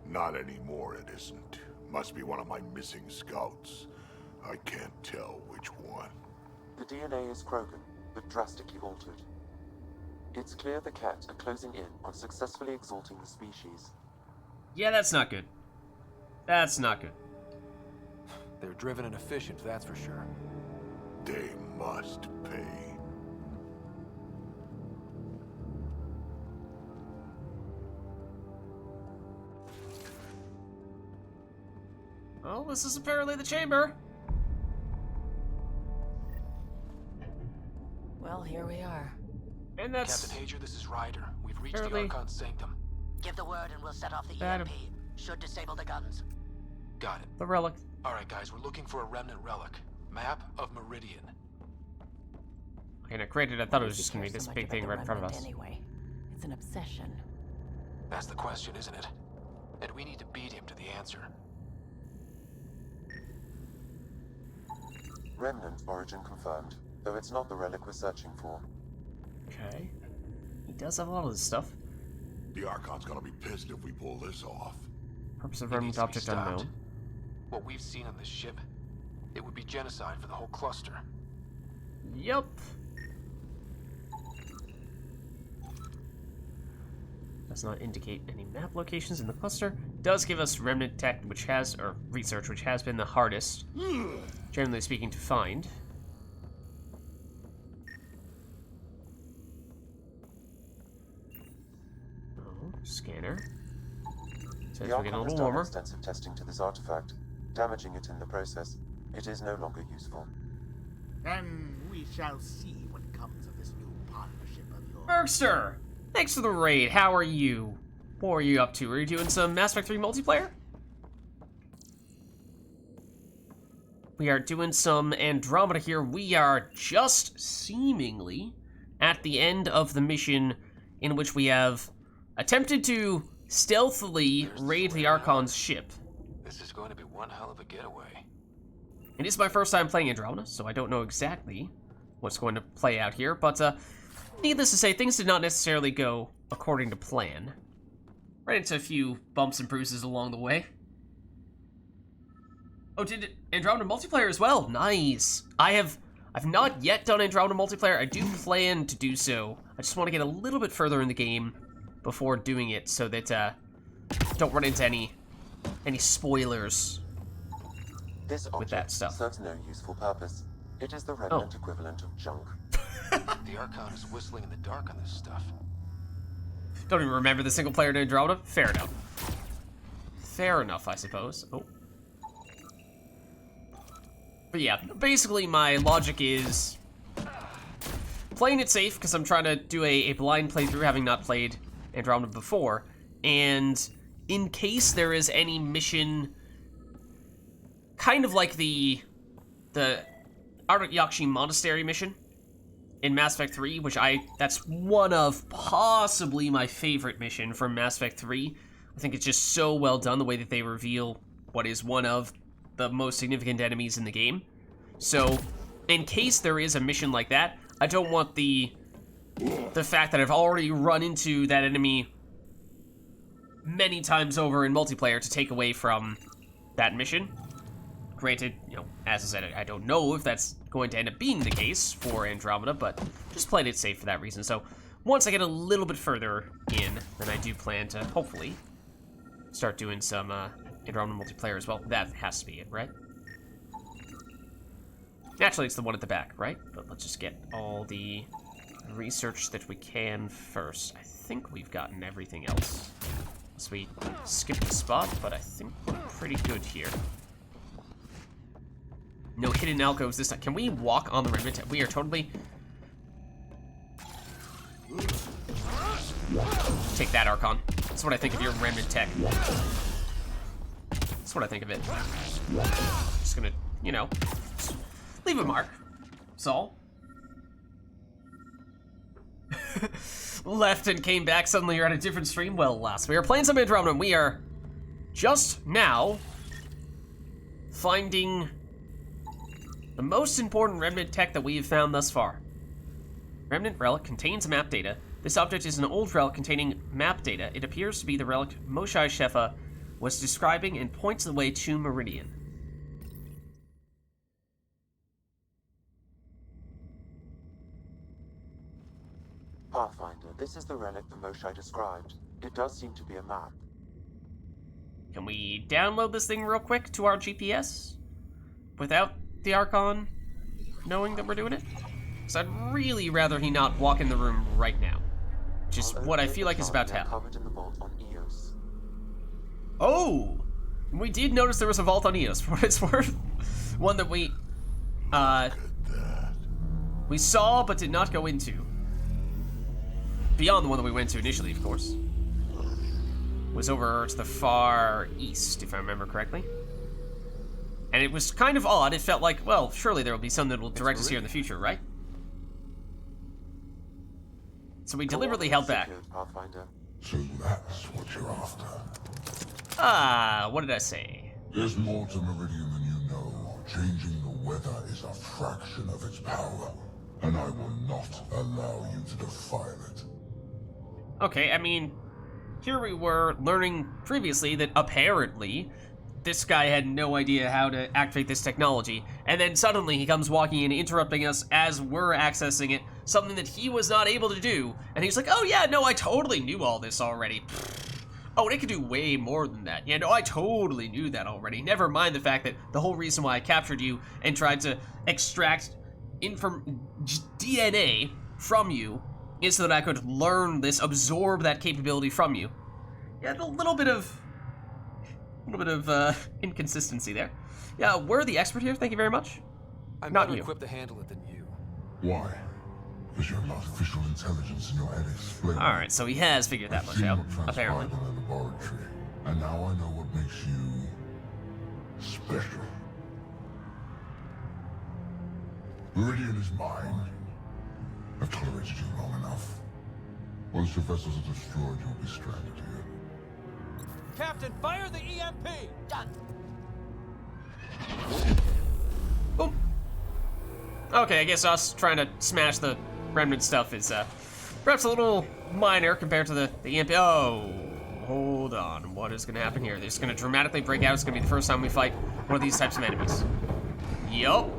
Speaker 4: Not anymore, it isn't. Must be one of my missing scouts. I can't tell which one.
Speaker 6: The DNA is Krogan, but drastically altered. It's clear the Cat are closing in on successfully exalting the species.
Speaker 1: Yeah, that's not good. That's not good.
Speaker 3: They're driven and efficient, that's for sure.
Speaker 4: They must pay.
Speaker 1: Well, this is apparently the chamber.
Speaker 9: Well, here we are.
Speaker 1: And that's...
Speaker 14: Captain Hager, this is Ryder. We've reached
Speaker 1: Apparently
Speaker 14: the Archon's sanctum.
Speaker 11: Give the word and we'll set off the
Speaker 1: That-
Speaker 11: EMP. Should disable the guns.
Speaker 14: Got it.
Speaker 1: the relic.
Speaker 14: Alright, guys, we're looking for a remnant relic. Map of Meridian.
Speaker 1: Okay, now granted, I thought it was just gonna be this big thing right in front of us.
Speaker 9: Anyway, it's an obsession.
Speaker 14: That's the question, isn't it? And we need to beat him to the answer.
Speaker 6: Remnant origin confirmed, though it's not the relic we're searching for.
Speaker 1: Okay. He does have a lot of this stuff.
Speaker 4: The Archon's gonna be pissed if we pull this off.
Speaker 1: Purpose of
Speaker 14: It
Speaker 1: remnant
Speaker 14: needs to be
Speaker 1: object
Speaker 14: stopped.
Speaker 1: unknown.
Speaker 14: What we've seen on this ship, it would be genocide for the whole cluster.
Speaker 1: Yup. Does not indicate any map locations in the cluster. Does give us remnant tech, which has, or research, which has been the hardest, generally speaking, to find. Oh, scanner. Says
Speaker 6: The
Speaker 1: we're getting a
Speaker 6: Archon has
Speaker 1: little
Speaker 6: done
Speaker 1: warmer.
Speaker 6: extensive testing to this artifact, damaging it in the process. It is no longer useful.
Speaker 15: Then we shall see what comes of this new partnership of yours.
Speaker 1: Bergster! Thanks for the raid. How are you? What are you up to? Are you doing some Mass Effect 3 multiplayer? We are doing some Andromeda here. We are just seemingly at the end of the mission in which we have attempted to stealthily raid the Archon's ship.
Speaker 14: This is going to be one hell of a getaway.
Speaker 1: It is my first time playing Andromeda, so I don't know exactly what's going to play out here, but needless to say, things did not necessarily go according to plan. Ran into a few bumps and bruises along the way. Oh, did Andromeda multiplayer as well? Nice. I've not yet done Andromeda multiplayer. I do plan to do so. I just want to get a little bit further in the game before doing it, so that don't run into any spoilers
Speaker 6: This
Speaker 1: with that stuff.
Speaker 6: Serves no useful purpose. It is the remnant equivalent of junk.
Speaker 14: The Archon is whistling in the dark on this stuff.
Speaker 1: Don't even remember the single player in Andromeda? Fair enough. Fair enough, I suppose. Oh. But yeah, basically my logic is playing it safe, because I'm trying to do a blind playthrough, having not played Andromeda before, and in case there is any mission, kind of like the Archon'S Monastery mission in Mass Effect 3, which that's one of possibly my favorite mission from Mass Effect 3. I think it's just so well done, the way that they reveal what is one of the most significant enemies in the game. So, in case there is a mission like that, I don't want the fact that I've already run into that enemy many times over in multiplayer to take away from that mission. Granted, you know, as I said, I don't know if that's going to end up being the case for Andromeda, but just played it safe for that reason. So, once I get a little bit further in, then I do plan to, hopefully, start doing some Andromeda multiplayer as well. That has to be it, right? Naturally, it's the one at the back, right? But let's just get all the research that we can first. I think we've gotten everything else. So we skipped a spot, but I think we're pretty good here. No hidden alcoves this time. Can we walk on the remnant? We are totally... Take that, Archon. That's what I think of your remnant tech. That's what I think of it. Just gonna, you know, leave a mark. That's all. Left and came back. Suddenly you're on a different stream. Well, last we are playing some Andromeda, and we are just now finding the most important remnant tech that we have found thus far. Remnant relic contains map data. This object is an old relic containing map data. It appears to be the relic Moshae Shefa was describing and points the way to Meridian.
Speaker 6: Pathfinder, this is the relic the Moshae described. It does seem to be a map.
Speaker 1: Can we download this thing real quick to our GPS? Without the Archon knowing that we're doing it? Because I'd really rather he not walk in the room right now. Which is what I feel like is about to happen.
Speaker 6: Covered in the vault on Eos.
Speaker 1: Oh! We did notice there was a vault on Eos, for what it's worth. One that we saw but did not go into. Beyond the one that we went to initially, of course. Was over to the far east, if I remember correctly. And it was kind of odd. It felt like, well, surely there will be something that will direct us here in the future, right? So we deliberately held back.
Speaker 4: So that's what you're after.
Speaker 1: Ah, what did I say?
Speaker 4: There's more to Meridian than you know. Changing the weather is a fraction of its power, and I will not allow you to defile it.
Speaker 1: Okay, I mean, here we were learning previously that apparently this guy had no idea how to activate this technology, and then suddenly he comes walking in, interrupting us as we're accessing it, something that he was not able to do, and he's like, oh yeah, no, I totally knew all this already. Oh, and it could do way more than that. Yeah, no, I totally knew that already. Never mind the fact that the whole reason why I captured you and tried to extract DNA from you is so that I could learn this, absorb that capability from you. Yeah, a little bit of inconsistency there. Yeah, we're the expert here. Thank you very much.
Speaker 3: I'm
Speaker 1: not
Speaker 3: better
Speaker 1: you.
Speaker 3: equipped to handle it than you.
Speaker 4: Why? Because your artificial intelligence in your head explains.
Speaker 1: All right, so he has figured that much out, apparently.
Speaker 4: In the laboratory, and now I know what makes you special. Meridian is mine. I've tolerated you long enough. Once your vessels are destroyed, you'll be stranded here.
Speaker 3: Captain, fire the EMP!
Speaker 11: Done.
Speaker 1: Boom. Okay, I guess us trying to smash the remnant stuff is perhaps a little minor compared to the EMP. Oh, hold on. What is going to happen here? They're just going to dramatically break out. It's going to be the first time we fight one of these types of enemies. Yup.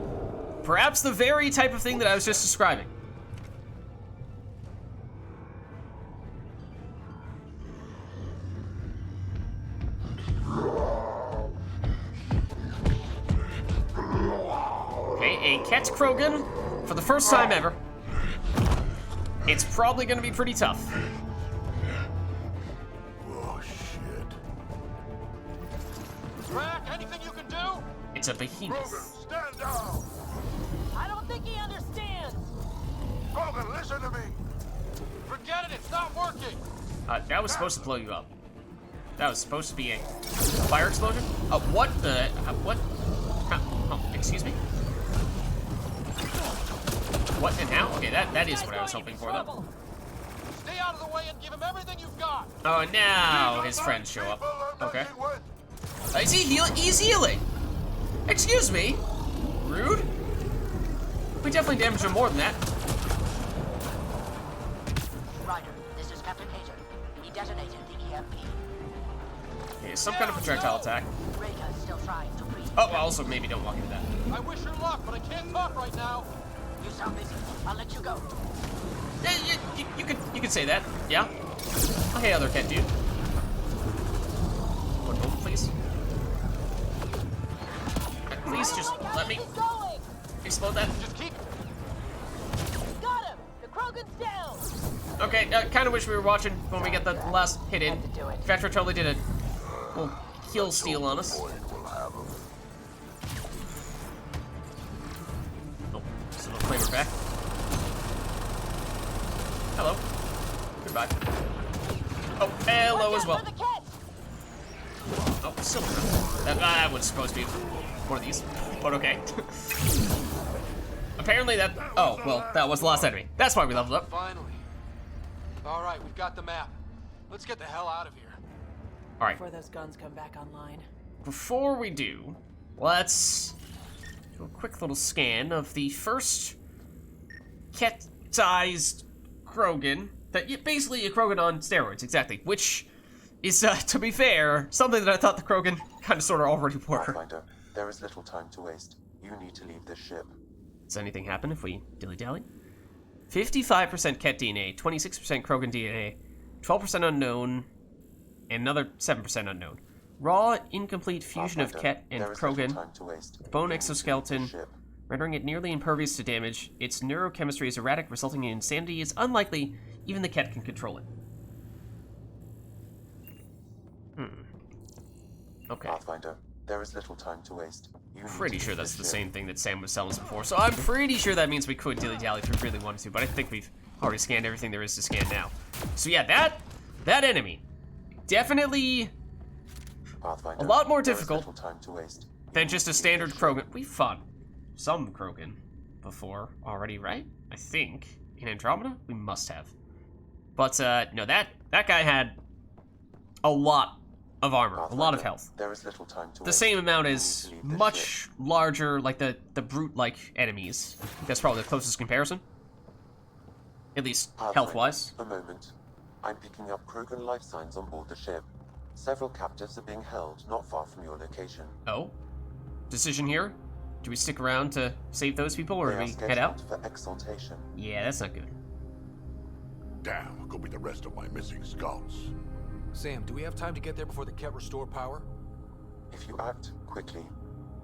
Speaker 1: Perhaps the very type of thing that I was just describing. a Ket Krogan for the first time ever. It's probably gonna be pretty tough.
Speaker 4: Oh, shit.
Speaker 14: Drac, anything you can do?
Speaker 1: It's a behemoth.
Speaker 4: Krogan, stand down!
Speaker 13: I don't think he understands.
Speaker 4: Krogan, listen to me!
Speaker 14: Forget it, it's not working.
Speaker 1: That was supposed to blow you up. That was supposed to be a fire explosion? What the... what? Oh, excuse me? What and how? Okay, that is what I was hoping for, though.
Speaker 14: Stay out of the way and give him everything you've got.
Speaker 1: Oh, now his friends show up. Okay. Is he healing? He's healing! Excuse me? Rude? We definitely damaged him more than that.
Speaker 7: Ryder, this is Captain Hager. He detonated the EMP.
Speaker 1: Okay, some kind of projectile attack.
Speaker 7: Reka is still trying to breathe.
Speaker 1: Oh, also maybe don't walk into that.
Speaker 14: I wish her luck, but I can't talk right now.
Speaker 7: You sound busy. I'll let you go.
Speaker 1: Yeah, you could say that. Yeah. Oh, hey, other Ket dude. One moment, please. Please just let me explode that.
Speaker 14: Just keep.
Speaker 13: Got him. The Krogan's down.
Speaker 1: Okay, kind of wish we were watching when we get the last hit in. Vector totally did a little kill steal on us. Oh, so no flavor back. Hello. Goodbye. Oh, hello as well. Oh, silver. That was supposed to be one of these, but okay. Apparently that... Oh, well, that was the last enemy. That's why we leveled up.
Speaker 14: Finally. All right, we've got the map. Let's get the hell out of here.
Speaker 1: All right.
Speaker 9: Before those guns come back online.
Speaker 1: Before we do, let's do a quick little scan of the first Ket-sized Krogan. Basically a Krogan on steroids, exactly. Which is, to be fair, something that I thought the Krogan kind of sort of already were.
Speaker 6: Pathfinder, there is little time to waste. You need to leave this ship.
Speaker 1: Does anything happen if we dilly-dally? 55% Ket DNA, 26% Krogan DNA, 12% unknown, and another 7% unknown. Raw, incomplete fusion of Ket and Krogan, the bone exoskeleton, rendering it nearly impervious to damage. Its neurochemistry is erratic, resulting in insanity. It's unlikely even the Ket can control it. Okay.
Speaker 6: Pathfinder, there is little time to waste.
Speaker 1: Pretty sure that's the same thing that Sam was telling us before, so I'm pretty sure that means we could dilly-dally if we really wanted to, but I think we've already scanned everything there is to scan now. So yeah, that enemy, definitely
Speaker 6: Pathfinder,
Speaker 1: a lot more difficult
Speaker 6: time to waste.
Speaker 1: Than just a standard Krogan. We fought some Krogan before already, right? I think. In Andromeda? We must have. But, no, that guy had a lot of armor, a lot of health.
Speaker 6: There is little time to
Speaker 1: the same amount as much larger, like the brute-like enemies. That's probably the closest comparison. At least health-wise.
Speaker 6: A moment. I'm picking up Krogan life signs on board the ship. Several captives are being held not far from your location.
Speaker 1: Oh? Decision here? Do we stick around to save those people, or do we head out?
Speaker 6: For exaltation.
Speaker 1: Yeah, that's not good.
Speaker 4: Damn, go be the rest of my missing scouts.
Speaker 3: Sam, do we have time to get there before the Ket restore power?
Speaker 6: If you act quickly.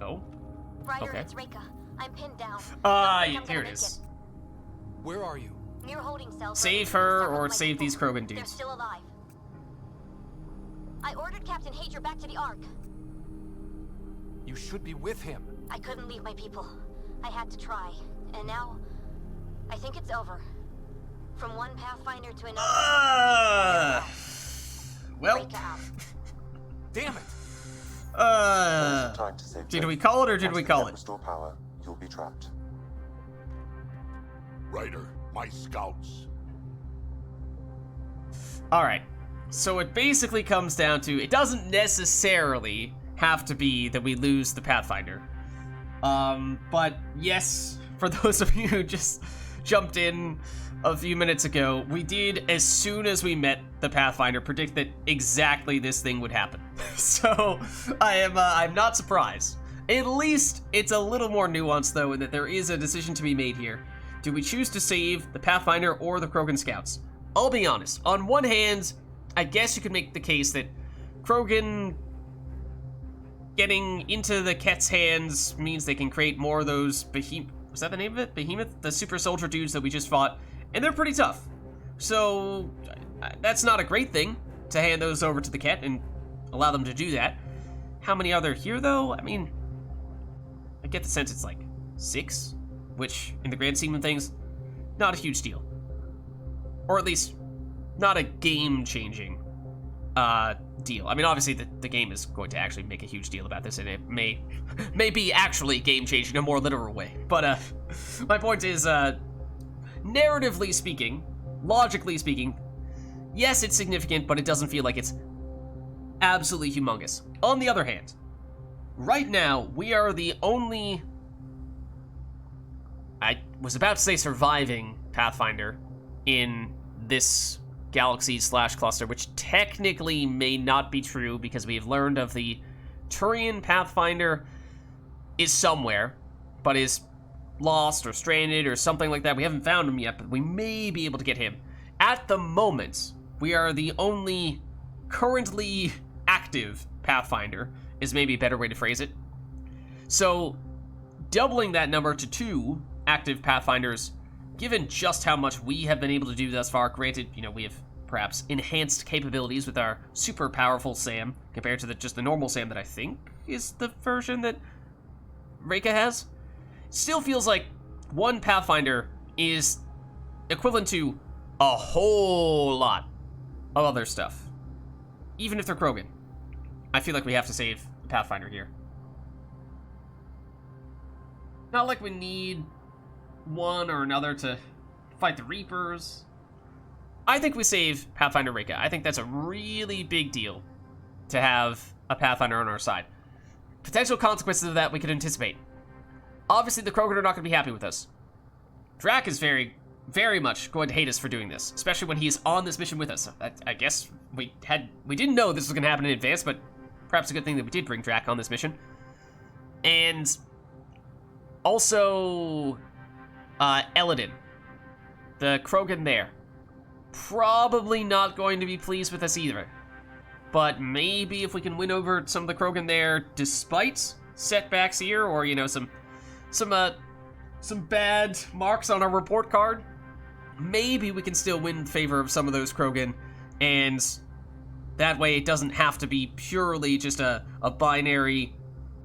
Speaker 1: Oh?
Speaker 10: Ryder,
Speaker 1: Okay.
Speaker 10: it's Reka. I'm pinned down.
Speaker 1: Here it is.
Speaker 3: Where are you?
Speaker 10: Near holding cells.
Speaker 1: Save her or save these Krogan
Speaker 10: They're
Speaker 1: dudes.
Speaker 10: still alive. I ordered Captain Hager back to the Ark.
Speaker 3: You should be with him.
Speaker 10: I couldn't leave my people. I had to try. And now, I think it's over. From one Pathfinder to another.
Speaker 1: Well.
Speaker 3: Damn it.
Speaker 1: Did we call it or did we call it?
Speaker 6: Restore power, you'll be trapped.
Speaker 4: Ryder, my scouts.
Speaker 1: Alright. So it basically comes down to, it doesn't necessarily have to be that we lose the Pathfinder. But yes, for those of you who just jumped in a few minutes ago, we did, as soon as we met the Pathfinder, predict that exactly this thing would happen. So I'm not surprised. At least it's a little more nuanced though, in that there is a decision to be made here. Do we choose to save the Pathfinder or the Krogan scouts? I'll be honest. On one hand, I guess you could make the case that Krogan getting into the Ket's hands means they can create more of those Was that the name of it? Behemoth? The super soldier dudes that we just fought. And they're pretty tough. So, that's not a great thing to hand those over to the Ket and allow them to do that. How many are there here, though? I mean, I get the sense it's like 6, which, in the grand scheme of things, not a huge deal. Or at least, not a game-changing deal. I mean, obviously, the game is going to actually make a huge deal about this, and it may be actually game-changing in a more literal way. But, my point is, narratively speaking, logically speaking, yes, it's significant, but it doesn't feel like it's absolutely humongous. On the other hand, right now, we are the only, I was about to say surviving Pathfinder in this galaxy/cluster, which technically may not be true because we have learned of the Turian Pathfinder is somewhere, but is lost or stranded or something like that. We haven't found him yet, but we may be able to get him. At the moment, we are the only currently active Pathfinder, is maybe a better way to phrase it. So, doubling that number to 2 active Pathfinders, given just how much we have been able to do thus far, granted, you know, we have perhaps enhanced capabilities with our super powerful SAM compared to just the normal SAM that I think is the version that Reika has, still feels like 1 Pathfinder is equivalent to a whole lot of other stuff. Even if they're Krogan. I feel like we have to save the Pathfinder here. Not like we need one or another to fight the Reapers. I think we save Pathfinder Reika. I think that's a really big deal to have a Pathfinder on our side. Potential consequences of that we could anticipate. Obviously, the Krogan are not going to be happy with us. Drac is very, very much going to hate us for doing this, especially when he's on this mission with us. I guess we didn't know this was going to happen in advance, but perhaps a good thing that we did bring Drac on this mission. And also, Eladin, the Krogan there, probably not going to be pleased with us either. But maybe if we can win over some of the Krogan there, despite setbacks here, or you know, some bad marks on our report card, maybe we can still win in favor of some of those Krogan, and that way it doesn't have to be purely just a binary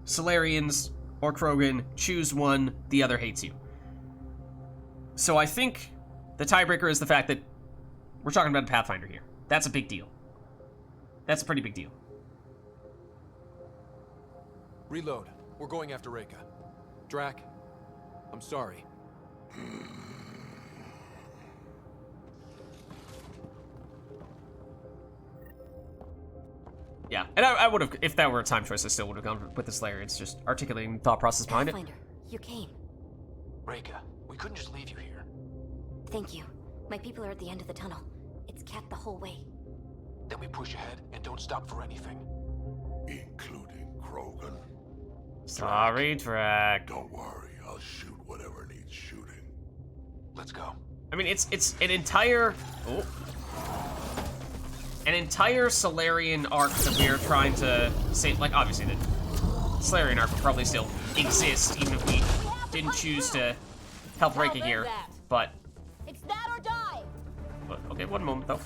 Speaker 1: Solarians or Krogan, choose one, the other hates you. So I think the tiebreaker is the fact that we're talking about a Pathfinder here. That's a big deal. That's a pretty big deal.
Speaker 3: Reload. We're going after Reika. Drac, I'm sorry.
Speaker 1: Yeah, and I would have, if that were a time choice, I still would have gone with the Slayer. It's just articulating the thought process behind
Speaker 10: Pathfinder, you came.
Speaker 14: Reika, we couldn't just leave you here.
Speaker 10: Thank you. My people are at the end of the tunnel. It's Cat the whole way.
Speaker 14: Then we push ahead and don't stop for anything.
Speaker 4: Including Krogan.
Speaker 1: Sorry, Drac.
Speaker 4: Don't worry, I'll shoot whatever needs shooting.
Speaker 14: Let's go.
Speaker 1: I mean, it's an entire... Oh. An entire Solarian arc that we are trying to save. Like, obviously, the Solarian arc would probably still exist, even if we didn't choose to help Reika here. But...
Speaker 13: It's that or die!
Speaker 1: Okay, one moment, though.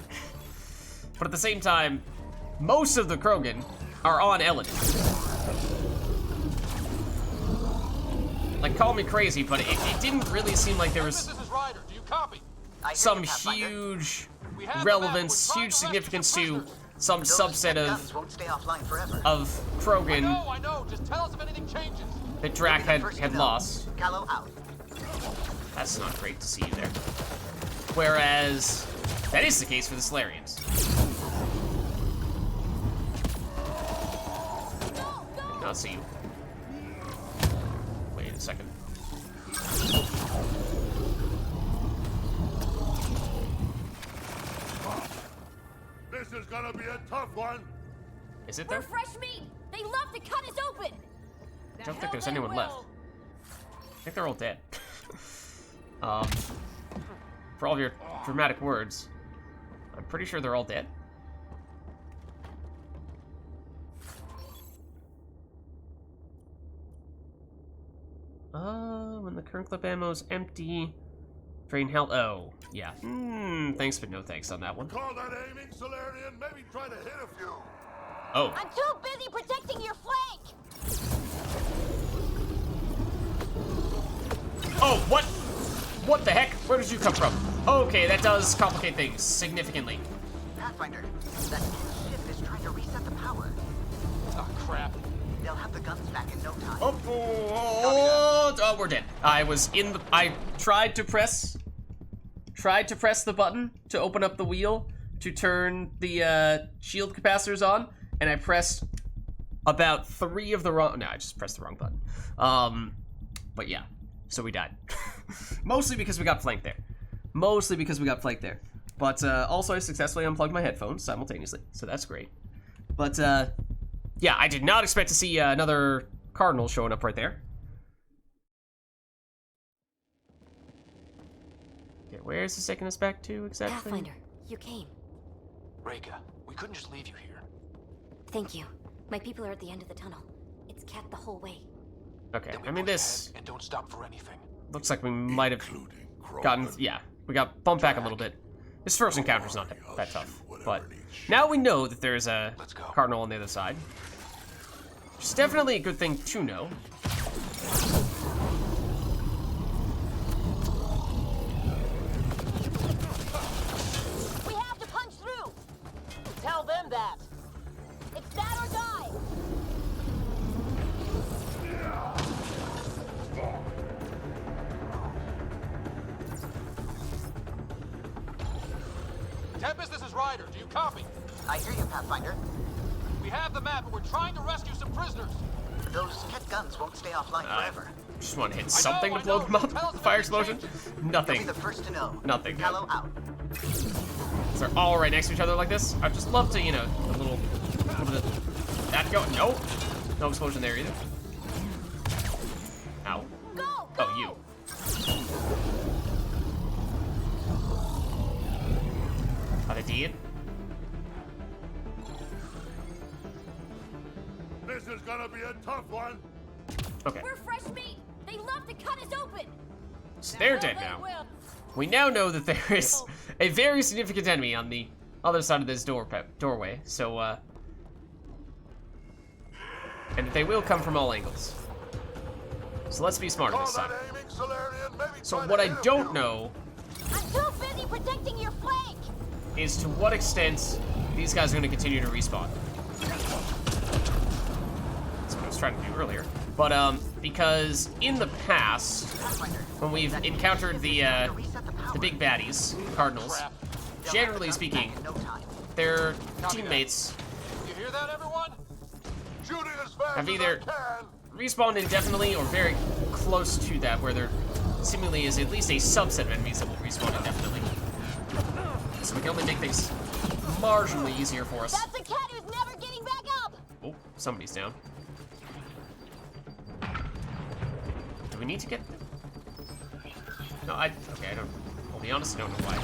Speaker 1: But at the same time, most of the Krogan are on Eladin. Like, call me crazy, but it didn't really seem like there was
Speaker 14: This is Ryder. Do you copy?
Speaker 1: some huge relevance, huge significance to some subset of Krogan
Speaker 14: I know. Just tell us if anything changes.
Speaker 1: that Drac had lost.
Speaker 11: Callow out.
Speaker 1: That's not great to see you there. Whereas, that is the case for the Solarians. I'll see you. Wait a second.
Speaker 4: This is gonna be a tough one.
Speaker 1: Is it though?
Speaker 13: We're fresh meat! They love to cut us open!
Speaker 1: I don't think there's anyone left. I think they're all dead. For all of your dramatic words, I'm pretty sure they're all dead. when the current clip ammo is empty. Drain health. Oh, yeah. Thanks, but no thanks on that one.
Speaker 4: Call that aiming, Solarian? Maybe try to hit a few.
Speaker 1: Oh.
Speaker 13: I'm too busy protecting your flank!
Speaker 1: Oh, what? What the heck? Where did you come from? Okay, that does complicate things significantly.
Speaker 11: Pathfinder, that ship is trying to reset the power.
Speaker 14: Oh, crap.
Speaker 11: They'll have the guns back in no time.
Speaker 1: Oh, we're dead. I tried to press the button to open up the wheel to turn the shield capacitors on, and I pressed about 3 of the wrong. No, I just pressed the wrong button. But yeah, so we died. Mostly because we got flanked there. But also I successfully unplugged my headphones simultaneously, so that's great. But yeah, I did not expect to see another Cardinal showing up right there. Okay, where is this taking us back to exactly?
Speaker 10: Pathfinder, you came.
Speaker 14: Reka, we couldn't just leave you here.
Speaker 10: Thank you. My people are at the end of the tunnel. It's kept the whole way.
Speaker 1: Okay, I mean this
Speaker 14: and don't stop for anything.
Speaker 1: Looks like we might have gotten, yeah, we got bumped back a little bit. This first encounter's not that tough, but now we know that there's a Cardinal on the other side. Which is definitely a good thing to know.
Speaker 13: We have to punch through! Tell them that! It's that or die!
Speaker 14: Tempest, this is Ryder. Do you copy?
Speaker 11: I hear you, Pathfinder.
Speaker 14: We have the map, and we're trying to rescue some prisoners.
Speaker 11: Those Ket guns won't stay offline forever.
Speaker 1: Just want to hit something to blow them up. Fire explosion? Nothing.
Speaker 11: You'll be the first to know.
Speaker 1: Nothing.
Speaker 11: Hello out.
Speaker 1: They're all right next to each other like this. I'd just love to, you know, a little bit of that go. Nope. No explosion there either. Ow.
Speaker 13: Go!
Speaker 1: Oh, you. Are they dead?
Speaker 4: This is gonna be a tough one.
Speaker 1: Okay.
Speaker 13: We're fresh meat! They love to cut us open!
Speaker 1: So they're dead now. We now know that there is a very significant enemy on the other side of this doorway. So, and that they will come from all angles. So let's be smarter this time. So what I don't know
Speaker 13: I'm too busy protecting your flank!
Speaker 1: is to what extent these guys are going to continue to respawn. That's what I was trying to do earlier. But, because in the past, when we've encountered the big baddies, Cardinals, generally speaking, their teammates
Speaker 14: You hear that, everyone?
Speaker 1: have either respawned indefinitely or very close to that, where there seemingly is at least a subset of enemies that will respawn indefinitely. So we can only make things marginally easier for us.
Speaker 13: That's a cat who's never getting back up!
Speaker 1: Oh, somebody's down. Do we need to get... No, okay, I don't... I'll be honest, I don't know why.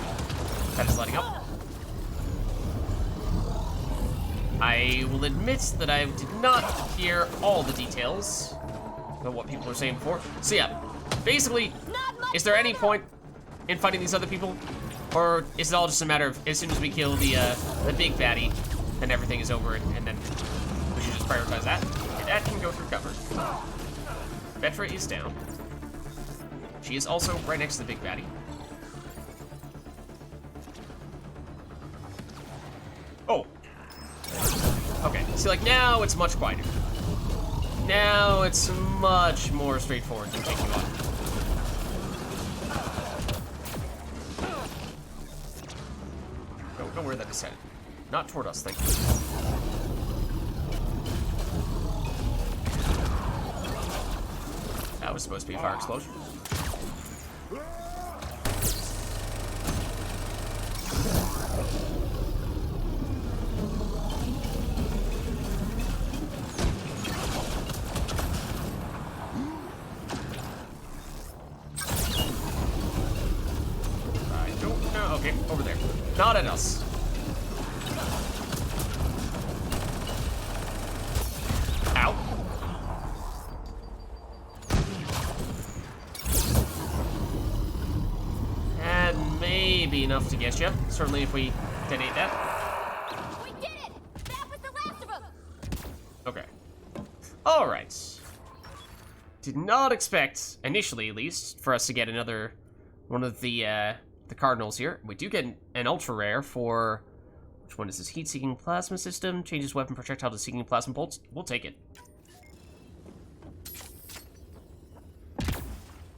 Speaker 1: That is lighting up. I will admit that I did not hear all the details of what people were saying before. So yeah, basically, is there any point in fighting these other people? Or is it all just a matter of, as soon as we kill the big baddie, then everything is over, and then we should just prioritize that? Okay, that can go through cover. Vetra is down. She is also right next to the big baddie. Oh. Okay, see, like, now it's much quieter. Now it's much more straightforward to take you on. Don't know where that is headed. Not toward us, thank you. That was supposed to be a fire explosion. I don't know. Okay, over there. Not at us. Ow. enough to get you. Certainly if we detonate that.
Speaker 10: We did it! That was the last of them!
Speaker 1: Okay. Alright. Did not expect, initially at least, for us to get another one of the Cardinals here. We do get an ultra rare for, which one is this? Heat-seeking plasma system. Changes weapon projectile to seeking plasma bolts. We'll take it.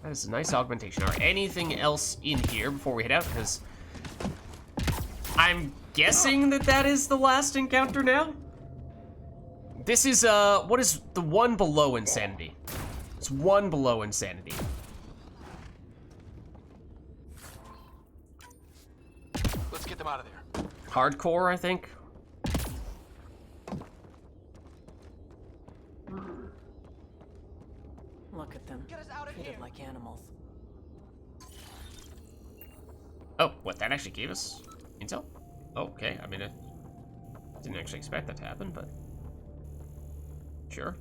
Speaker 1: That is a nice augmentation. Alright, anything else in here before we head out? Because I'm guessing that is the last encounter now? This is, what is the one below insanity? It's one below insanity.
Speaker 14: Let's get them out of there.
Speaker 1: Hardcore, I think.
Speaker 9: Look at them. Treated like animals.
Speaker 1: Oh, what, that actually gave us intel? Oh, okay, I mean, I didn't actually expect that to happen, but sure.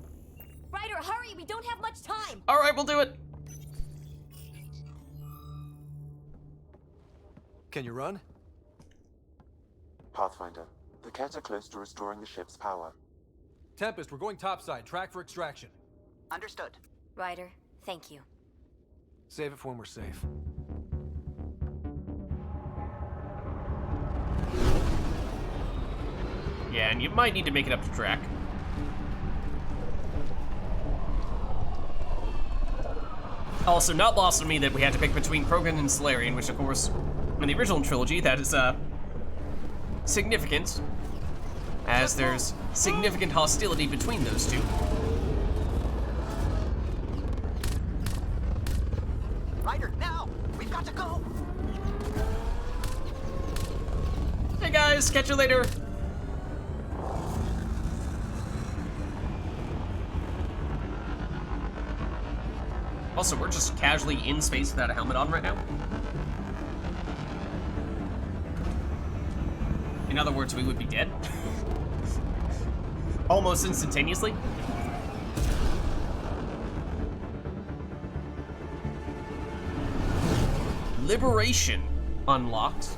Speaker 10: Ryder, hurry! We don't have much time!
Speaker 1: Alright, we'll do it!
Speaker 3: Can you run?
Speaker 6: Pathfinder, the Ket are close to restoring the ship's power.
Speaker 3: Tempest, we're going topside. Track for extraction.
Speaker 11: Understood.
Speaker 10: Ryder, thank you.
Speaker 3: Save it for when we're safe.
Speaker 1: Yeah, and you might need to make it up to track. Also, not lost on me that we had to pick between Krogan and Solarian, which of course, in the original trilogy, that is, significant, as there's significant hostility between those two.
Speaker 11: Ryder, now! We've got to go!
Speaker 1: Hey guys, catch you later! Also, we're just casually in space without a helmet on right now. In other words, we would be dead. Almost instantaneously. Liberation unlocked.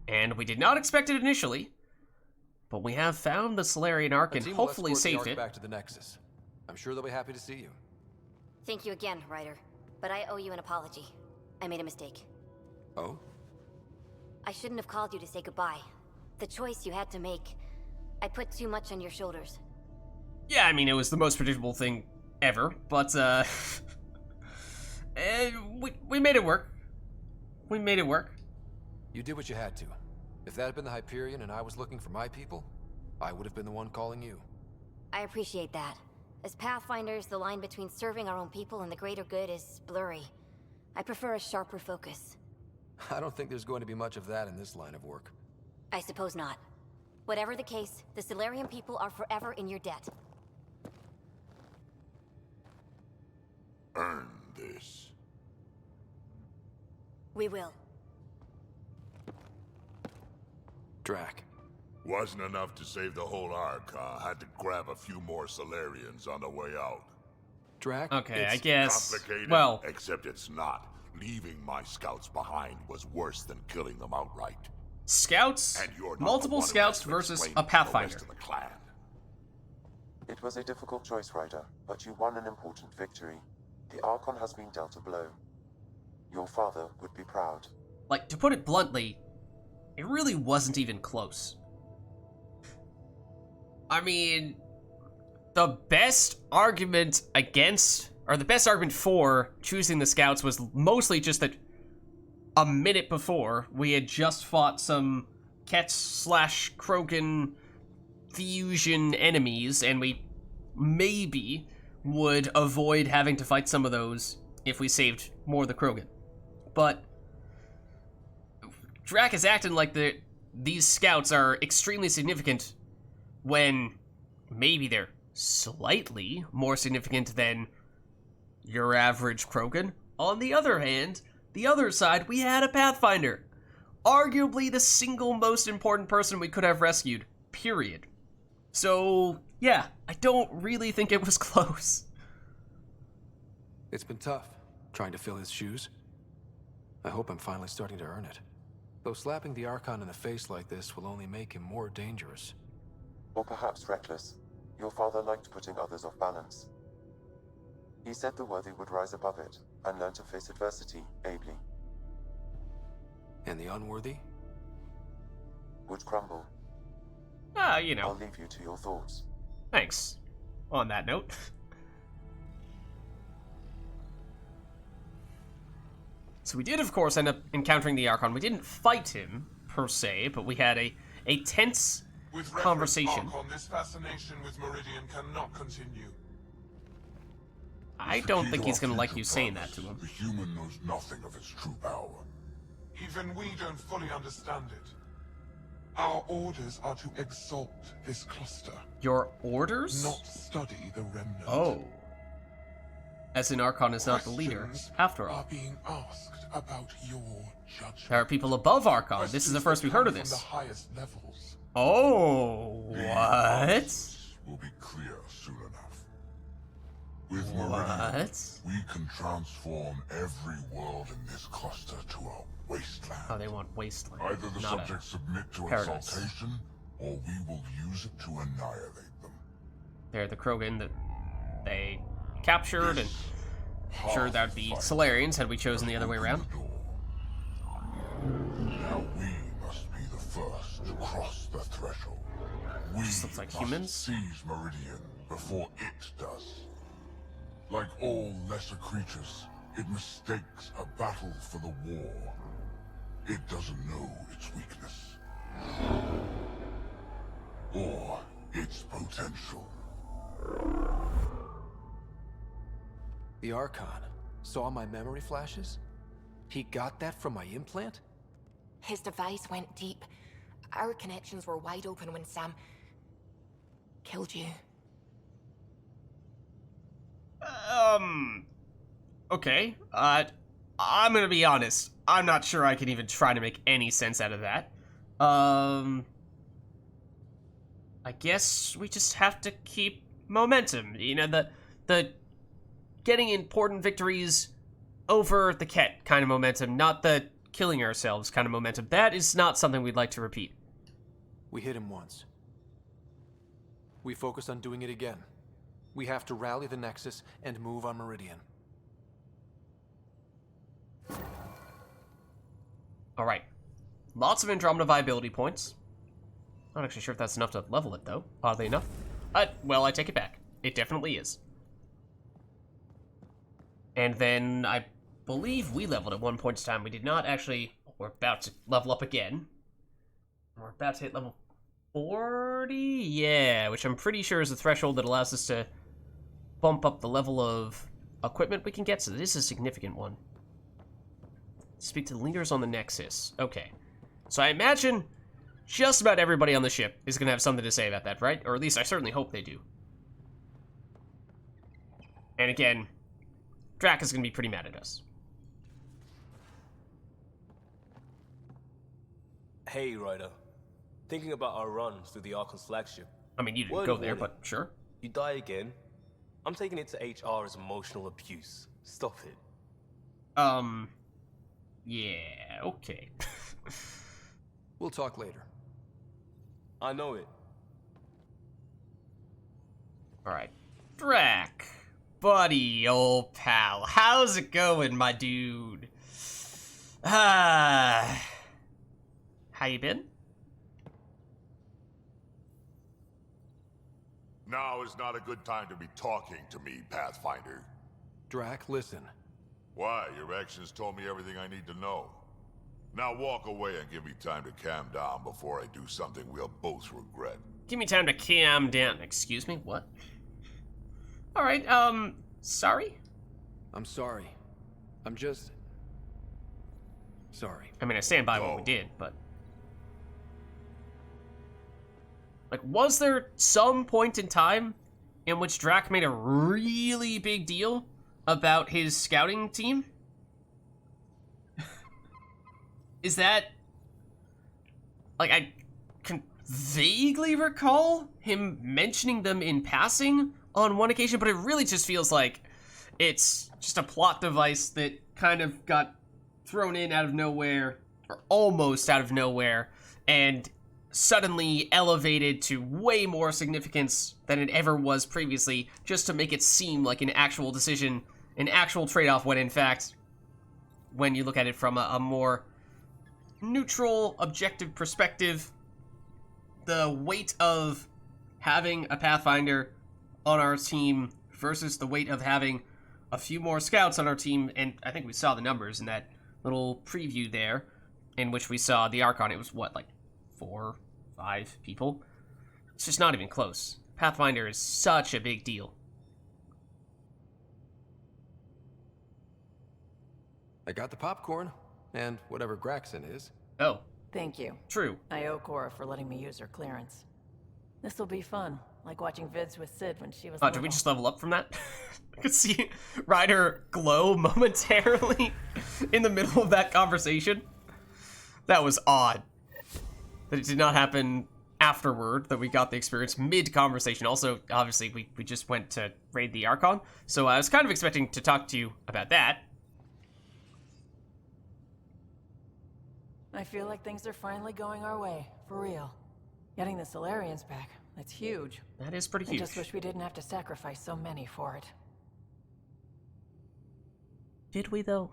Speaker 1: And we did not expect it initially, but we have found the Solarian Ark and hopefully saved it.
Speaker 3: Back to the Nexus. I'm sure they'll be happy to see you.
Speaker 10: Thank you again, Ryder. But I owe you an apology. I made a mistake.
Speaker 3: Oh?
Speaker 10: I shouldn't have called you to say goodbye. The choice you had to make. I put too much on your shoulders.
Speaker 1: Yeah, I mean, it was the most predictable thing ever, but, we made it work. We made it work.
Speaker 3: You did what you had to. If that had been the Hyperion and I was looking for my people, I would have been the one calling you.
Speaker 10: I appreciate that. As Pathfinders, the line between serving our own people and the greater good is blurry. I prefer a sharper focus.
Speaker 3: I don't think there's going to be much of that in this line of work.
Speaker 10: I suppose not. Whatever the case, the Solarian people are forever in your debt.
Speaker 4: Earn this.
Speaker 10: We will.
Speaker 3: Drac.
Speaker 4: Wasn't enough to save the whole Ark, huh? Had to grab a few more Solarians on the way out.
Speaker 3: Drac?
Speaker 1: Okay,
Speaker 4: It's
Speaker 1: I guess.
Speaker 4: complicated,
Speaker 1: Well,
Speaker 4: except it's not. Leaving my scouts behind was worse than killing them outright.
Speaker 1: Scouts,
Speaker 4: And you're not
Speaker 1: multiple
Speaker 4: the one who
Speaker 1: scouts
Speaker 4: has to
Speaker 1: versus
Speaker 4: explain
Speaker 1: a
Speaker 4: to the
Speaker 1: Pathfinder.
Speaker 4: rest of the clan.
Speaker 6: It was a difficult choice, Ryder, but you won an important victory. The Archon has been dealt a blow. Your father would be proud.
Speaker 1: Like, to put it bluntly, it really wasn't even close. I mean, the best argument against, or the best argument for choosing the scouts was mostly just that a minute before, we had just fought some Ket/Krogan fusion enemies, and we maybe would avoid having to fight some of those if we saved more of the Krogan. But Drac is acting like these scouts are extremely significant when maybe they're slightly more significant than your average Krogan. On the other hand, the other side, we had a Pathfinder. Arguably the single most important person we could have rescued, period. So, yeah, I don't really think it was close.
Speaker 3: It's been tough, trying to fill his shoes. I hope I'm finally starting to earn it. Though slapping the Archon in the face like this will only make him more dangerous.
Speaker 6: Or perhaps reckless. Your father liked putting others off balance. He said the worthy would rise above it and learn to face adversity ably.
Speaker 3: And the unworthy?
Speaker 6: Would crumble.
Speaker 1: You know.
Speaker 6: I'll leave you to your thoughts.
Speaker 1: Thanks. On that note. So we did, of course, end up encountering the Archon. We didn't fight him, per se, but we had a tense conversation.
Speaker 12: Archon, this fascination with Meridian cannot continue.
Speaker 1: I don't think he's going to like you saying that to him.
Speaker 4: The human knows nothing of its true power.
Speaker 12: Even we don't fully understand it. Our orders are to exalt this cluster.
Speaker 1: Your orders?
Speaker 12: Not study the remnant.
Speaker 1: Oh. As in Archon is not the leader, after all.
Speaker 12: Are being asked about your judgment.
Speaker 1: There are people above Archon. This is the first we've heard of this.
Speaker 12: From the highest levels.
Speaker 1: Oh, what?
Speaker 4: Will be clear soon enough. With Meridian, we can transform every world in this cluster to a wasteland.
Speaker 1: Oh, they want wasteland.
Speaker 4: Either the subjects submit to exaltation, or we will use it to annihilate them.
Speaker 1: They're the Krogan that they captured, and I'm sure that would be Solarians had we chosen the other way around.
Speaker 4: Now we must be the first to cross the threshold. We
Speaker 1: just looks like humans.
Speaker 4: Seize Meridian before it does. Like all lesser creatures, it mistakes a battle for the war. It doesn't know its weakness. Or its potential.
Speaker 3: The Archon saw my memory flashes? He got that from my implant?
Speaker 2: His device went deep. Our connections were wide open when Sam killed you.
Speaker 1: Okay. I'm gonna be honest. I'm not sure I can even try to make any sense out of that. I guess we just have to keep momentum. You know, the getting important victories over the Ket kind of momentum, not the killing ourselves kind of momentum. That is not something we'd like to repeat.
Speaker 3: We hit him once. We focus on doing it again. We have to rally the Nexus and move on Meridian.
Speaker 1: Alright. Lots of Andromeda viability points. Not actually sure if that's enough to level it, though. Oddly enough. Well, I take it back. It definitely is. And then I believe we leveled at one point in time. We did not actually... We're about to level up again. We're about to hit level 40? Yeah, which I'm pretty sure is the threshold that allows us to bump up the level of equipment we can get, so this is a significant one. Speak to the leaders on the Nexus. Okay. So I imagine just about everybody on the ship is going to have something to say about that, right? Or at least I certainly hope they do. And again, Drac is going to be pretty mad at us.
Speaker 16: Hey, Ryder. Thinking about our run through the Archon's flagship.
Speaker 1: I mean, you didn't go there, but sure.
Speaker 16: You die again. I'm taking it to HR as emotional abuse. Stop it.
Speaker 1: Yeah, okay.
Speaker 3: We'll talk later.
Speaker 16: I know it.
Speaker 1: Alright. Drac. Buddy, old pal. How's it going, my dude? How you been?
Speaker 4: Now is not a good time to be talking to me, Pathfinder.
Speaker 3: Drac, listen.
Speaker 4: Why? Your actions told me everything I need to know. Now walk away and give me time to calm down before I do something we'll both regret.
Speaker 1: Give me time to calm down. Excuse me? What? Alright, sorry?
Speaker 3: I'm sorry. I'm just... sorry.
Speaker 1: I mean, I stand by what we did, but... Like, was there some point in time in which Drac made a really big deal about his scouting team? Is that... Like, I can vaguely recall him mentioning them in passing on one occasion, but it really just feels like It's just a plot device that kind of got thrown in out of nowhere, or almost out of nowhere, and suddenly elevated to way more significance than it ever was previously, just to make it seem like an actual decision, an actual trade-off, when in fact, when you look at it from a more neutral, objective perspective, the weight of having a Pathfinder on our team versus the weight of having a few more scouts on our team, and I think we saw the numbers in that little preview there, in which we saw the Archon. It was, what, like 4, 5 people? It's just not even close. Pathfinder is such a big deal.
Speaker 3: I got the popcorn, and whatever Graxon is.
Speaker 1: Oh.
Speaker 9: Thank you.
Speaker 1: True.
Speaker 9: I owe Cora for letting me use her clearance. This'll be fun, like watching Vids with Sid when she was
Speaker 1: Oh, did we just level up from that? I could see Ryder glow momentarily in the middle of that conversation. That was odd. That it did not happen afterward, that we got the experience mid-conversation. Also, obviously, we just went to raid the Archon, so I was kind of expecting to talk to you about that.
Speaker 9: I feel like things are finally going our way, for real. Getting the Solarians back, that's huge.
Speaker 1: That is pretty huge.
Speaker 9: I just wish we didn't have to sacrifice so many for it.
Speaker 1: Did we, though?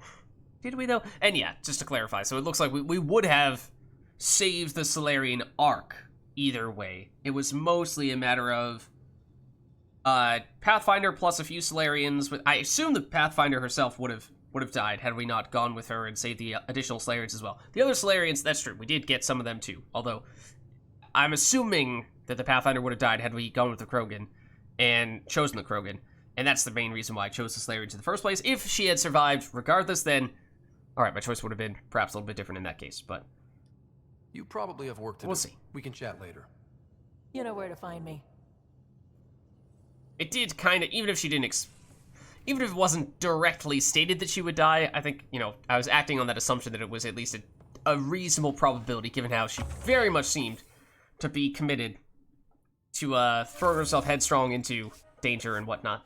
Speaker 1: Did we, though? And yeah, just to clarify, so it looks like we would have saved the Solarian arc either way. It was mostly a matter of Pathfinder plus a few Solarians. I assume the Pathfinder herself would have died had we not gone with her and saved the additional Solarians as well. The other Solarians, that's true, we did get some of them too, although I'm assuming that the Pathfinder would have died had we gone with the Krogan and chosen the Krogan, and that's the main reason why I chose the Solarians in the first place. If she had survived regardless, then alright, my choice would have been perhaps a little bit different in that case, but
Speaker 3: you probably have work to do.
Speaker 1: We'll see.
Speaker 3: We can chat later.
Speaker 9: You know where to find me.
Speaker 1: It did kind of, even if she didn't even if it wasn't directly stated that she would die, I think, you know, I was acting on that assumption that it was at least a reasonable probability, given how she very much seemed to be committed to throw herself headstrong into danger and whatnot.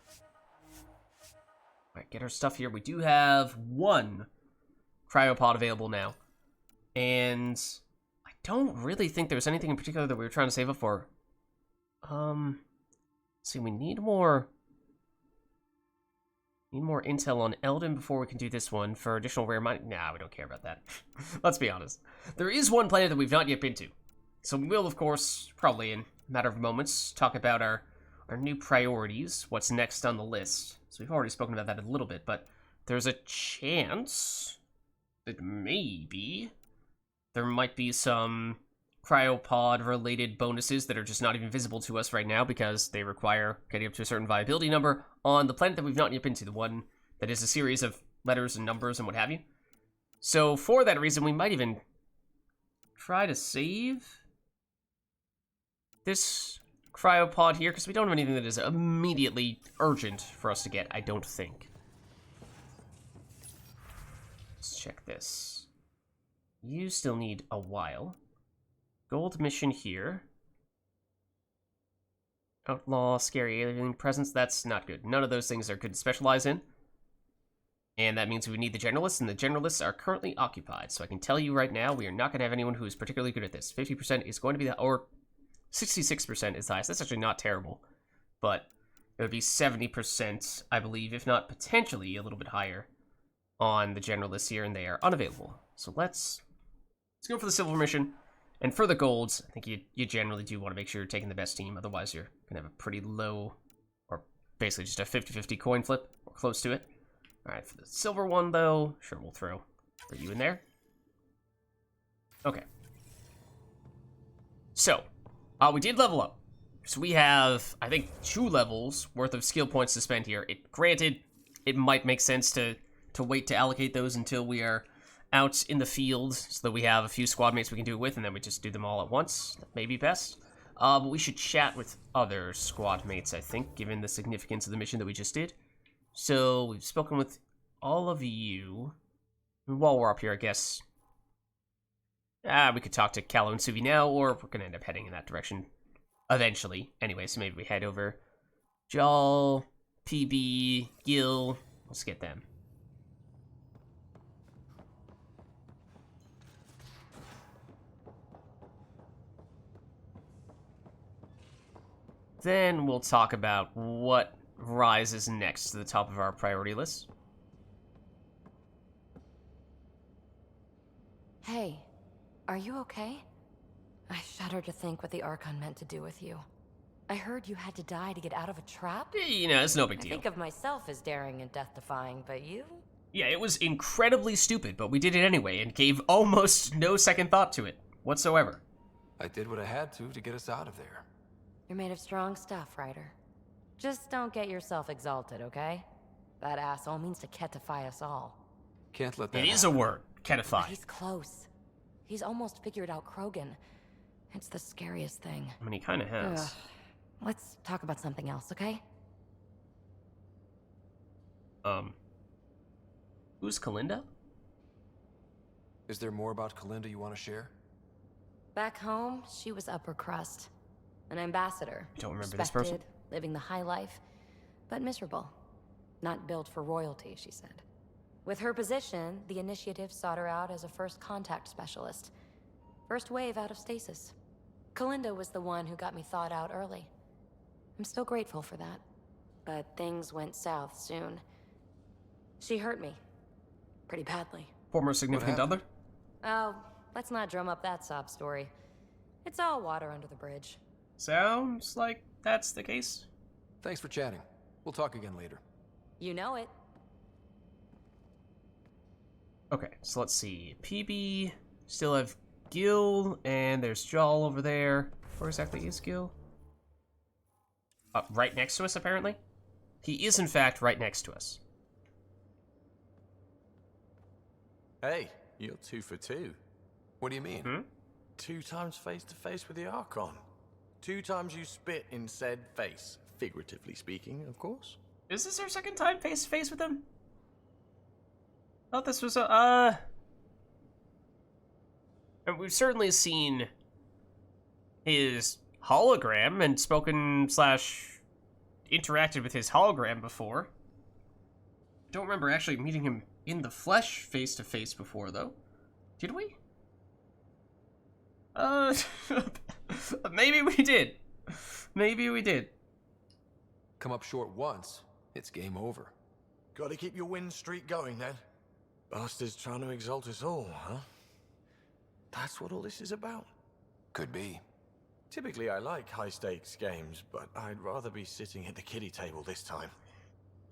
Speaker 1: Alright, get her stuff here. We do have 1 cryopod available now. And I don't really think there's anything in particular that we were trying to save up for. See, we need more intel on Eldon before we can do this one for additional rare money. Nah, we don't care about that. Let's be honest. There is one planet that we've not yet been to. So we will, of course, probably in a matter of moments, talk about our new priorities, what's next on the list. So we've already spoken about that a little bit, but there's a chance that maybe there might be some cryopod-related bonuses that are just not even visible to us right now because they require getting up to a certain viability number on the planet that we've not yet been to, the one that is a series of letters and numbers and what have you. So for that reason, we might even try to save this cryopod here, because we don't have anything that is immediately urgent for us to get, I don't think. Let's check this. You still need a while. Gold mission here. Outlaw, scary alien presence, that's not good. None of those things are good to specialize in. And that means we need the generalists, and the generalists are currently occupied. So I can tell you right now, we are not going to have anyone who is particularly good at this. 50% is going to be the, or 66% is the highest. That's actually not terrible. But it would be 70%, I believe, if not potentially a little bit higher on the generalists here, and they are unavailable. So let's go for the silver mission. And for the golds, I think you generally do want to make sure you're taking the best team, otherwise you're going to have a pretty low, or basically just a 50-50 coin flip, or close to it. Alright, for the silver one, though, sure, we'll throw for you in there. Okay. So, we did level up. So we have, I think, 2 levels worth of skill points to spend here. Granted, it might make sense to wait to allocate those until we are out in the field, so that we have a few squad mates we can do it with, and then we just do them all at once. That may be best. But we should chat with other squad mates, I think, given the significance of the mission that we just did. So, we've spoken with all of you. And while we're up here, I guess, we could talk to Callow and Suvi now, or we're going to end up heading in that direction eventually. Anyway, so maybe we head over Jal, PB, Gil, Let's get them. Then we'll talk about what rises next to the top of our priority list.
Speaker 2: Hey, are you okay? I shudder to think what the Archon meant to do with you. I heard you had to die to get out of a trap?
Speaker 1: You know, it's no big
Speaker 2: I
Speaker 1: deal.
Speaker 2: think of myself as daring and death-defying, but you?
Speaker 1: Yeah, it was incredibly stupid, but we did it anyway and gave almost no second thought to it whatsoever.
Speaker 3: I did what I had to get us out of there.
Speaker 2: You're made of strong stuff, Ryder. Just don't get yourself exalted, okay? That asshole means to ketify us all.
Speaker 3: Can't let that
Speaker 1: It is
Speaker 3: happen.
Speaker 1: a word, ketify.
Speaker 2: He's close. He's almost figured out Krogan. It's the scariest thing.
Speaker 1: I mean, he kind of has.
Speaker 2: Ugh. Let's talk about something else, okay?
Speaker 1: Who's Kalinda?
Speaker 3: Is there more about Kalinda you want to share?
Speaker 2: Back home, she was upper crust. An ambassador.
Speaker 1: I don't remember this person.
Speaker 2: Respected, living the high life, but miserable. Not built for royalty, she said. With her position, the initiative sought her out as a first contact specialist. First wave out of stasis. Kalinda was the one who got me thawed out early. I'm still grateful for that. But things went south soon. She hurt me. Pretty badly.
Speaker 1: Former significant other?
Speaker 2: Oh, let's not drum up that sob story. It's all water under the bridge.
Speaker 1: Sounds like that's the case.
Speaker 3: Thanks for chatting. We'll talk again later.
Speaker 2: You know it.
Speaker 1: Okay, so let's see. PB, still have Gil, and there's Jal over there. Where exactly is Gil? Right next to us, apparently. He is, in fact, right next to us.
Speaker 17: Hey, you're 2 for 2.
Speaker 3: What do you mean?
Speaker 17: 2 times face-to-face with the Archon. 2 times you spit in said face. Figuratively speaking, of course.
Speaker 1: Is this our second time face-to-face with him? I thought this was a, And we've certainly seen his hologram and spoken / interacted with his hologram before. Don't remember actually meeting him in the flesh face-to-face before, though. Did we? Maybe we did. Maybe we did.
Speaker 3: Come up short once, it's game over.
Speaker 17: Gotta keep your win streak going, then. Bastards trying to exalt us all, huh? That's what all this is about?
Speaker 3: Could be.
Speaker 17: Typically, I like high-stakes games, but I'd rather be sitting at the kiddie table this time.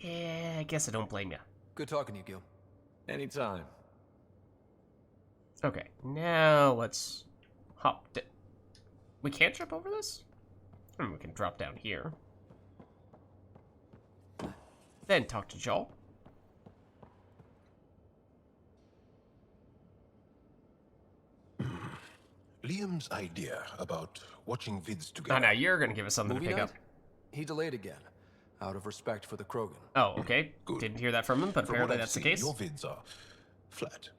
Speaker 1: Yeah, I guess I don't blame you.
Speaker 3: Good talking to you, Gil.
Speaker 17: Anytime.
Speaker 1: Okay, now let's hop. We can't jump over this? We can drop down here. Then talk to Joel.
Speaker 18: Liam's idea about watching Vids together.
Speaker 1: Oh, now you're gonna give us something
Speaker 3: Movie
Speaker 1: to pick
Speaker 3: night?
Speaker 1: up.
Speaker 3: He delayed again, out of respect for the Krogan.
Speaker 1: Oh, okay.
Speaker 18: Good.
Speaker 1: Didn't hear that from him, but
Speaker 18: From
Speaker 1: apparently
Speaker 18: what I've
Speaker 1: that's the
Speaker 18: seen,
Speaker 1: case.
Speaker 18: Your Vids are flat.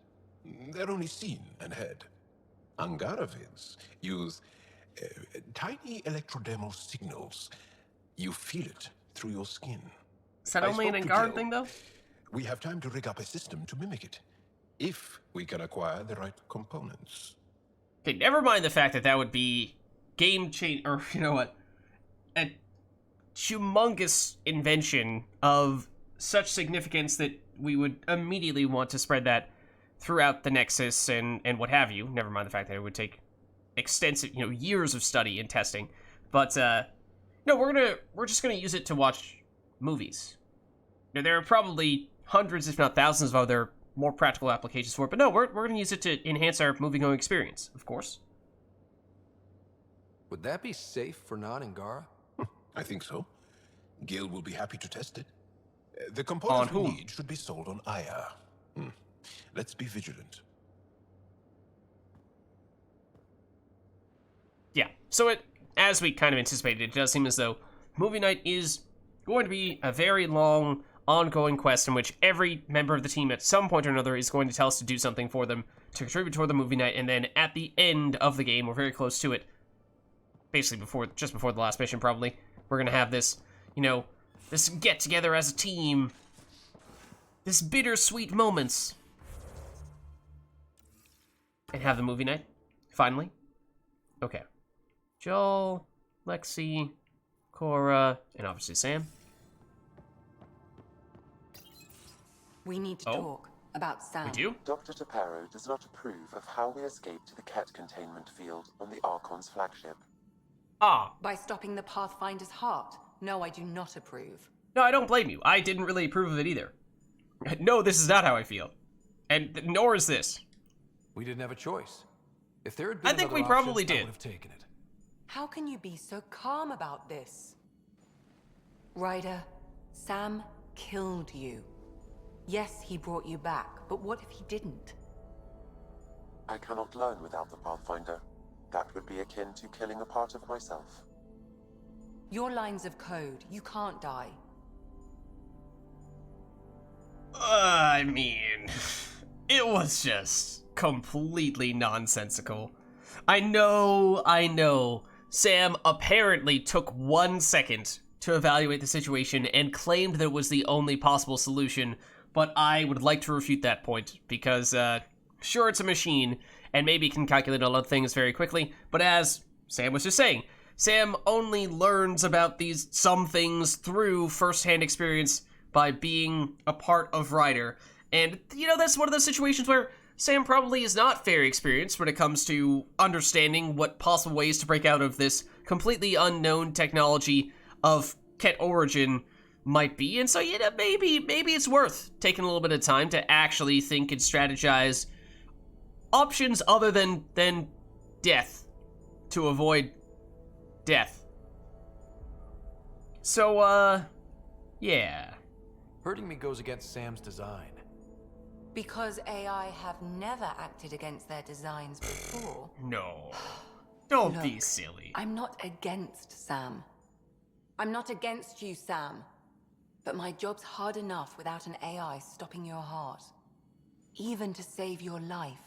Speaker 18: They're only seen and heard. Angara Vids use tiny electrodermal signals. You feel it through your skin.
Speaker 1: Is that
Speaker 18: I
Speaker 1: only an
Speaker 18: spoke to
Speaker 1: Angara
Speaker 18: Gil.
Speaker 1: thing, though?
Speaker 18: We have time to rig up a system to mimic it, if we can acquire the right components.
Speaker 1: Okay, never mind the fact that that would be game change, or you know what, a humongous invention of such significance that we would immediately want to spread that throughout the Nexus and what have you. Never mind the fact that it would take extensive, years of study and testing. But no, we're just gonna use it to watch movies. There are probably hundreds, if not thousands, of other more practical applications for it, but no, we're gonna use it to enhance our movie-going experience, of course.
Speaker 3: Would that be safe for non-Angara?
Speaker 18: I think so. Gil will be happy to test it. The components we need should be sold on Aya. Let's be vigilant.
Speaker 1: Yeah, so as we kind of anticipated, it does seem as though movie night is going to be a very long, ongoing quest in which every member of the team at some point or another is going to tell us to do something for them to contribute toward the movie night, and then at the end of the game, we're very close to it, basically just before the last mission probably, we're going to have this, this get-together as a team this bittersweet moments. And have the movie night, finally. Okay. Joel, Lexi, Cora, and obviously Sam.
Speaker 2: We need to talk about Sam.
Speaker 1: We do?
Speaker 6: Dr. Taparo does not approve of how we escaped the Ket containment field on the Archon'S flagship.
Speaker 1: Ah.
Speaker 2: By stopping the Pathfinder's heart. No, I do not approve.
Speaker 1: No, I don't blame you. I didn't really approve of it either. No, this is not how I feel. And nor is this.
Speaker 3: We didn't have a choice. If there had been
Speaker 1: I think we
Speaker 3: other
Speaker 1: probably
Speaker 3: options,
Speaker 1: did.
Speaker 3: I would have taken it.
Speaker 2: How can you be so calm about this? Ryder, Sam killed you. Yes, he brought you back, but what if he didn't?
Speaker 6: I cannot learn without the Pathfinder. That would be akin to killing a part of myself.
Speaker 2: Your lines of code, you can't die.
Speaker 1: I mean, it was just completely nonsensical. I know. Sam apparently took 1 second to evaluate the situation and claimed that it was the only possible solution, but I would like to refute that point because, sure, it's a machine and maybe can calculate a lot of things very quickly, but as Sam was just saying, Sam only learns about some things through first-hand experience by being a part of Ryder. And, that's one of those situations where Sam probably is not very experienced when it comes to understanding what possible ways to break out of this completely unknown technology of Ket origin might be. And so, maybe it's worth taking a little bit of time to actually think and strategize options other than death to avoid death. So, yeah.
Speaker 3: Hurting me goes against Sam's design.
Speaker 2: Because AI have never acted against their designs before.
Speaker 1: No. Don't
Speaker 2: Look,
Speaker 1: be silly.
Speaker 2: I'm not against Sam. I'm not against you, Sam. But my job's hard enough without an AI stopping your heart. Even to save your life.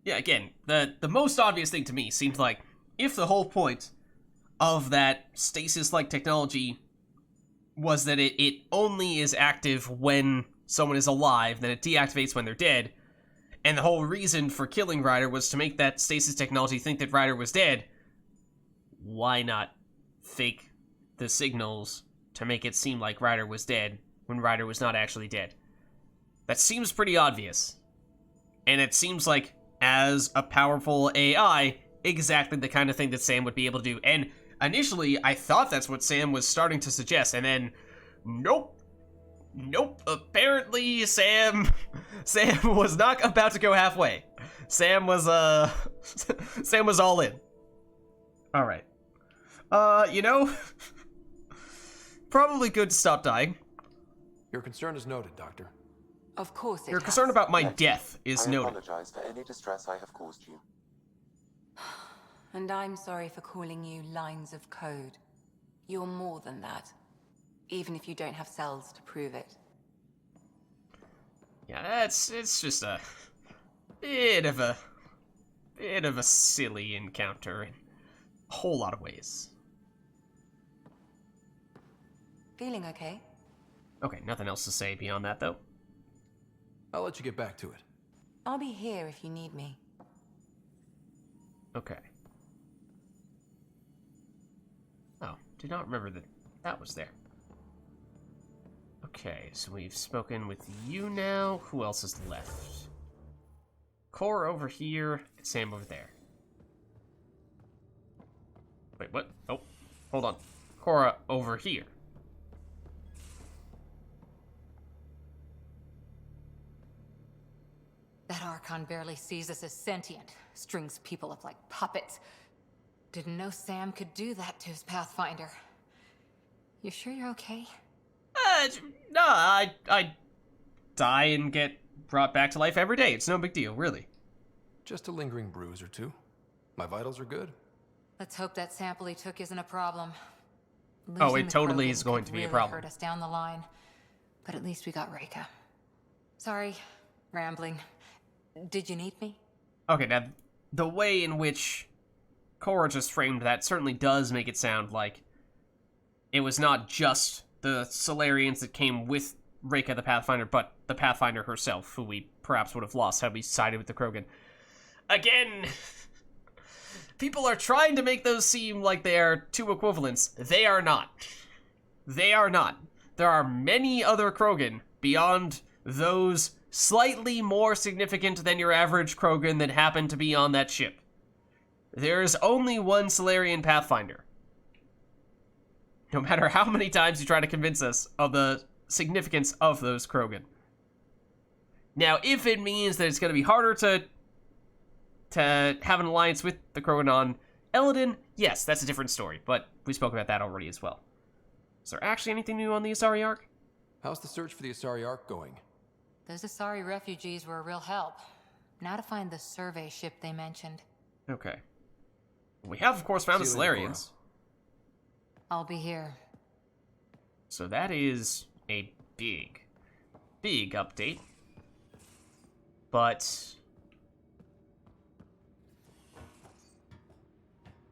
Speaker 1: Yeah, again, the most obvious thing to me seemed like if the whole point of that stasis-like technology was that it only is active when someone is alive, then it deactivates when they're dead, and the whole reason for killing Ryder was to make that stasis technology think that Ryder was dead, why not fake the signals to make it seem like Ryder was dead when Ryder was not actually dead? That seems pretty obvious. And it seems like, as a powerful AI, exactly the kind of thing that Sam would be able to do. And initially, I thought that's what Sam was starting to suggest, and then, nope. Apparently, Sam was not about to go halfway. Sam was all in. All right. Probably good to stop dying.
Speaker 3: Your concern is noted, Doctor.
Speaker 2: Of course it
Speaker 1: Your concern about my death is
Speaker 6: I
Speaker 1: noted.
Speaker 6: apologize for any distress I have caused you.
Speaker 2: And I'm sorry for calling you lines of code. You're more than that. Even if you don't have cells to prove it.
Speaker 1: Yeah, it's just a bit of a silly encounter in a whole lot of ways.
Speaker 2: Feeling okay?
Speaker 1: Okay, nothing else to say beyond that, though.
Speaker 3: I'll let you get back to it.
Speaker 2: I'll be here if you need me.
Speaker 1: Okay. Oh, did not remember that was there. Okay, so we've spoken with you now. Who else is left? Cora over here, and Sam over there. Wait, what? Oh, hold on. Cora over here.
Speaker 19: That Archon barely sees us as sentient. Strings people up like puppets. Didn't know Sam could do that to his Pathfinder. You sure you're okay?
Speaker 1: No, I die and get brought back to life every day. It's no big deal, really.
Speaker 3: Just a lingering bruise or two. My vitals are good.
Speaker 19: Let's hope that sample he took isn't a problem.
Speaker 1: Oh,
Speaker 19: Losing
Speaker 1: it
Speaker 19: the
Speaker 1: totally
Speaker 19: Krogan
Speaker 1: is going
Speaker 19: could
Speaker 1: to be a
Speaker 19: really
Speaker 1: problem.
Speaker 19: hurt us down the line. But at least we got Reika. Sorry, rambling. Did you need me?
Speaker 1: Okay, now, the way in which Cora just framed that certainly does make it sound like it was not just the Solarians that came with Reka the Pathfinder, but the Pathfinder herself, who we perhaps would have lost had we sided with the Krogan. Again, people are trying to make those seem like they are two equivalents. They are not. They are not. There are many other Krogan beyond those slightly more significant than your average Krogan that happen to be on that ship. There is only one Solarian Pathfinder. No matter how many times you try to convince us of the significance of those Krogan. Now, if it means that it's going to be harder to have an alliance with the Krogan on Eladin, yes, that's a different story, but we spoke about that already as well. Is there actually anything new on the Asari Ark?
Speaker 3: How's the search for the Asari Ark going?
Speaker 19: Those Asari refugees were a real help. Now to find the survey ship they mentioned.
Speaker 1: Okay. We have, of course, found the Solarians.
Speaker 19: I'll be here.
Speaker 1: So that is a big update. But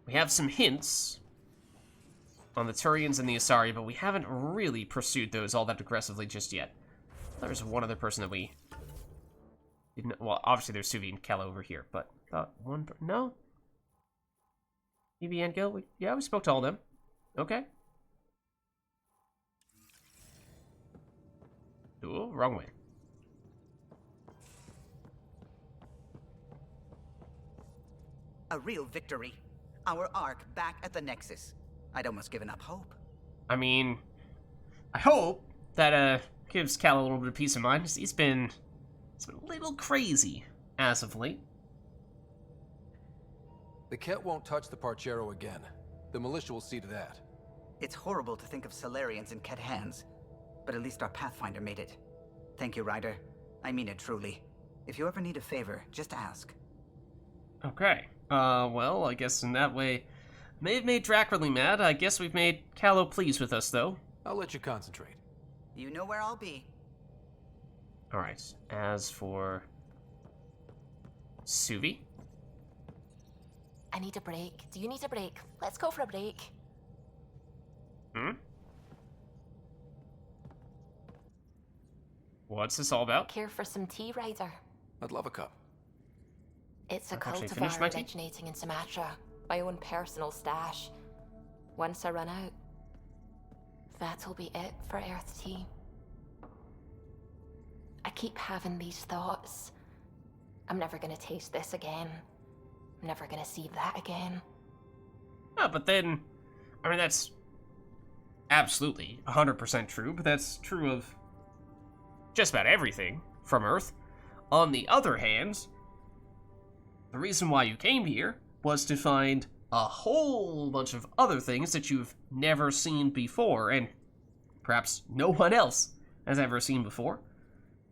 Speaker 1: we have some hints on the Turians and the Asari, but we haven't really pursued those all that aggressively just yet. There's one other person that we didn't... Well, obviously there's Suvi and Kella over here, but one... No? Evie and Gil? Yeah, we spoke to all of them. Okay. Ooh, wrong way.
Speaker 11: A real victory. Our Ark back at the Nexus. I'd almost given up hope.
Speaker 1: I mean, I hope that gives Cal a little bit of peace of mind. He's been a little crazy as of late.
Speaker 3: The Ket won't touch the Parchero again. The militia will see to that.
Speaker 11: It's horrible to think of Solarians in Ket hands, but at least our Pathfinder made it. Thank you, Ryder. I mean it truly. If you ever need a favor, just ask.
Speaker 1: Okay. Well, I guess in that way, may have made Drac really mad. I guess we've made Callow pleased with us, though.
Speaker 3: I'll let you concentrate.
Speaker 11: You know where I'll be.
Speaker 1: Alright, as for Suvi?
Speaker 10: I need a break. Do you need a break? Let's go for a break.
Speaker 1: Hmm? What's this all about?
Speaker 10: Care for some tea, Ryder?
Speaker 3: I'd love a cup.
Speaker 10: It's a cultivar originating in Sumatra. My own personal stash. Once I run out, that'll be it for Earth tea. I keep having these thoughts. I'm never gonna taste this again. I'm never gonna see that again.
Speaker 1: Oh, but then, I mean, that's absolutely 100% true, but that's true of just about everything from Earth. On the other hand, the reason why you came here was to find a whole bunch of other things that you've never seen before, and perhaps no one else has ever seen before.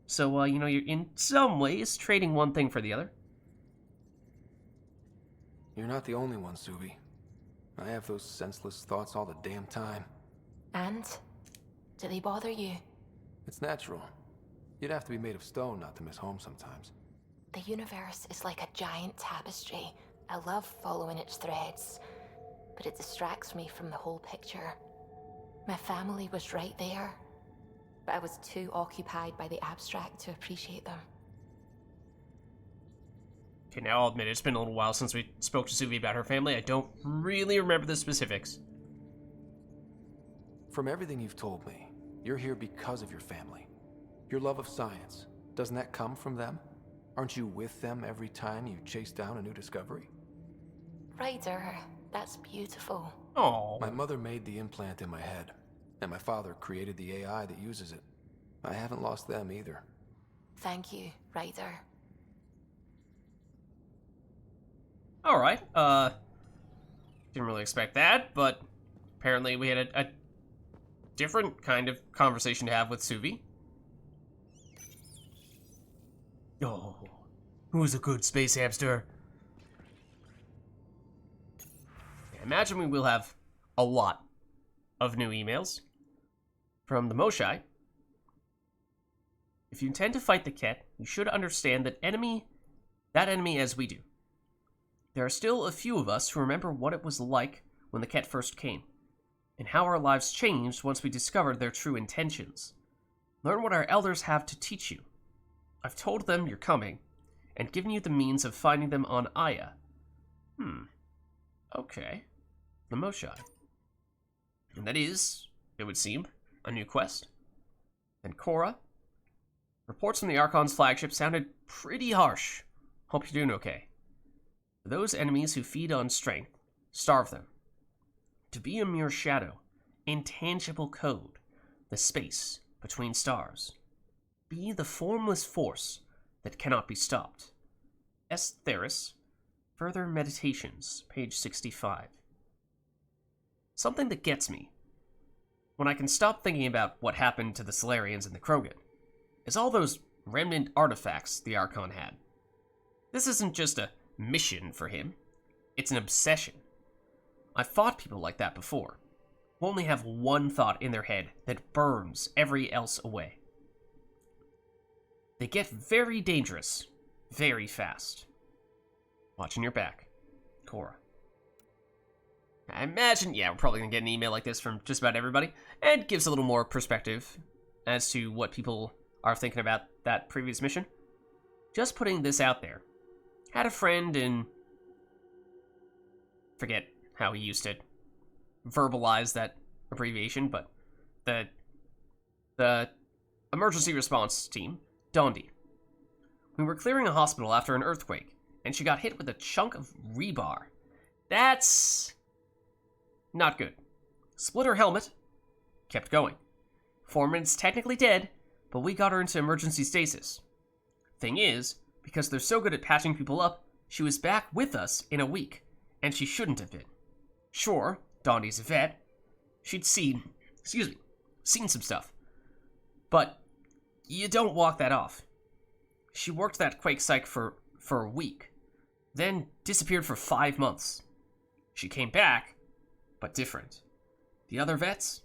Speaker 1: So, you know, you're in some ways trading one thing for the other.
Speaker 3: You're not the only one, Suvi. I have those senseless thoughts all the damn time.
Speaker 10: And? Do they bother you?
Speaker 3: It's natural. You'd have to be made of stone not to miss home sometimes.
Speaker 10: The universe is like a giant tapestry. I love following its threads, but it distracts me from the whole picture. My family was right there, but I was too occupied by the abstract to appreciate them.
Speaker 1: Okay, now I'll admit it's been a little while since we spoke to Suvi about her family. I don't really remember the specifics.
Speaker 3: From everything you've told me, you're here because of your family. Your love of science, doesn't that come from them? Aren't you with them every time you chase down a new discovery?
Speaker 10: Ryder, that's beautiful.
Speaker 1: Oh.
Speaker 3: My mother made the implant in my head, and my father created the AI that uses it. I haven't lost them either.
Speaker 10: Thank you, Ryder.
Speaker 1: Alright, didn't really expect that, but apparently we had a different kind of conversation to have with Suvi. Oh, who's a good space hamster? I imagine we will have a lot of new emails from the Moshai. If you intend to fight the Ket, you should understand that enemy as we do. There are still a few of us who remember what it was like when the Ket first came, and how our lives changed once we discovered their true intentions. Learn what our elders have to teach you. I've told them you're coming, and given you the means of finding them on Aya. Okay. The Moshai. And that is, it would seem, a new quest. And Cora. Reports from the Archon'S flagship sounded pretty harsh. Hope you're doing okay. For those enemies who feed on strength, starve them. To be a mere shadow, intangible code, the space between stars. Be the formless force that cannot be stopped. S. Theris, Further Meditations, page 65. Something that gets me, when I can stop thinking about what happened to the Salarians and the Krogan, is all those remnant artifacts the Archon had. This isn't just a mission for him, it's an obsession. I've fought people like that before, who only have one thought in their head that burns every else away. They get very dangerous, very fast. Watching your back, Cora. I imagine, we're probably gonna get an email like this from just about everybody, and gives a little more perspective as to what people are thinking about that previous mission. Just putting this out there. Had a friend in... forget how he used to verbalize that abbreviation, but the emergency response team, Dondi. We were clearing a hospital after an earthquake, and she got hit with a chunk of rebar. That's not good. Split her helmet, kept going. 4 minutes technically dead, but we got her into emergency stasis. Thing is, because they're so good at patching people up, she was back with us in a week, and she shouldn't have been. Sure, Dondi's a vet. She'd seen some stuff. But you don't walk that off. She worked that Quake Psych for a week, then disappeared for 5 months. She came back, but different. The other vets,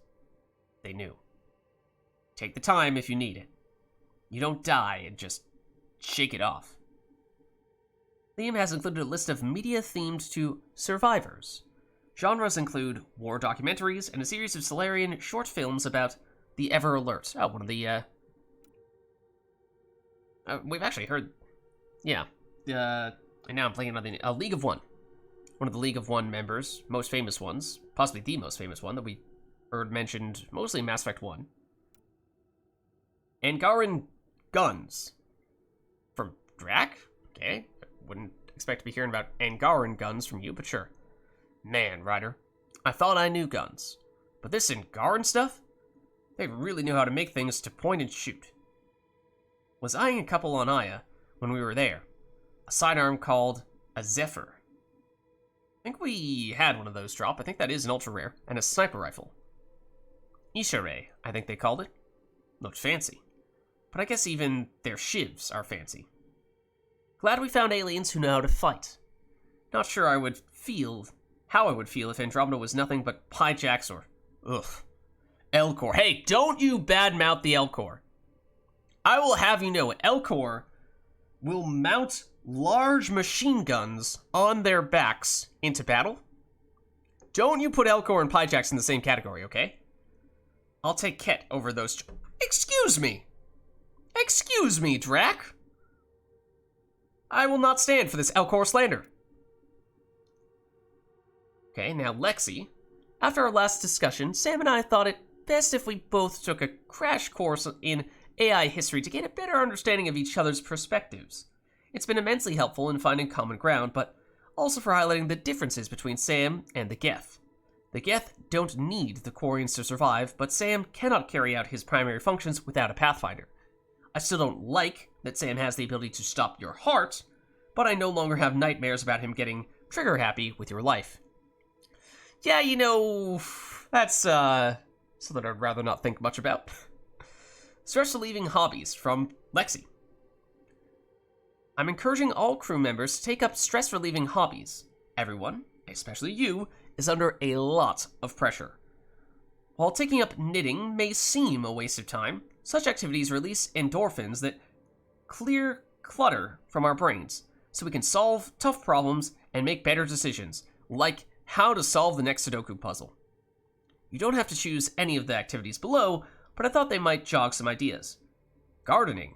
Speaker 1: they knew. Take the time if you need it. You don't die and just shake it off. Liam has included a list of media themed to survivors. Genres include war documentaries and a series of Salarian short films about the Ever Alert. Oh, one of the, we've actually heard, and now I'm playing on the League of One. One of the League of One members, most famous ones, possibly the most famous one that we heard mentioned mostly in Mass Effect 1. Angaran Guns. From Drac? Okay, wouldn't expect to be hearing about Angaran Guns from you, but sure. Man, Ryder, I thought I knew guns, but this Angaran stuff? They really knew how to make things to point and shoot. Was eyeing a couple on Aya when we were there. A sidearm called a Zephyr. I think we had one of those drop. I think that is an ultra rare, and a sniper rifle. Ishare, I think they called it. Looked fancy. But I guess even their shivs are fancy. Glad we found aliens who know how to fight. Not sure how I would feel if Andromeda was nothing but Pyjax or, Elcor. Hey, don't you badmouth the Elcor. I will have you know, Elcor will mount large machine guns on their backs into battle. Don't you put Elcor and Pyjax in the same category, okay? I'll take Ket over those. Excuse me! Excuse me, Drac! I will not stand for this Elcor slander. Okay, now Lexi. After our last discussion, Sam and I thought it best if we both took a crash course in AI history to gain a better understanding of each other's perspectives. It's been immensely helpful in finding common ground, but also for highlighting the differences between Sam and the Geth. The Geth don't need the Quarians to survive, but Sam cannot carry out his primary functions without a Pathfinder. I still don't like that Sam has the ability to stop your heart, but I no longer have nightmares about him getting trigger-happy with your life. Yeah, you know, that's something I'd rather not think much about. Stress-relieving hobbies from Lexi. I'm encouraging all crew members to take up stress-relieving hobbies. Everyone, especially you, is under a lot of pressure. While taking up knitting may seem a waste of time, such activities release endorphins that clear clutter from our brains, so we can solve tough problems and make better decisions, like how to solve the next Sudoku puzzle. You don't have to choose any of the activities below, but I thought they might jog some ideas. Gardening.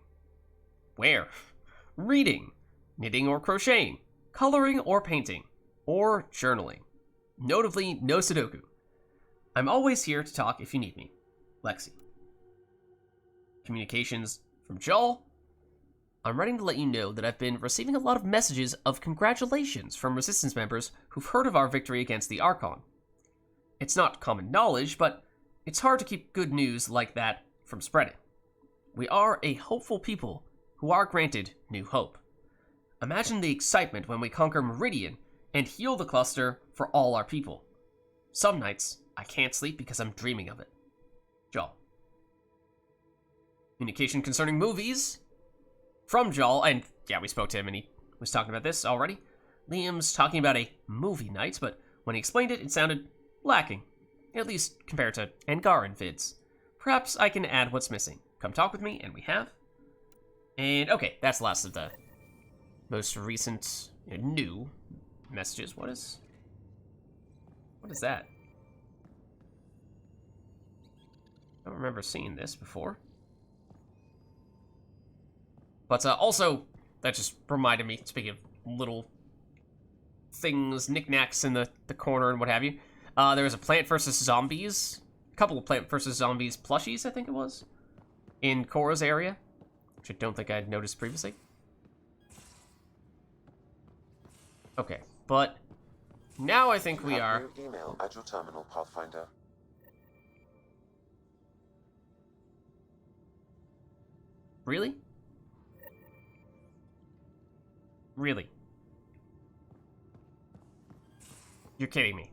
Speaker 1: Where? Reading. Knitting or crocheting. Coloring or painting. Or journaling. Notably, no Sudoku. I'm always here to talk if you need me. Lexi. Communications from Joel. I'm writing to let you know that I've been receiving a lot of messages of congratulations from Resistance members who've heard of our victory against the Archon. It's not common knowledge, but it's hard to keep good news like that from spreading. We are a hopeful people who are granted new hope. Imagine the excitement when we conquer Meridian and heal the cluster for all our people. Some nights, I can't sleep because I'm dreaming of it. Joel. Communication concerning movies from Joel, and yeah, we spoke to him and he was talking about this already. Liam's talking about a movie night, but when he explained it, it sounded lacking, at least compared to Angar and Vids. Perhaps I can add what's missing. Come talk with me, and we have. And okay, that's the last of the most recent new messages. What is that? I don't remember seeing this before. But also, that just reminded me, speaking of little things, knickknacks in the corner and what have you, there was a Plant vs. Zombies, a couple of Plant vs. Zombies plushies, I think it was, in Cora's area, which I don't think I'd noticed previously. Okay, but now I think we are...
Speaker 6: New email at your terminal, Pathfinder.
Speaker 1: Really? Really? You're kidding me.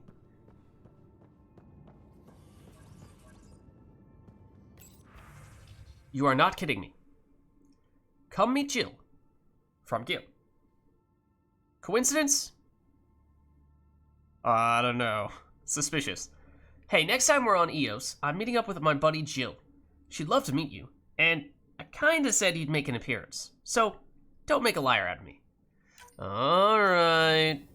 Speaker 1: You are not kidding me. Come meet Jill. From Gil. Coincidence? I don't know. Suspicious. Hey, next time we're on EOS, I'm meeting up with my buddy Jill. She'd love to meet you, and I kinda said he'd make an appearance. So, don't make a liar out of me. Alright.